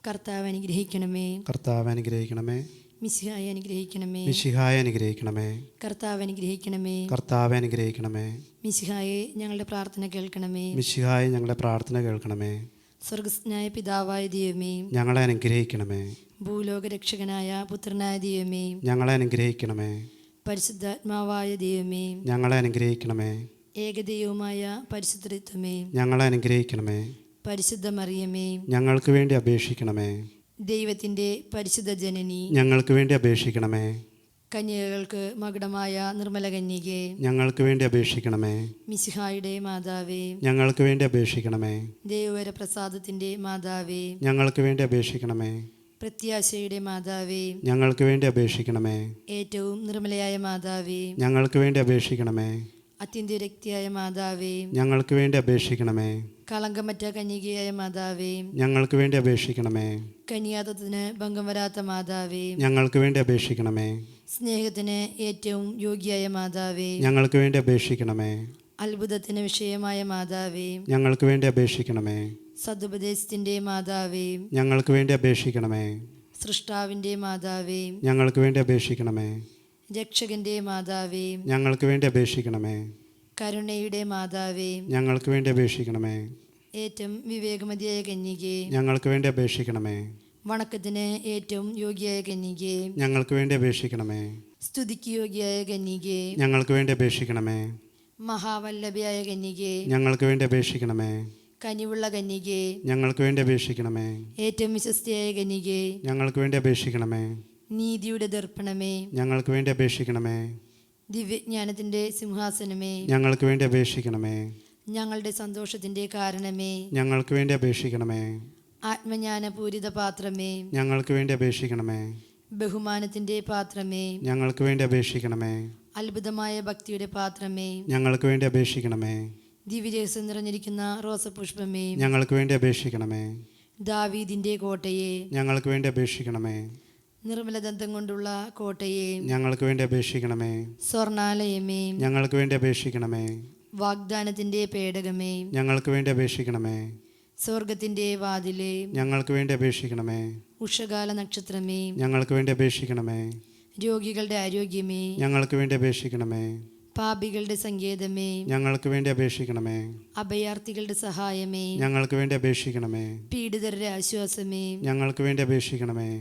[SPEAKER 2] കർത്താവ് അനുഗ്രഹിക്കണമേ.
[SPEAKER 3] കർത്താവ് അനുഗ്രഹിക്കണമേ.
[SPEAKER 2] മിശിഹായെ അനുഗ്രഹിക്കണമേ.
[SPEAKER 3] മിശിഹായെ അനുഗ്രഹിക്കണമേ.
[SPEAKER 2] കർത്താവ് അനുഗ്രഹിക്കണമേ.
[SPEAKER 3] കർത്താവെ അനുഗ്രഹിക്കണമേ.
[SPEAKER 2] മിശിഹായെ ഞങ്ങളുടെ പ്രാർത്ഥന കേൾക്കണമേ.
[SPEAKER 3] മിശിഹായെ ഞങ്ങളുടെ പ്രാർത്ഥന കേൾക്കണമേ.
[SPEAKER 2] സ്വർഗസ്നായ പിതാവായ ദൈവമേ,
[SPEAKER 3] ഞങ്ങളെ അനുഗ്രഹിക്കണമേ.
[SPEAKER 2] ഭൂലോക രക്ഷകനായ പുത്രനായ ദൈവമേ,
[SPEAKER 3] ഞങ്ങളെ അനുഗ്രഹിക്കണമേ.
[SPEAKER 2] പരിശുദ്ധാത്മാവായ ദൈവമേ,
[SPEAKER 3] ഞങ്ങളെ അനുഗ്രഹിക്കണമേ.
[SPEAKER 2] ഏകദൈവമായ പരിശുദ്ധത്വമേ,
[SPEAKER 3] ഞങ്ങളെ അനുഗ്രഹിക്കണമേ.
[SPEAKER 2] പരിശുദ്ധ മറിയമേ,
[SPEAKER 3] ഞങ്ങൾക്ക് വേണ്ടി അപേക്ഷിക്കണമേ.
[SPEAKER 2] ദൈവത്തിൻ്റെ പരിശുദ്ധ ജനനി,
[SPEAKER 3] ഞങ്ങൾക്ക് വേണ്ടി അപേക്ഷിക്കണമേ.
[SPEAKER 2] കന്യകകൾക്ക് മകുടമായ നിർമ്മല കന്യകേ,
[SPEAKER 3] ഞങ്ങൾക്ക് വേണ്ടി അപേക്ഷിക്കണമേ.
[SPEAKER 2] മിശിഹായുടെ മാതാവേ,
[SPEAKER 3] ഞങ്ങൾക്ക് വേണ്ടി അപേക്ഷിക്കണമേ.
[SPEAKER 2] ദൈവവര പ്രസാദത്തിൻ്റെ മാതാവേ,
[SPEAKER 3] ഞങ്ങൾക്ക് വേണ്ടി അപേക്ഷിക്കണമേ.
[SPEAKER 2] പ്രത്യാശയുടെ മാതാവേ,
[SPEAKER 3] ഞങ്ങൾക്ക് വേണ്ടി അപേക്ഷിക്കണമേ.
[SPEAKER 2] ഏറ്റവും നിർമ്മലയായ മാതാവേ,
[SPEAKER 3] ഞങ്ങൾക്ക് വേണ്ടി അപേക്ഷിക്കണമേ.
[SPEAKER 2] അത്യന്തിരക്തിയായ മാതാവേ,
[SPEAKER 3] ഞങ്ങൾക്ക് വേണ്ടി അപേക്ഷിക്കണമേ.
[SPEAKER 2] കളങ്കമറ്റ കന്യകയായ മാതാവേ,
[SPEAKER 3] ഞങ്ങൾക്ക് വേണ്ടി അപേക്ഷിക്കണമേ.
[SPEAKER 2] കന്യാത്വത്തിന് ഭംഗം വരാത്ത മാതാവേ,
[SPEAKER 3] ഞങ്ങൾക്ക് വേണ്ടി അപേക്ഷിക്കണമേ.
[SPEAKER 2] സ്നേഹത്തിന് ഏറ്റവും യോഗ്യയായ മാതാവേ,
[SPEAKER 3] ഞങ്ങൾക്ക് വേണ്ടി അപേക്ഷിക്കണമേ.
[SPEAKER 2] അത്ഭുതത്തിന് വിഷയമായ മാതാവേ,
[SPEAKER 3] ഞങ്ങൾക്ക് വേണ്ടി അപേക്ഷിക്കണമേ.
[SPEAKER 2] സതുപദേശത്തിൻ്റെ മാതാവേ,
[SPEAKER 3] ഞങ്ങൾക്ക് വേണ്ടി അപേക്ഷിക്കണമേ.
[SPEAKER 2] സൃഷ്ടാവിൻ്റെ മാതാവേ,
[SPEAKER 3] ഞങ്ങൾക്ക് വേണ്ടി അപേക്ഷിക്കണമേ.
[SPEAKER 2] രക്ഷകന്റെ മാതാവേ,
[SPEAKER 3] ഞങ്ങൾക്ക് വേണ്ടി അപേക്ഷിക്കണമേ.
[SPEAKER 2] കരുണയുടെ മാതാവേ,
[SPEAKER 3] ഞങ്ങൾക്ക് വേണ്ടി അപേക്ഷിക്കണമേ.
[SPEAKER 2] ഏറ്റവും വിവേകമതിയായ കന്യകേ,
[SPEAKER 3] ഞങ്ങൾക്ക് വേണ്ടി അപേക്ഷിക്കണമേ.
[SPEAKER 2] വണക്കത്തിന് ഏറ്റവും യോഗ്യയായ കന്യകേ,
[SPEAKER 3] ഞങ്ങൾക്ക് വേണ്ടി അപേക്ഷിക്കണമേ.
[SPEAKER 2] സ്തുതിക്ക് യോഗ്യയായ കന്യകേ,
[SPEAKER 3] ഞങ്ങൾക്ക് വേണ്ടി അപേക്ഷിക്കണമേ.
[SPEAKER 2] മഹാവല്ലഭയായ കന്യകേ,
[SPEAKER 3] ഞങ്ങൾക്ക് വേണ്ടി അപേക്ഷിക്കണമേ.
[SPEAKER 2] കനിവുള്ള കന്യകേ,
[SPEAKER 3] ഞങ്ങൾക്ക് വേണ്ടി അപേക്ഷിക്കണമേ.
[SPEAKER 2] ഏറ്റവും വിശ്വസ്തയായ കന്യകേ,
[SPEAKER 3] ഞങ്ങൾക്ക് വേണ്ടി അപേക്ഷിക്കണമേ.
[SPEAKER 2] നീതിയുടെ ദർപ്പണമേ,
[SPEAKER 3] ഞങ്ങൾക്ക് വേണ്ടി അപേക്ഷിക്കണമേ.
[SPEAKER 2] ദിവ്യജ്ഞാനത്തിൻ്റെ സിംഹാസനമേ,
[SPEAKER 3] ഞങ്ങൾക്ക് വേണ്ടി അപേക്ഷിക്കണമേ.
[SPEAKER 2] ഞങ്ങളുടെ സന്തോഷത്തിൻ്റെ കാരണമേ,
[SPEAKER 3] ഞങ്ങൾക്ക് വേണ്ടി അപേക്ഷിക്കണമേ.
[SPEAKER 2] ആത്മജ്ഞാനപൂരിത പാത്രമേ,
[SPEAKER 3] ഞങ്ങൾക്ക് വേണ്ടി അപേക്ഷിക്കണമേ.
[SPEAKER 2] ബഹുമാനത്തിൻ്റെ പാത്രമേ,
[SPEAKER 3] ഞങ്ങൾക്ക് വേണ്ടി അപേക്ഷിക്കണമേ.
[SPEAKER 2] അത്ഭുതമായ ഭക്തിയുടെ പാത്രമേ,
[SPEAKER 3] ഞങ്ങൾക്ക് വേണ്ടി അപേക്ഷിക്കണമേ.
[SPEAKER 2] ദിവ്യരഹസ്യം നിറഞ്ഞിരിക്കുന്ന റോസപുഷ്പമേ,
[SPEAKER 3] ഞങ്ങൾക്ക് വേണ്ടി അപേക്ഷിക്കണമേ.
[SPEAKER 2] ദാവീദിൻ്റെ കോട്ടയെ,
[SPEAKER 3] ഞങ്ങൾക്ക് വേണ്ടി അപേക്ഷിക്കണമേ.
[SPEAKER 2] നിർമ്മലദന്തം കൊണ്ടുള്ള കോട്ടയെ,
[SPEAKER 3] ഞങ്ങൾക്ക് വേണ്ടി അപേക്ഷിക്കണമേ.
[SPEAKER 2] സ്വർണാലയമേ,
[SPEAKER 3] ഞങ്ങൾക്ക് വേണ്ടി അപേക്ഷിക്കണമേ.
[SPEAKER 2] വാഗ്ദാനത്തിൻ്റെ പേടകമേ,
[SPEAKER 3] ഞങ്ങൾക്ക് വേണ്ടി അപേക്ഷിക്കണമേ.
[SPEAKER 2] സ്വർഗത്തിൻ്റെ വാതിലേ,
[SPEAKER 3] ഞങ്ങൾക്ക് വേണ്ടി അപേക്ഷിക്കണമേ.
[SPEAKER 2] ഉഷകാല നക്ഷത്രമേ,
[SPEAKER 3] ഞങ്ങൾക്ക് വേണ്ടി അപേക്ഷിക്കണമേ.
[SPEAKER 2] രോഗികളുടെ ആരോഗ്യമേ,
[SPEAKER 3] ഞങ്ങൾക്ക് വേണ്ടി അപേക്ഷിക്കണമേ.
[SPEAKER 2] പാപികളുടെ സങ്കേതമേ,
[SPEAKER 3] ഞങ്ങൾക്ക് വേണ്ടി അപേക്ഷിക്കണമേ.
[SPEAKER 2] അഭയാർത്ഥികളുടെ സഹായമേ,
[SPEAKER 3] ഞങ്ങൾക്ക് വേണ്ടി അപേക്ഷിക്കണമേ.
[SPEAKER 2] പീഡിതരുടെ ആശ്വാസമേ,
[SPEAKER 3] ഞങ്ങൾക്ക് വേണ്ടി അപേക്ഷിക്കണമേ.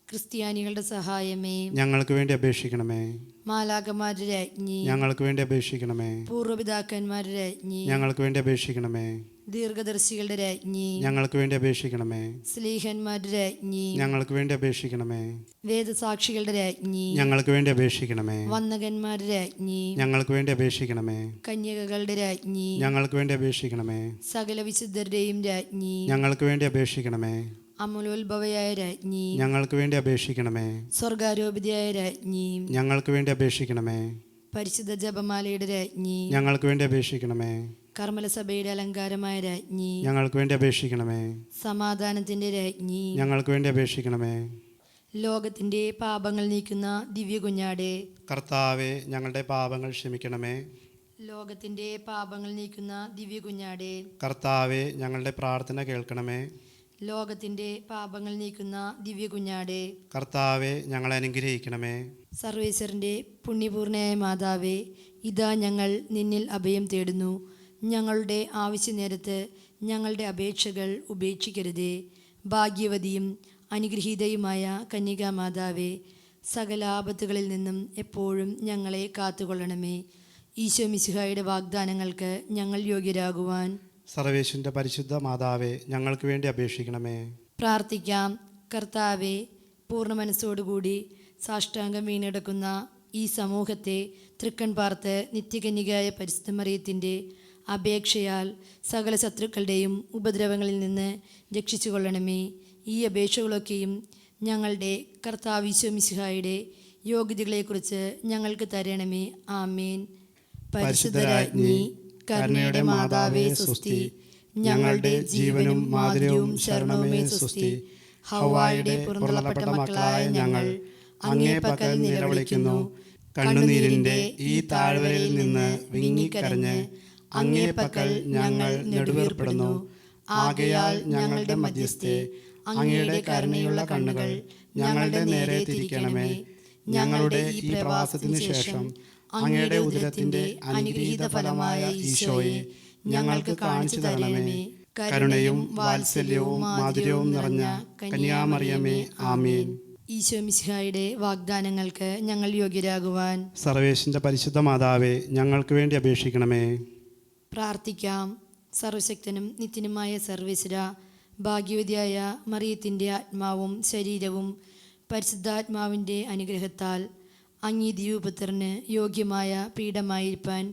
[SPEAKER 2] ക്രിസ്ത്യാനികളുടെ സഹായമേ,
[SPEAKER 3] ഞങ്ങൾക്ക് വേണ്ടി അപേക്ഷിക്കണമേ.
[SPEAKER 2] മാലാഖമാരുടെ രാജ്ഞി,
[SPEAKER 3] ഞങ്ങൾക്ക് വേണ്ടി അപേക്ഷിക്കണമേ.
[SPEAKER 2] പൂർവ്വപിതാക്കന്മാരുടെ രാജ്ഞി,
[SPEAKER 3] ഞങ്ങൾക്ക് വേണ്ടി അപേക്ഷിക്കണമേ.
[SPEAKER 2] ദീർഘദർശികളുടെ രാജ്ഞി,
[SPEAKER 3] ഞങ്ങൾക്ക് വേണ്ടി അപേക്ഷിക്കണമേ.
[SPEAKER 2] സ്ലീഹന്മാരുടെ രാജ്ഞി,
[SPEAKER 3] ഞങ്ങൾക്ക് വേണ്ടി അപേക്ഷിക്കണമേ.
[SPEAKER 2] വേദസാക്ഷികളുടെ രാജ്ഞി,
[SPEAKER 3] ഞങ്ങൾക്ക് വേണ്ടി അപേക്ഷിക്കണമേ.
[SPEAKER 2] വന്ദകന്മാരുടെ രാജ്ഞി,
[SPEAKER 3] ഞങ്ങൾക്ക് വേണ്ടി അപേക്ഷിക്കണമേ.
[SPEAKER 2] കന്യകകളുടെ രാജ്ഞി,
[SPEAKER 3] ഞങ്ങൾക്ക് വേണ്ടി അപേക്ഷിക്കണമേ.
[SPEAKER 2] സകല വിശുദ്ധരുടെയും രാജ്ഞി,
[SPEAKER 3] ഞങ്ങൾക്ക് വേണ്ടി അപേക്ഷിക്കണമേ.
[SPEAKER 2] അമലോത്ഭവയായ രാജ്ഞി,
[SPEAKER 3] ഞങ്ങൾക്ക് വേണ്ടി അപേക്ഷിക്കണമേ.
[SPEAKER 2] സ്വർഗാരോപിതയായ രാജ്ഞി,
[SPEAKER 3] ഞങ്ങൾക്ക് വേണ്ടി അപേക്ഷിക്കണമേ.
[SPEAKER 2] പരിശുദ്ധ ജപമാലയുടെ രാജ്ഞി,
[SPEAKER 3] ഞങ്ങൾക്ക് വേണ്ടി അപേക്ഷിക്കണമേ.
[SPEAKER 2] കർമ്മലസഭയുടെ അലങ്കാരമായ രാജ്ഞി,
[SPEAKER 3] ഞങ്ങൾക്ക് വേണ്ടി അപേക്ഷിക്കണമേ.
[SPEAKER 2] സമാധാനത്തിന്റെ രാജ്ഞി,
[SPEAKER 3] ഞങ്ങൾക്ക് വേണ്ടി അപേക്ഷിക്കണമേ.
[SPEAKER 2] ലോകത്തിന്റെ പാപങ്ങൾ നീക്കുന്ന ദിവ്യ കുഞ്ഞാടെ,
[SPEAKER 3] കർത്താവെ, ഞങ്ങളുടെ പാപങ്ങൾ ക്ഷമിക്കണമേ.
[SPEAKER 2] ലോകത്തിന്റെ പാപങ്ങൾ നീക്കുന്ന ദിവ്യ കുഞ്ഞാടെ,
[SPEAKER 3] കർത്താവെ, ഞങ്ങളുടെ പ്രാർത്ഥന കേൾക്കണമേ.
[SPEAKER 2] ലോകത്തിന്റെ പാപങ്ങൾ നീക്കുന്ന ദിവ്യ കുഞ്ഞാടെ,
[SPEAKER 3] കർത്താവെ, ഞങ്ങളെ അനുഗ്രഹിക്കണമേ.
[SPEAKER 2] സർവേശ്വരന്റെ പുണ്യപൂർണയായ മാതാവേ, ഇതാ ഞങ്ങൾ നിന്നിൽ അഭയം തേടുന്നു. ഞങ്ങളുടെ ആവശ്യനേരത്ത് ഞങ്ങളുടെ അപേക്ഷകൾ ഉപേക്ഷിക്കരുതേ. ഭാഗ്യവതിയും അനുഗ്രഹീതയുമായ കന്യകാമാതാവേ, സകല ആപത്തുകളിൽ നിന്നും എപ്പോഴും ഞങ്ങളെ കാത്തുകൊള്ളണമേ. ഈശോ മിശിഹായുടെ വാഗ്ദാനങ്ങൾക്ക് ഞങ്ങൾ യോഗ്യരാകുവാൻ
[SPEAKER 3] സർവേശ്വരൻ്റെ പരിശുദ്ധ മാതാവേ, ഞങ്ങൾക്ക് വേണ്ടി അപേക്ഷിക്കണമേ.
[SPEAKER 2] പ്രാർത്ഥിക്കാം. കർത്താവെ, പൂർണ്ണ മനസ്സോടുകൂടി സാഷ്ടാംഗം വീണെടുക്കുന്ന ഈ സമൂഹത്തെ തൃക്കൺ പാർത്ത് നിത്യകന്യകയായ പരിശുദ്ധ മറിയത്തിൻ്റെ അപേക്ഷയാൽ സകല ശത്രുക്കളുടെയും ഉപദ്രവങ്ങളിൽ നിന്ന് രക്ഷിച്ചു കൊള്ളണമേ. ഈ അപേക്ഷകളൊക്കെയും ഞങ്ങളുടെ കർത്താവ് ഈശോ മിശിഹായുടെ യോഗ്യതകളെക്കുറിച്ച് ഞങ്ങൾക്ക് തരണമേ. ആമേൻ. പരിശുദ്ധരാജ്ഞി, കരുണയുടെ മാതാവേ സ്വസ്തി. ഞങ്ങളുടെ ജീവനും മാധുര്യവും ശരണവുമേ സ്വസ്തി. ഹവ്വായുടെ പുറന്തള്ളപ്പെട്ട മക്കളായ ഞങ്ങൾ അങ്ങേ പക്കൽ നിലവിളിക്കുന്നു. കണ്ണുനീരിൻ്റെ ഈ താഴ്വരയിൽ നിന്ന് വിങ്ങിക്കരഞ്ഞ് അങ്ങേ പക്കൽ ഞങ്ങൾ നെടുവീർപ്പെടുന്നു. ആകയാൽ ഞങ്ങളുടെ മധ്യസ്ഥെ, അങ്ങയുടെ കരുണയുള്ള കണ്ണുകൾ ഞങ്ങളുടെ നേരെ തിരിക്കണമേ. ഞങ്ങളുടെ ഈ പ്രവാസത്തിനു ശേഷം അങ്ങയുടെ ഉദരത്തിന്റെ അനുഗ്രഹീത ഫലമായ ഈശോയെ ഞങ്ങൾക്ക് കാണിച്ചു തരണമേ. കരുണയും വാത്സല്യവും മാധുര്യവും നിറഞ്ഞ കന്യാമറിയമേ, ആമേൻ. ഈശോ മിശിഹായുടെ വാഗ്ദാനങ്ങൾക്ക് ഞങ്ങൾ യോഗ്യരാകുവാൻ
[SPEAKER 3] സർവേശ്വരൻ്റെ പരിശുദ്ധ മാതാവേ, ഞങ്ങൾക്ക് വേണ്ടി അപേക്ഷിക്കണമേ.
[SPEAKER 2] പ്രാർത്ഥിക്കാം. സർവശക്തനും നിത്യനുമായ സർവേശ്വര, ഭാഗ്യവതിയായ മറിയത്തിൻ്റെ ആത്മാവും ശരീരവും പരിശുദ്ധാത്മാവിൻ്റെ അനുഗ്രഹത്താൽ അങ്ങീ ദിവ്യപുത്രന് യോഗ്യമായ പീഠമായിരിക്കാൻ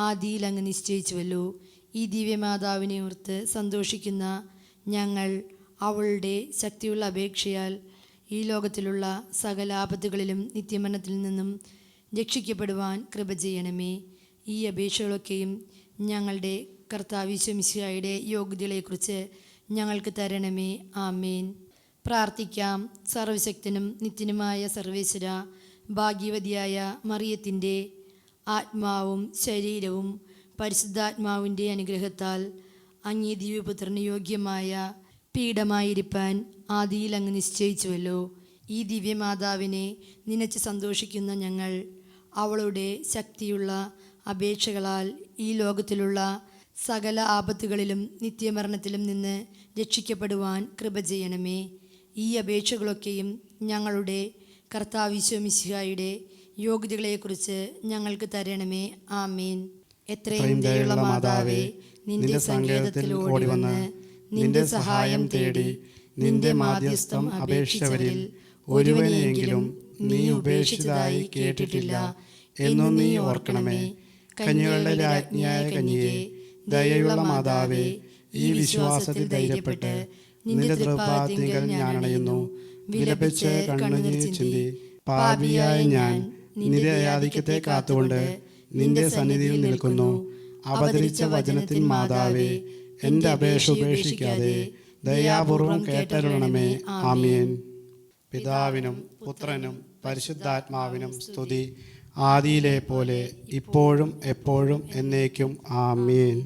[SPEAKER 2] ആദിയിൽ അങ്ങ് നിശ്ചയിച്ചുവല്ലോ. ഈ ദിവ്യമാതാവിനെ ഓർത്ത് സന്തോഷിക്കുന്ന ഞങ്ങൾ അവളുടെ ശക്തിയുള്ള അപേക്ഷയാൽ ഈ ലോകത്തിലുള്ള സകല ആപത്തുകളിലും നിത്യമരണത്തിൽ നിന്നും രക്ഷിക്കപ്പെടുവാൻ കൃപ ചെയ്യണമേ. ഈ അപേക്ഷകളൊക്കെയും ഞങ്ങളുടെ കർത്താവ് ഈശോ മിശിഹായുടെ യോഗ്യതകളെക്കുറിച്ച് ഞങ്ങൾക്ക് തരണമേ. ആമേൻ. പ്രാർത്ഥിക്കാം. സർവശക്തനും നിത്യനുമായ സർവേശ്വര, ഭാഗ്യവതിയായ മറിയത്തിൻ്റെ ആത്മാവും ശരീരവും പരിശുദ്ധാത്മാവിൻ്റെ അനുഗ്രഹത്താൽ അങ്ങേ ദിവ്യപുത്രന് യോഗ്യമായ പീഠമായിരിക്കാൻ ആദിയിൽ അങ്ങ് നിശ്ചയിച്ചുവല്ലോ. ഈ ദിവ്യമാതാവിനെ നനച്ച് സന്തോഷിക്കുന്ന ഞങ്ങൾ അവളുടെ ശക്തിയുള്ള അപേക്ഷകളാൽ ഈ ലോകത്തിലുള്ള സകല ആപത്തുകളിലും നിത്യമരണത്തിലും നിന്ന് രക്ഷിക്കപ്പെടുവാൻ കൃപ ചെയ്യണമേ. ഈ അപേക്ഷകളൊക്കെയും ഞങ്ങളുടെ കർത്താവ് ഈശോ മിശിഹായുടെ യോഗ്യതകളെക്കുറിച്ച് ഞങ്ങൾക്ക് തരണമേ. ആമേൻ. എത്രയും ദയുള്ള മാതാവേ, നിന്റെ സങ്കേതത്തിൽ ഓടിവന്ന് നിന്റെ സഹായം തേടി നിന്റെ മാധ്യസ്ഥം അപേക്ഷിച്ചവരിൽ ഒരുവനെയെങ്കിലും നീ ഉപേക്ഷിച്ചതായി കേട്ടിട്ടില്ല എന്നും നീ ഓർക്കണമേ. കന്യകളുടെ രാജ്ഞിയായ കന്യകേ, ദയയുള്ള മാതാവേ, ഈ വിശ്വാസത്തിൽ ധൈര്യപ്പെട്ട് നിന്റെ തൃപ്പാദത്തിങ്കൽ ഞാൻ അണയുന്നു. വിലപിച്ച് കണ്ണുനീർ ചിന്തി പാപിയായ ഞാൻ നിന്റെ ദയാധിക്യത്തെ കാത്തുകൊണ്ട് നിന്റെ സന്നിധിയിൽ നിൽക്കുന്നു. അവതരിച്ച വചനത്തിൻ മാതാവേ, എൻ്റെ അപേക്ഷ ഉപേക്ഷിക്കാതെ ദയാപൂർവം കേട്ടരുളണമേ. ആമേൻ. പിതാവിനും പുത്രനും പരിശുദ്ധാത്മാവിനും സ്തുതി, ആദിയിലെ പോലെ ഇപ്പോഴും എപ്പോഴും എന്നേക്കും. ആമേൻ.